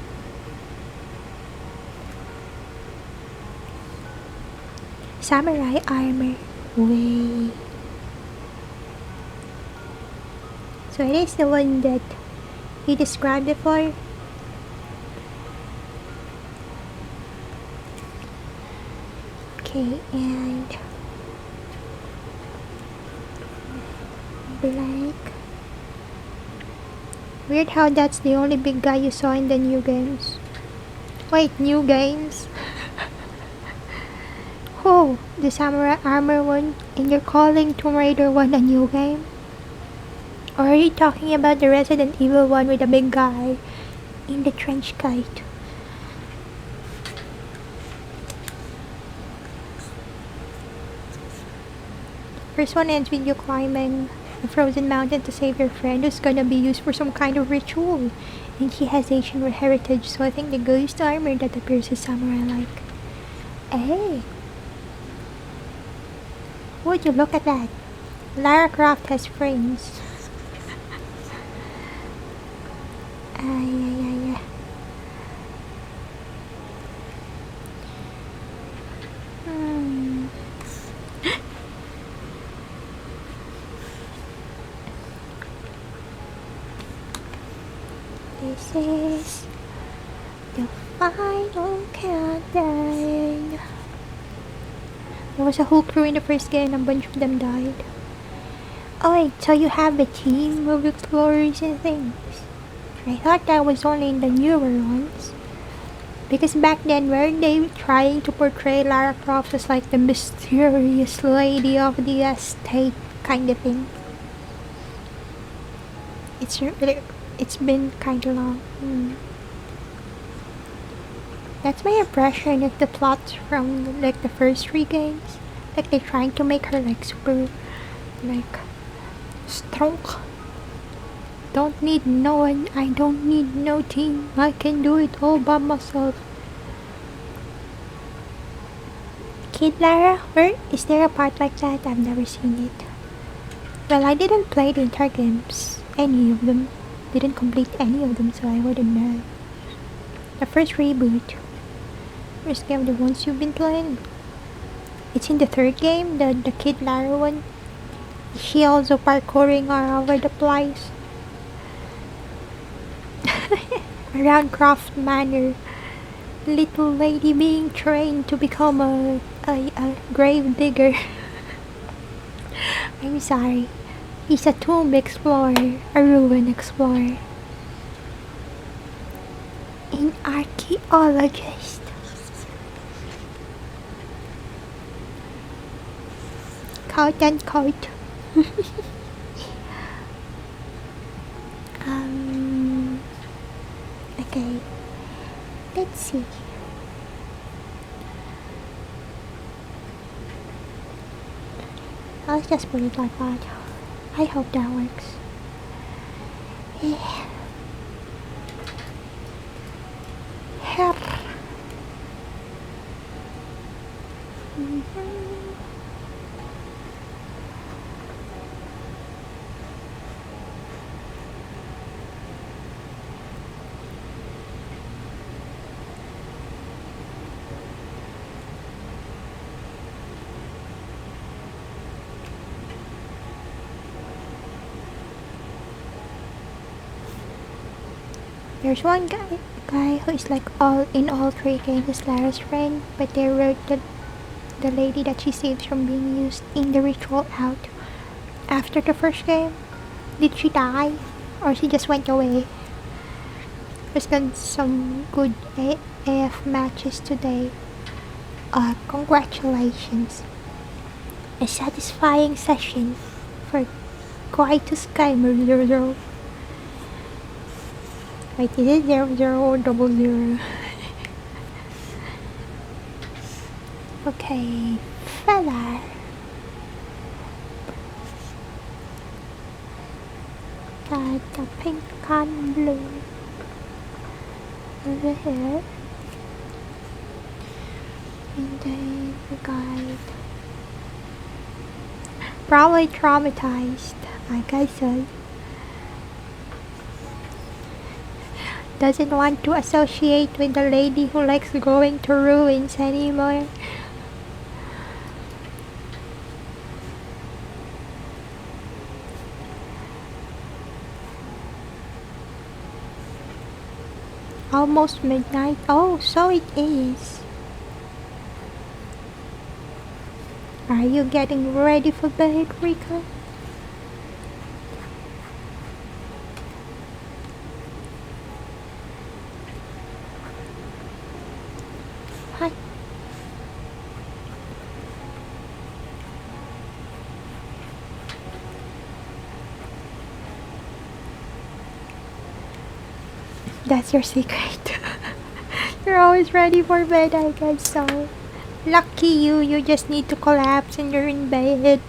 Samurai armor. Way. So it is the one that he described before. Okay, and black. Weird how that's the only big guy you saw in the new games. Wait, new games? Oh, the samurai armor one, and you're calling Tomb Raider 1 a new game? Or are you talking about the Resident Evil one with the big guy in the trench coat? First one ends with you climbing a frozen mountain to save your friend who's gonna be used for some kind of ritual. And she has Asian heritage, so I think the ghost armor that appears is samurai-like. Hey! Would you look at that? Lara Croft has frames. Ay. This is the final countdown. There was a whole crew in the first game and a bunch of them died. Oh wait, so you have a team of explorers and things. I thought that was only in the newer ones. Because back then, weren't they trying to portray Lara Croft as like the mysterious lady of the estate kind of thing? It's been kinda long. That's my impression of the plots from like the first 3 games. Like they're trying to make her like super, like, strong. Don't need no one, I don't need no team. I can do it all by myself. Kid Lara, where is there a part like that? I've never seen it. Well, I didn't play the entire games, any of them. Didn't complete any of them, so I wouldn't know. The first reboot. First game, the ones you've been playing. It's in the 3rd game, the Kid Lara one. Is she also parkouring all over the place? Around Croft Manor. Little lady being trained to become a grave digger. I'm sorry. He's a tomb explorer, a ruin explorer. An archaeologist. Quote unquote. Okay. Let's see. I'll just put it like that. I hope that works. Yeah. There's one guy who is like all in all three games is Lara's friend, but they wrote the lady that she saves from being used in the ritual out after the first game. Did she die? Or she just went away? There's done some good AF matches today. Congratulations. A satisfying session for YT TOS 00. Wait, is it 00 or 00? Okay, fella. Got the pink and blue over here. And then the guide. Probably traumatized, like I said. Doesn't want to associate with the lady who likes going to ruins anymore. Almost midnight. Oh, so it is. Are you getting ready for bed, Rika? Hi. That's your secret. You're always ready for bed, I guess so. Lucky you, you just need to collapse and you're in bed.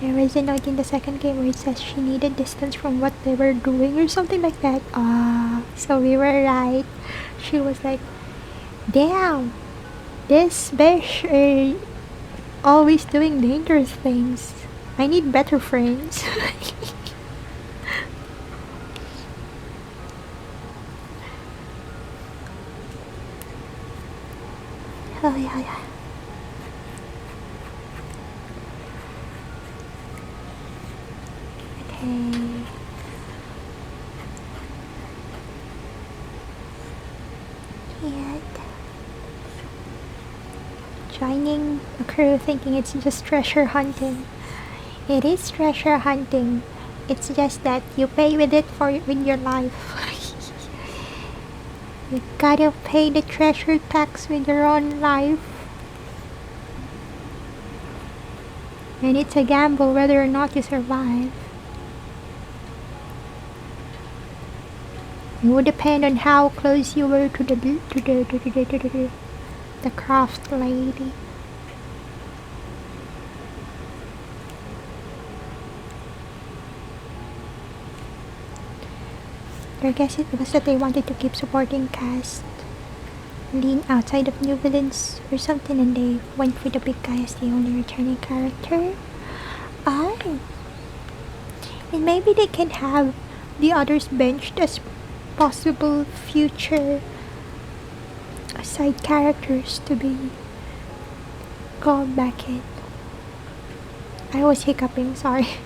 There is a note in the second game where it says she needed distance from what they were doing or something like that. So we were right. She was like, damn, this bitch is always doing dangerous things. I need better friends. Oh, yeah. Okay. Yet. Joining a crew thinking it's just treasure hunting. It is treasure hunting. It's just that you pay with it with your life. You gotta pay the treasure tax with your own life. And it's a gamble whether or not you survive. It would depend on how close you were to the craft lady. I guess it was that they wanted to keep supporting cast lean outside of new villains or something, and they went for the big guy as the only returning character. And maybe they can have the others benched as possible future side characters to be called back in. I was hiccuping, sorry.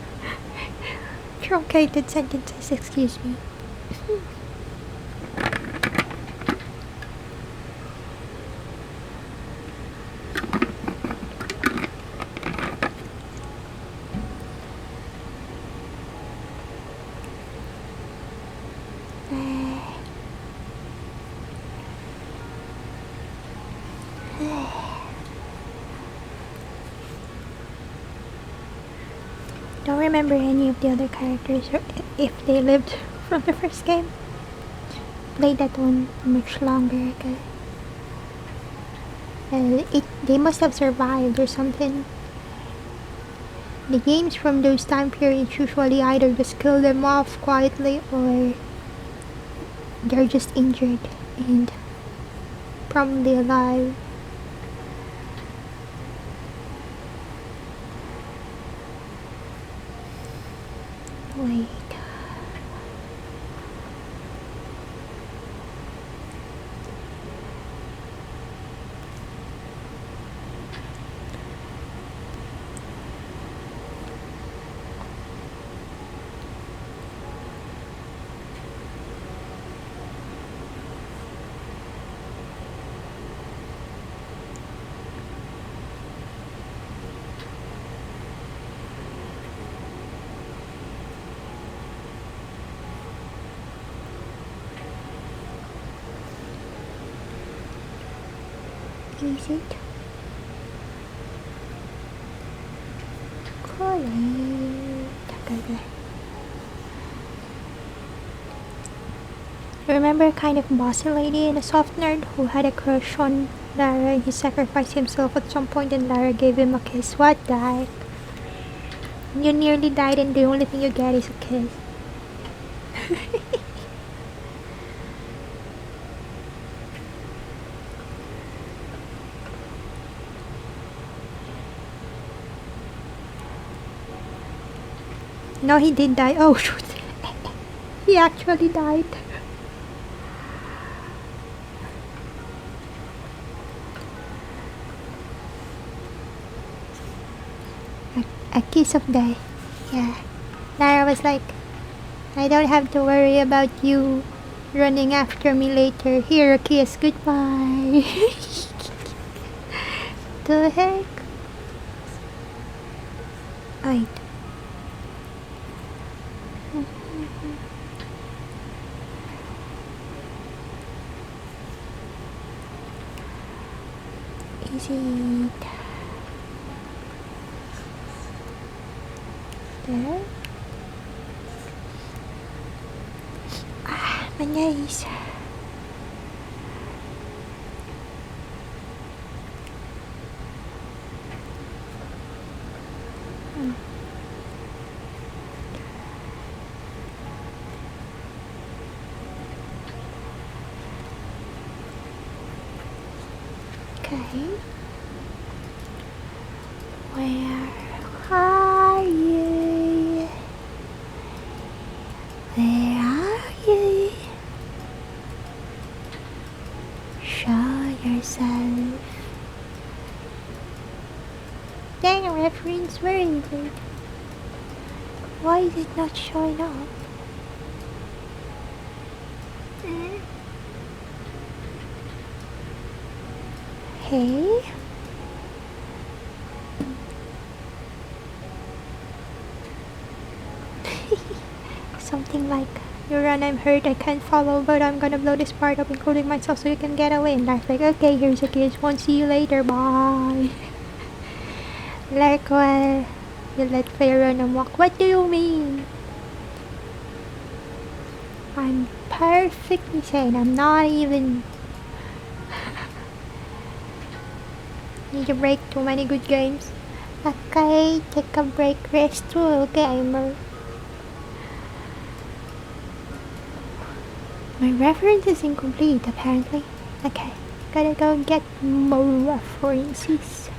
Truncated sentences, excuse me. Don't remember any of the other characters or if they lived from the first game. Played that one much longer ago. They must have survived or something. The games from those time periods usually either just kill them off quietly or they're just injured and probably alive. Wait. is it? Okay. Remember a kind of bossy lady and a soft nerd who had a crush on Lara and he sacrificed himself at some point and Lara gave him a kiss? What the heck? You nearly died and the only thing you get is a kiss. No, he did die. Oh shoot. He actually died. A kiss of death. Yeah. Lara was like, I don't have to worry about you running after me later. Here, a kiss. Goodbye. The heck? Wait. Is it there? Ah, my nose. Okay. Where are you? Where are you? Show yourself. Dang reference, where is it? Why is it not showing up? Hey? Something like, you run, I'm hurt, I can't follow, but I'm gonna blow this part up, including myself, so you can get away. And Life's like, okay, here's a kiss, won't see you later, bye. Like, well, you let player run amok. What do you mean? I'm perfectly sane, I'm not even... Need a break, too many good games. Okay, take a break, rest, gamer. My reference is incomplete, apparently. Okay, gotta go get more references.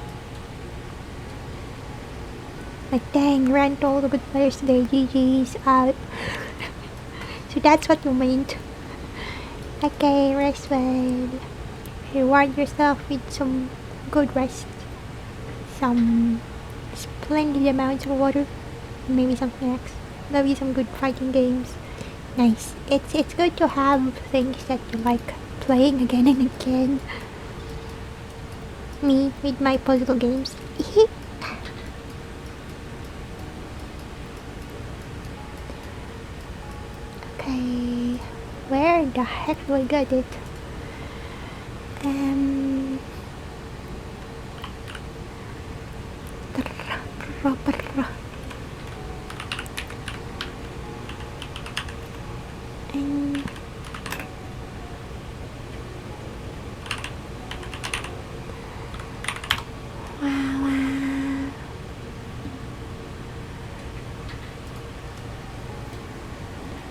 Like, dang, ran to all the good players today. GG's out. So that's what you meant. Okay, rest well. Reward yourself with some good rest. Some splendid amounts of water. Maybe some snacks. Maybe some good fighting games. Nice. It's good to have things that you like playing again and again. Me with my puzzle games. Okay, where the heck do I get it?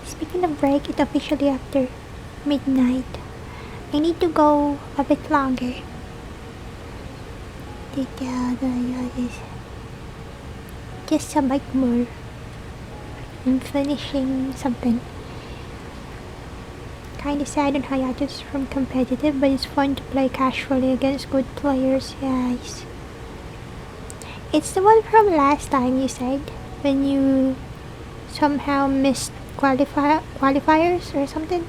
Speaking of break, it's officially after midnight. I need to go a bit longer. Just a bit more. I'm finishing something. Kinda sad on hiatus from competitive, but it's fun to play casually against good players, guys. It's the one from last time you said, when you somehow missed qualifiers or something?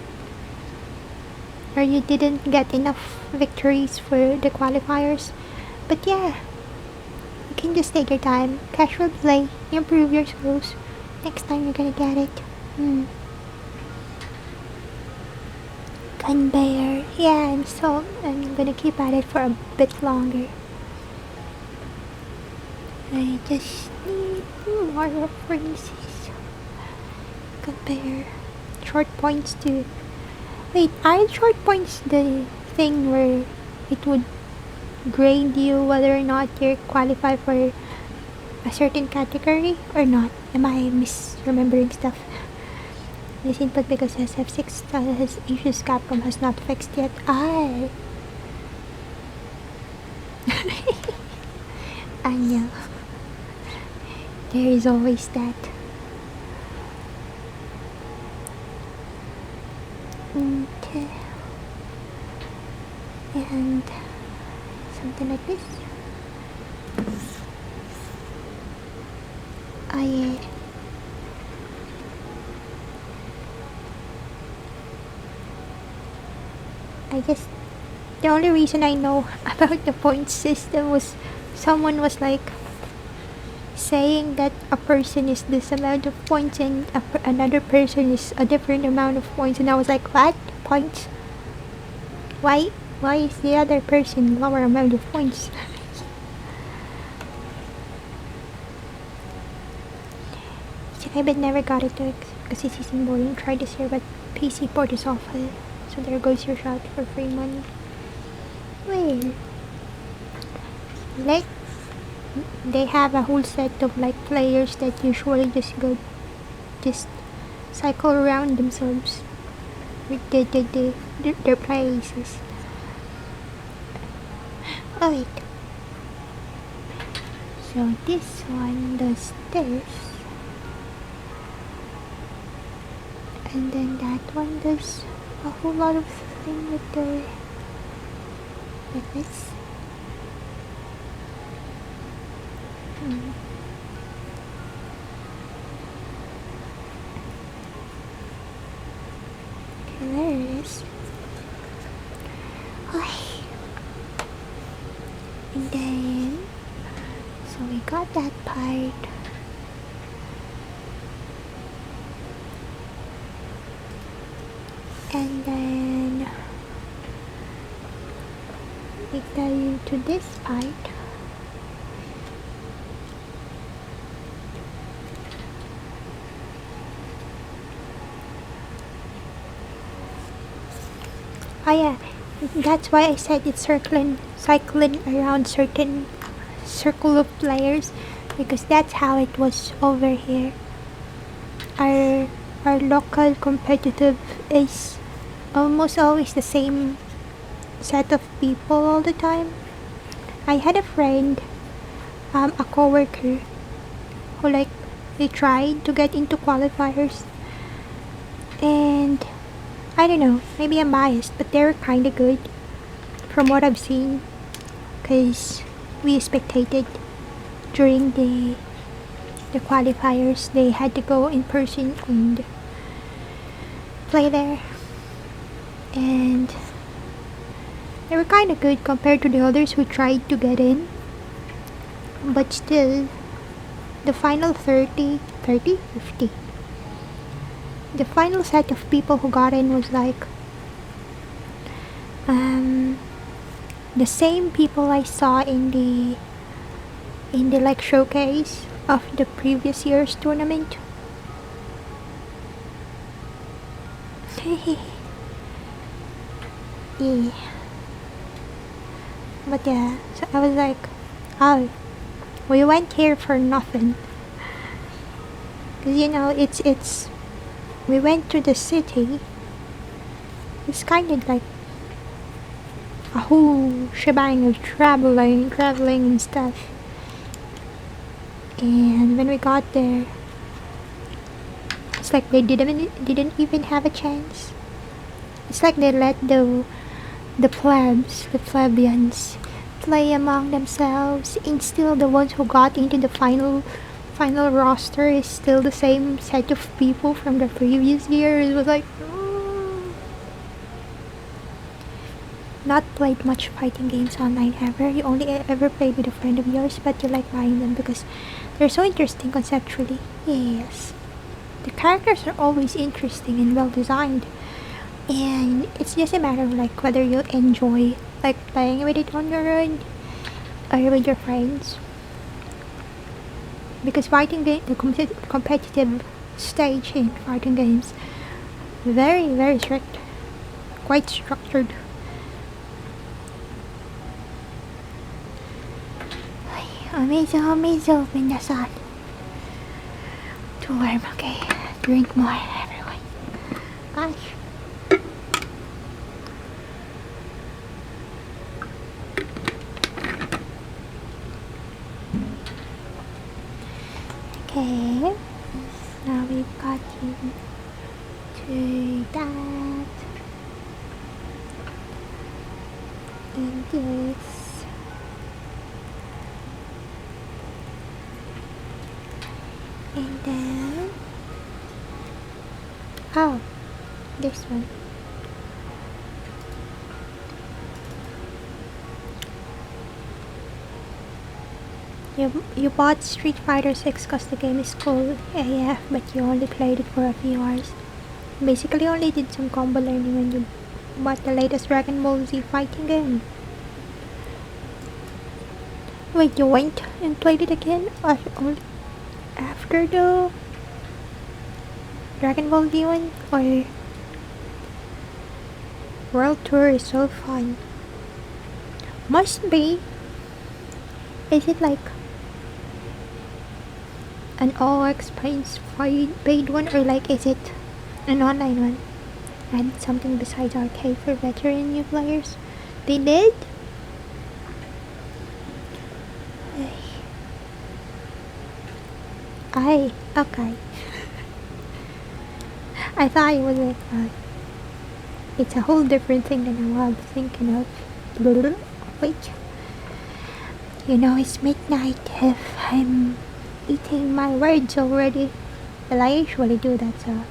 Or you didn't get enough victories for the qualifiers? But yeah, you can just take your time, casual play, improve your skills. Next time you're gonna get it. Conveyor. Yeah, I'm gonna keep at it for a bit longer. I just need more references. Conveyor. Short points too. Wait, aren't short points the thing where it would grade you whether or not you qualify for a certain category or not? Am I misremembering stuff? This input because SF6 has issues Capcom has not fixed yet. I know. There is always that. Okay. And something like this. Oh yeah. I guess the only reason I know about the point system was someone was like saying that a person is this amount of points and another person is a different amount of points, and I was like, what? Points? Why is the other person lower amount of points? I bet never got it because it isn't boring. Try this year, but PC port is awful. So there goes your shot for free money. Well, like they have a whole set of like players that usually just cycle around themselves with their places. Oh wait. So this one does this. And then that one does a whole lot of things with the like this. Okay, there it is. And then so we got that part. And then we go into this part. Oh yeah, that's why I said it's cycling around certain circle of players, because that's how it was over here. Our local competitive is almost always the same set of people all the time. I had a friend, a coworker, who like they tried to get into qualifiers, and I don't know, maybe I'm biased, but they're kinda good from what I've seen, cause we spectated during the qualifiers. They had to go in person and play there, and they were kinda good compared to the others who tried to get in. But still, the final 50, the final set of people who got in was like the same people I saw in the like showcase of the previous year's tournament. Yeah. But yeah, so I was like, oh, we went here for nothing. Cause you know, it's we went to the city. It's kind of like a whole shebang of traveling and stuff. And when we got there, it's like they didn't even have a chance. It's like they let the plebeians play among themselves, and still the ones who got into the final roster is still the same set of people from the previous year. It was like, not played much fighting games online ever. You only ever played with a friend of yours, but you like buying them because they're so interesting conceptually. Yes, the characters are always interesting and well designed, And it's just a matter of like whether you enjoy like playing with it on your own or with your friends. Because fighting game, the competitive stage in fighting games, very strict, quite structured. Omizo, minasan. Too warm, okay. Drink more, everyone. Gosh. Okay. Now we've got you to that. And this. And then, oh, this one. You bought Street Fighter 6 cause the game is cool AF, but you only played it for a few hours. Basically only did some combo learning when you bought the latest Dragon Ball Z fighting game. Wait, you went and played it again? Only after the Dragon Ball Z one? Or World Tour is so fun. Must be. Is it like an all expense paid one, or like is it an online one? And something besides arcade for veteran new players? They did? Okay. I thought it was like it's a whole different thing than I was thinking of. Wait. You know it's midnight if I'm eating my words already. Well, I usually do that, so.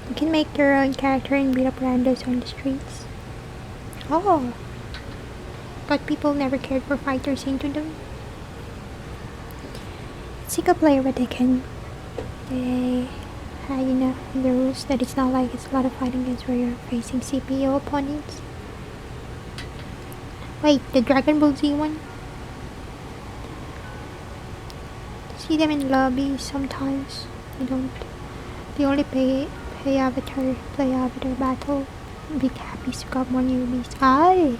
You can make your own character and beat up randos on the streets. Oh. But people never cared for fighters into them. Single player, but they can. You know, the rules that it's not like it's a lot of fighting games where you're facing CPU opponents. Wait, the Dragon Ball Z one? See them in lobbies sometimes. You don't. They only play avatar battle. Big happy to got more newbies. Aye.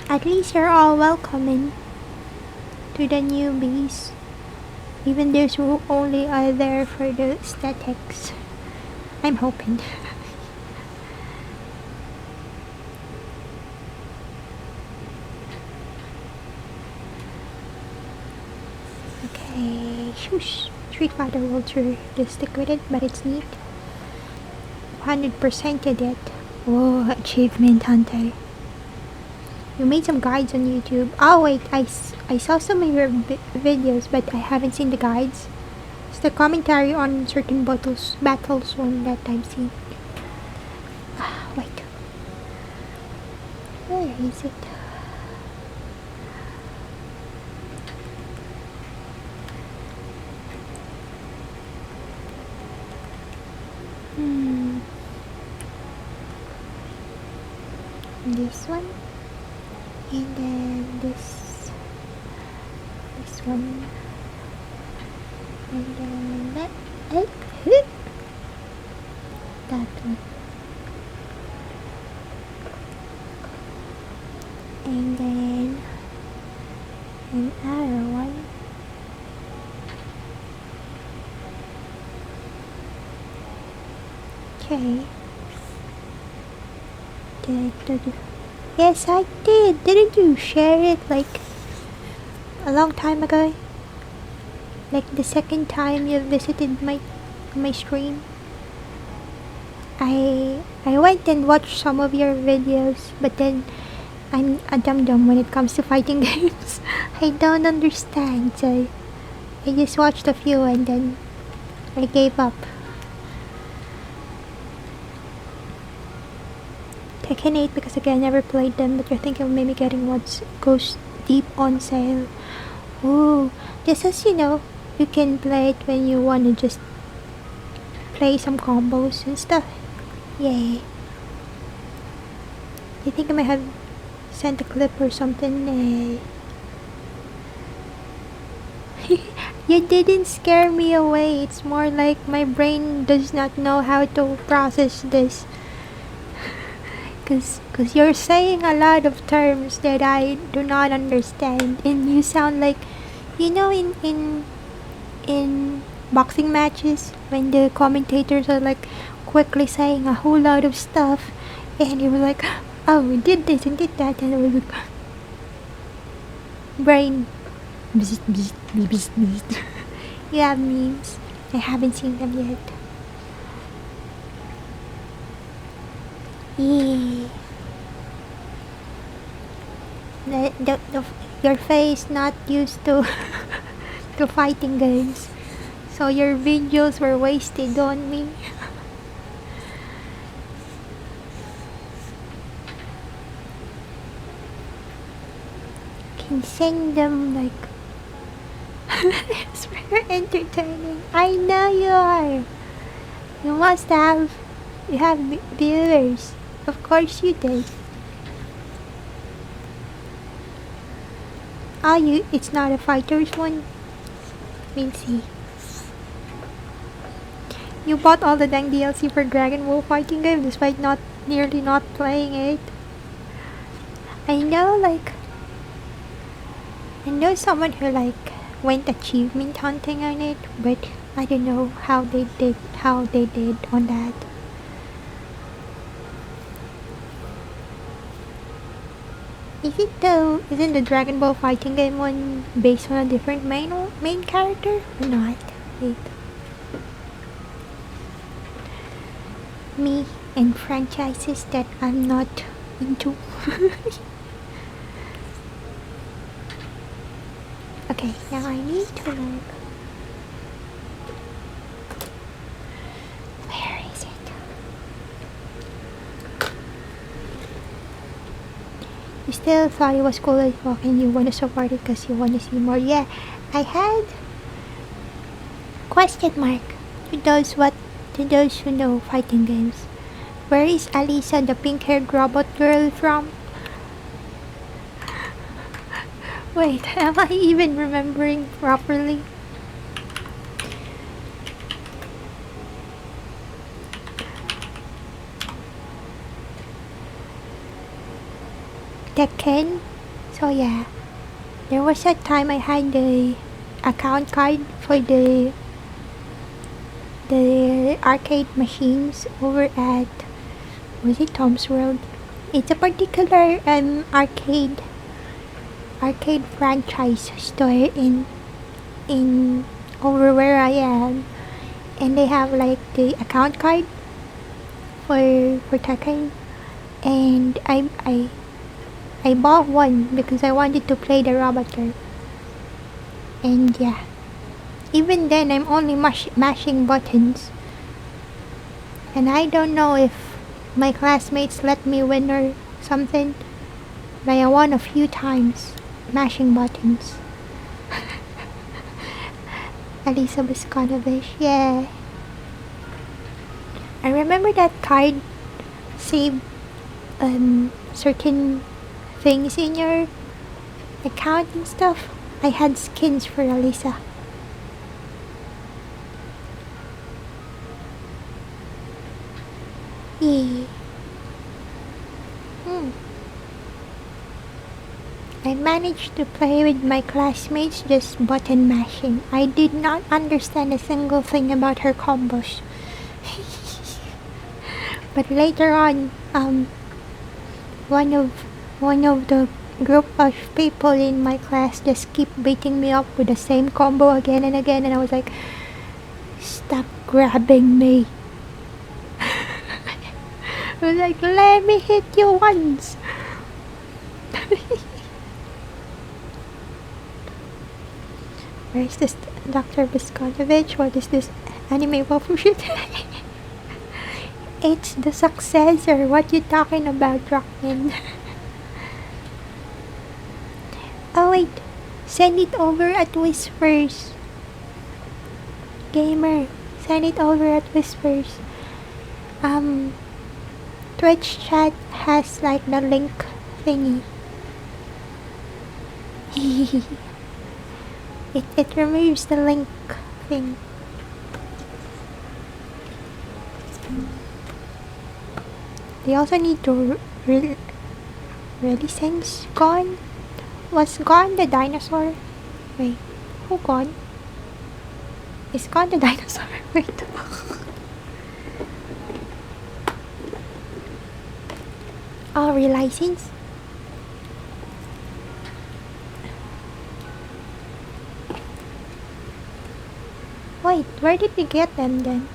At least you're all welcoming to the newbies. Even those who only are there for the aesthetics. I'm hoping. Okay, shush. Street Fighter World Tour. Just stick with it, but it's neat. 100%ed it. Whoa, achievement hunter. You made some guides on YouTube. Oh wait, I saw some of your videos, but I haven't seen the guides. It's the commentary on certain battles one that I've seen. Wait. Where is it? This one. And then this one, and then that one, and then another one, okay. Yes, I did. Didn't you share it like a long time ago? Like the second time you visited my stream. I went and watched some of your videos, but then I'm a dum-dum when it comes to fighting games. I don't understand, so I just watched a few and then I gave up. Tekken 8 because again I never played them, but you're thinking of maybe getting what goes deep on sale. Ooh, just as you know, you can play it when you want to just play some combos and stuff. Yay. You think I might have sent a clip or something? You didn't scare me away. It's more like my brain does not know how to process this. Cause you're saying a lot of terms that I do not understand, and you sound like, you know, in boxing matches when the commentators are like quickly saying a whole lot of stuff, and you were like, oh, we did this and did that, and it was like, brain. Bzz, bzz, bzz, bzz. You have memes. I haven't seen them yet. Yeah. Your face not used to to fighting games, so your videos were wasted on me. Can sing them like it's very entertaining. I know you are. You must have. You have viewers. Of course you did. Oh, it's not a fighters one? Let me see. You bought all the dang DLC for Dragon Ball fighting game despite nearly not playing it. I know someone who went achievement hunting on it, but I don't know how they did on that. Isn't the Dragon Ball fighting game one based on a different main character or not? Wait. Me and franchises that I'm not into. Okay, now I need to where is it? You still thought it was cool as fuck and you want to support it because you want to see more. Yeah, I had question mark to those who know fighting games. Where is Alisa, the pink-haired robot girl, from? Wait, am I even remembering properly? Tekken? So yeah, there was a time I had the account card for the arcade machines over at, was it Tom's World? It's a particular arcade franchise store in over where I am, and they have the account card for Tekken, and I bought one because I wanted to play the robot girl. And yeah, even then I'm only mashing buttons, and I don't know if my classmates let me win or something, but I won a few times mashing buttons. Alisa Biskonovich, yeah. I remember that card saved certain things in your account and stuff. I had skins for Alisa. Yeah. I managed to play with my classmates just button mashing. I did not understand a single thing about her combos. But later on, one of the group of people in my class just keep beating me up with the same combo again and again, and I was like, stop grabbing me. I was like, let me hit you once. Where is this Dr. Biskonovich? What is this anime waffle shit? It's the successor. What you talking about, Rockman? Oh wait, send it over at Whispers. Gamer, send it over at Whispers. Twitch chat has like the link thingy. it removes the link thing. They also need to really since gone. Was gone the dinosaur? Wait, who gone? Is gone the dinosaur? Wait. Oh, relicense? Wait, where did we get them then?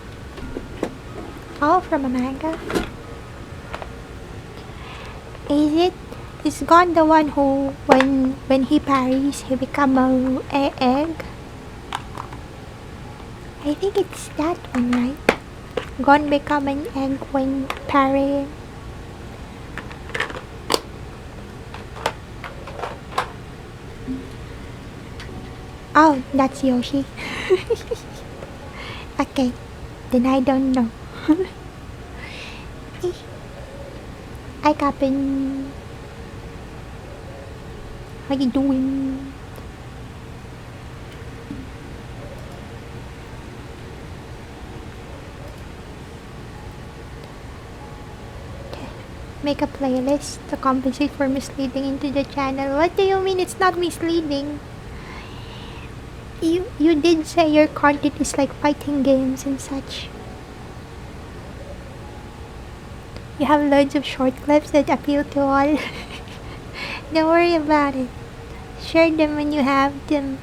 Oh, from a manga? Is Gon the one who, when he parries, he become a egg? I think it's that one, right? Gon become an egg when parrying. Oh, that's Yoshi. Okay, then I don't know. Hi, Captain. How you doing? Make a playlist to compensate for misleading into the channel. What do you mean it's not misleading? You did say your content is like fighting games and such. You have loads of short clips that appeal to all. Don't worry about it. Share them when you have them.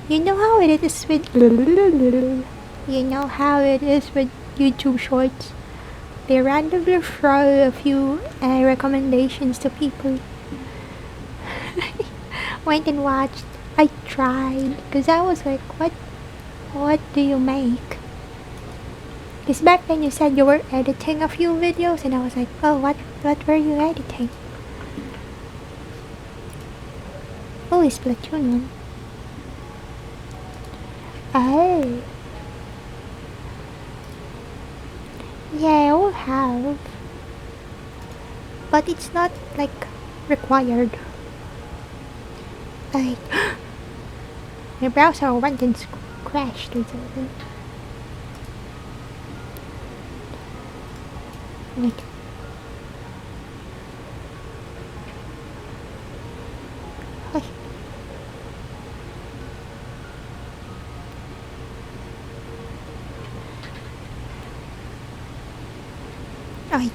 You know how it is with YouTube Shorts. They randomly throw a few recommendations to people. Went and watched. I tried because I was like, what do you make? Because back then you said you were editing a few videos, and I was like, oh, what were you editing? Oh, it's Splatoon 1. Oh. Yeah, I will have. But it's not like required. Like, my browser went and crashed or something. Wait. Ay. Ay.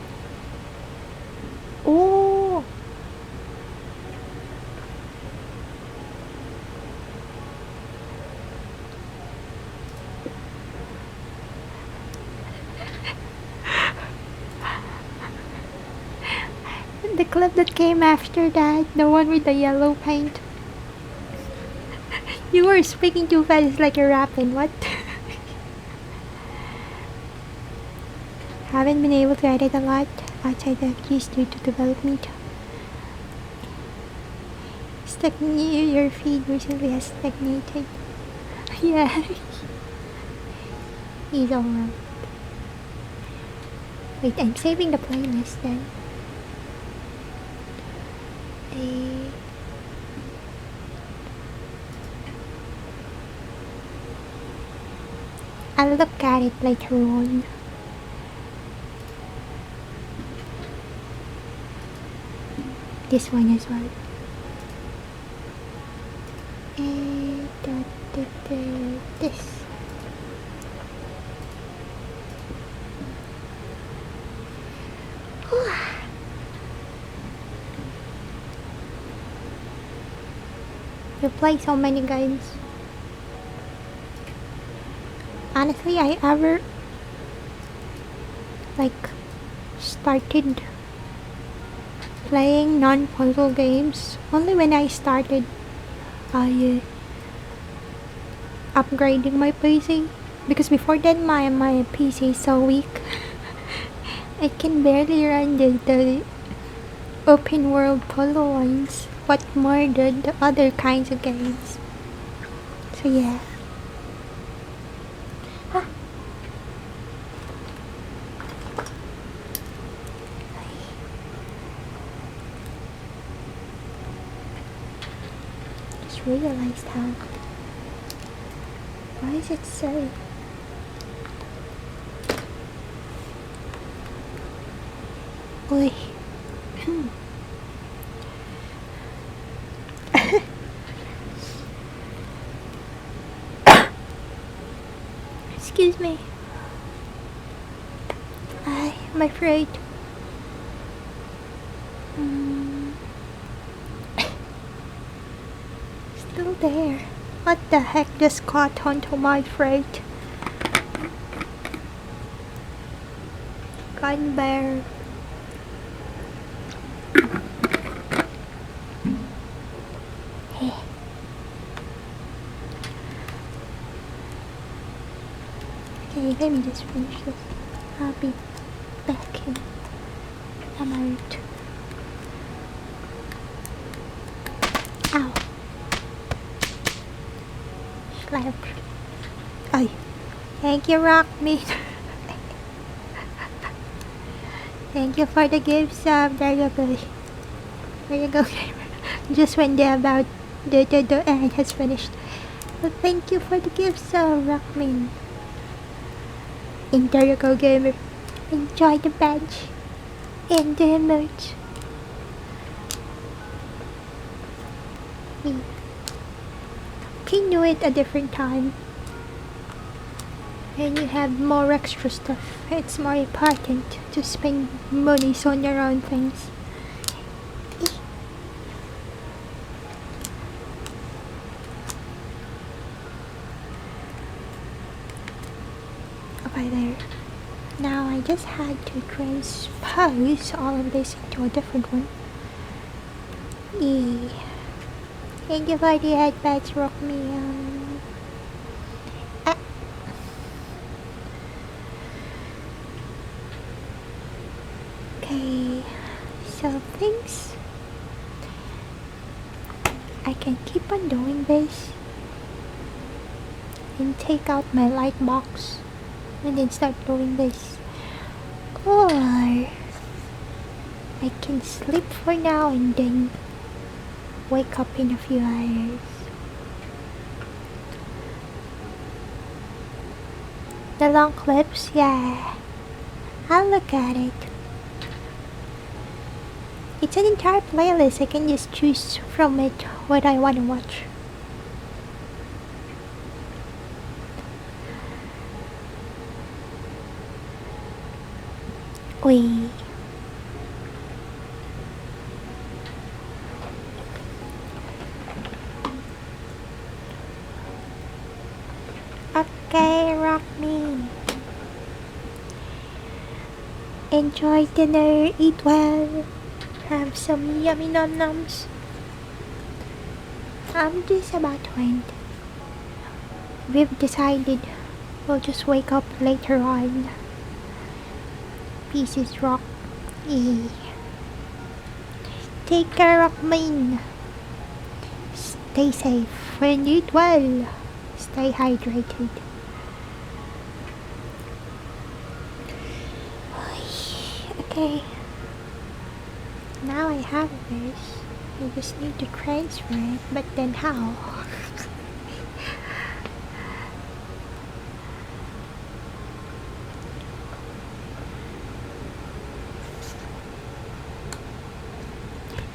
Oh. The clip that came after that, the one with the yellow paint. You were speaking too fast like you're rapping, what? Haven't been able to edit a lot outside the keys due to development. Your feed recently has stagnated. Yeah. He's alright. Wait, I'm saving the playlist then. I'll look at it later on. This one as well. This. You play so many games. Honestly, I ever like started playing non-puzzle games only when I started upgrading my PC. Because before that my PC is so weak. I can barely run the open world puzzle ones. What more the other kinds of games. So yeah. Just realized how. Why is it so? Oi. Excuse me. I'm afraid. Still there. What the heck just caught onto my freight? Gun bear. Okay, let me just finish this. I'll be back in a moment. Ow. Slap. Ay. Thank you, Rock Me. Thank you for the gift sub. There you go. There you go. Just when the ad has finished. But thank you for the gift sub, Rock Me. And there you go, gamer. Enjoy the badge and the emote. Can do it a different time. And you have more extra stuff. It's more important to spend money on your own things. Okay, there. Now I just had to transpose all of this into a different one. Yeah. Thank you for the headbats, Rock Me. Okay, so things. I can keep on doing this and take out my light box and then start doing this, or I can sleep for now and then wake up in a few hours. The long clips, yeah, I'll look at it. It's an entire playlist. I can just choose from it what I want to watch. Wee. Okay, Rock Me. Enjoy dinner, eat well, have some yummy num-nums. I'm just about to end. We've decided we'll just wake up later on. Pieces Rock. Take care of me. Stay safe and eat well. Stay hydrated. Okay. Now I have this. I just need to transfer it, but then how?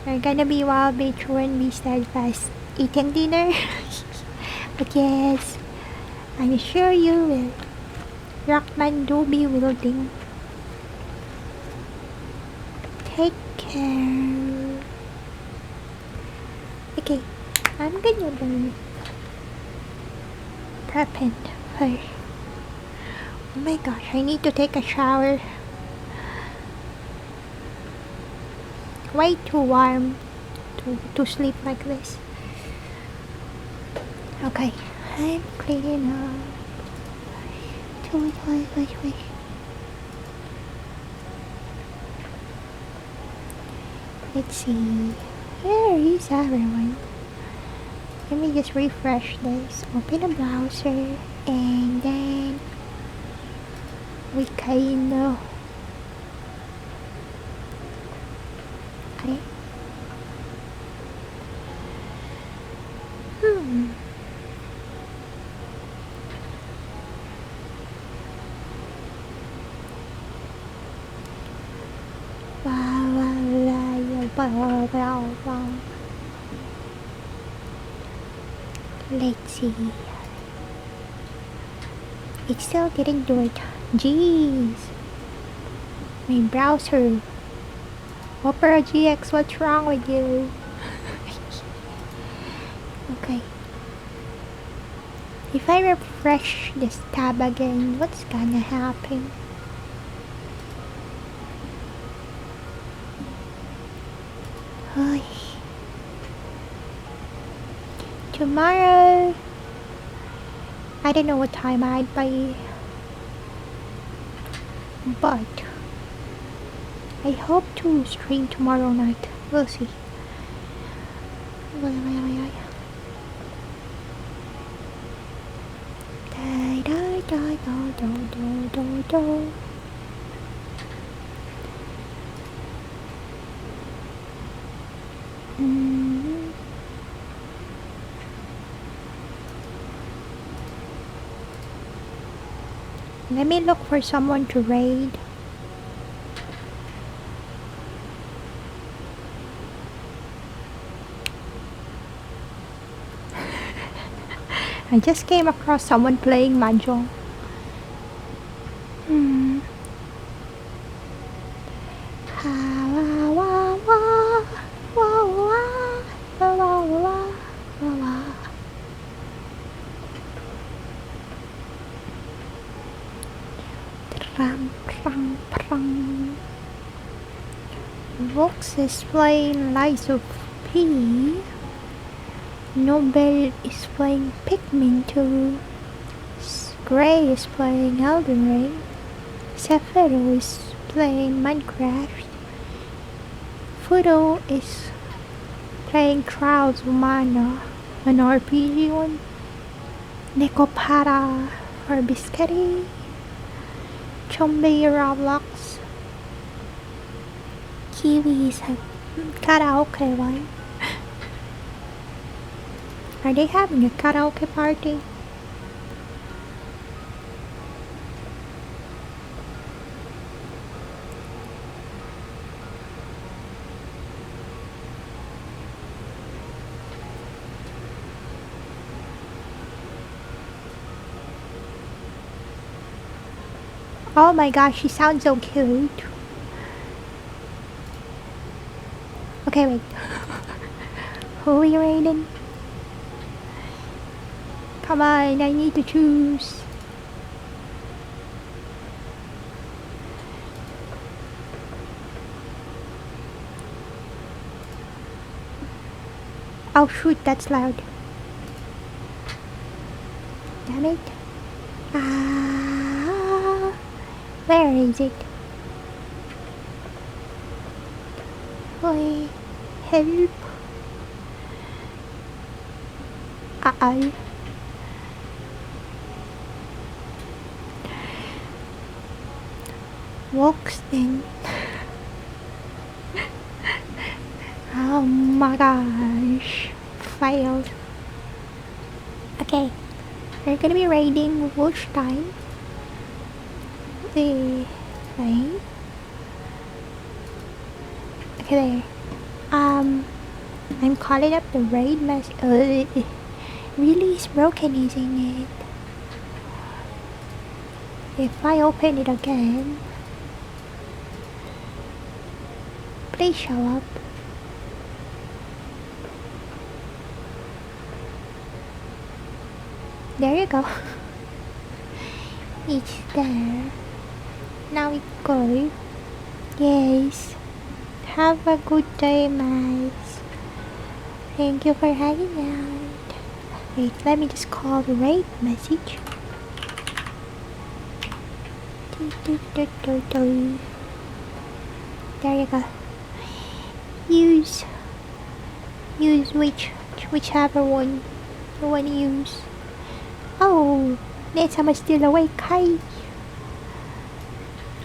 You're gonna be wild, be true, and be steadfast. Eating dinner? But yes, I'm sure you will. Rockman do be wielding. Take care. Okay, I'm gonna be prepping for. Oh my gosh, I need to take a shower. Way too warm to sleep like this. Okay, I'm cleaning up. Wait. Let's see. Where is everyone? Let me just refresh this. Open a browser and then we kinda okay. Let's see. It still didn't do it. Jeez. My browser. Opera GX, what's wrong with you? Okay. If I refresh this tab again, what's gonna happen? Ay. Tomorrow, I don't know what time I'd be, but I hope to stream tomorrow night. We'll see. Let me look for someone to raid. I just came across someone playing mahjong. Vox is playing Lies of P. Nobel is playing Pikmin 2. Gray is playing Elden Ring. Sephiroth is playing Minecraft. Fudo is playing Trials of Mana, an RPG one. Nekopara for Biscuity. Chombe Roblox. Kiwi is a karaoke one. Are they having a karaoke party? Oh my gosh, she sounds so cute. Okay, wait. Who are you raiding? Come on, I need to choose. Oh shoot, that's loud. Damn it. Where is it? Oi, help. Uh-oh. Walks in. Oh my gosh. Failed. Okay. We're gonna be raiding Wolfstein. The thing. Okay, there. I'm calling up the raid mess. Really is broken, isn't it? If I open it again, please show up. There you go. It's there. Now we go. Yes. Have a good day, mates. Thank you for hanging out. Wait, let me just call the raid message. There you go. Use whichever one you want to use. Oh, Nesama's still awake. Hi.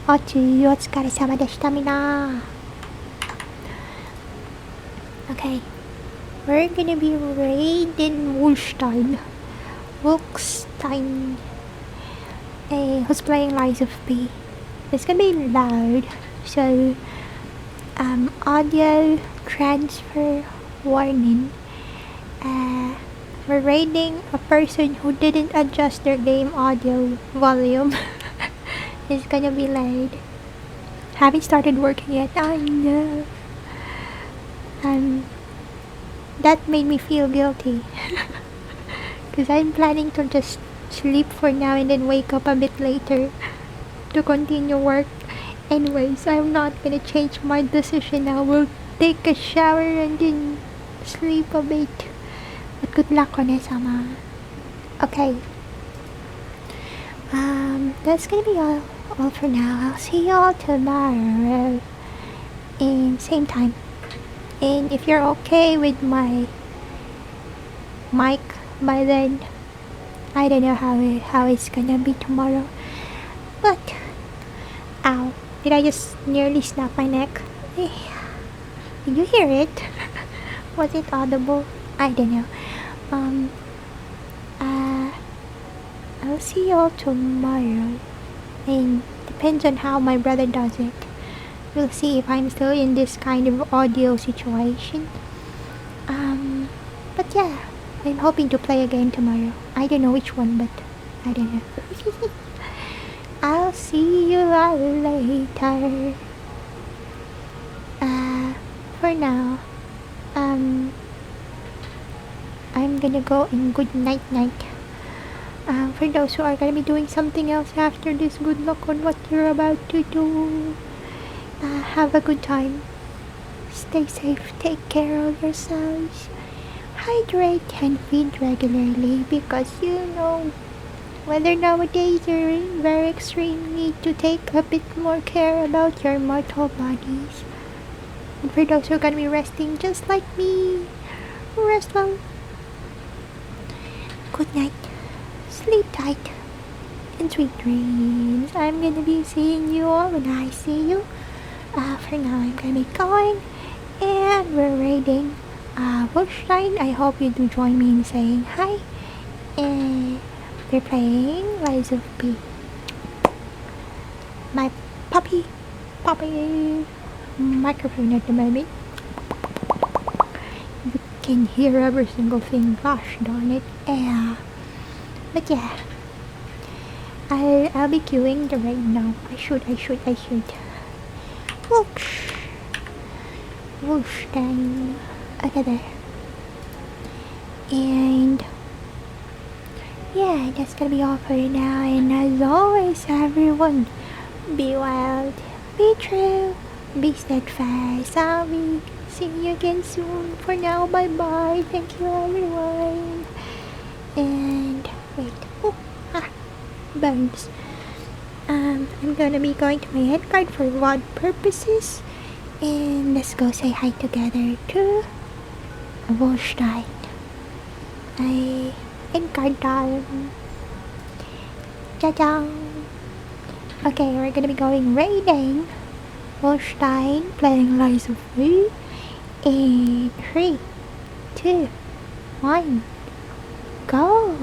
Zatsu, otsukaresama deshita mina. Okay. We're gonna be raiding Wolstein. Who's playing Lies of P. It's gonna be loud, so audio transfer warning. We're raiding a person who didn't adjust their game audio volume. It's gonna be loud. Haven't started working yet. I know. That made me feel guilty. Because I'm planning to just sleep for now and then wake up a bit later to continue work. Anyways, I'm not gonna change my decision. I will take a shower and then sleep a bit. But good luck, Onesama. Okay. That's gonna be all for now. I'll see y'all tomorrow. And same time. And if you're okay with my mic by then, I don't know how it's gonna be tomorrow. But, ow, did I just nearly snap my neck? Did you hear it? Was it audible? I don't know. I'll see y'all tomorrow. And depends on how my brother does it. We'll see if I'm still in this kind of audio situation. But yeah, I'm hoping to play a game tomorrow. I don't know which one, but I don't know. I'll see you all later. For now, I'm gonna go and good night. For those who are gonna be doing something else after this, good luck on what you're about to do. Have a good time. Stay safe. Take care of yourselves. Hydrate and feed regularly because weather nowadays are very extreme. Need to take a bit more care about your mortal bodies. And for those who are gonna be resting just like me, rest well. Good night. Sleep tight. And sweet dreams. I'm gonna be seeing you all when I see you. For now, I'm gonna be going, and we're raiding Wolfstein. I hope you do join me in saying hi. And they're playing Lies of P. My puppy microphone at the moment. You can hear every single thing. Gosh darn it. Yeah. But yeah, I'll be queuing the raid now. I should. Wolfstein. Okay, there. And yeah, that's gonna be all for now. And as always, everyone, be wild, be true, be steadfast. I'll be seeing you again soon. For now, bye bye. Thank you, everyone. And wait. Bones. I'm gonna be going to my head card for VOD purposes. And let's go say hi together to Wolfstein. End card time. Cha-chang. Okay, we're gonna be going raiding Wolfstein, playing Lies of P. In 3, 2, 1, go!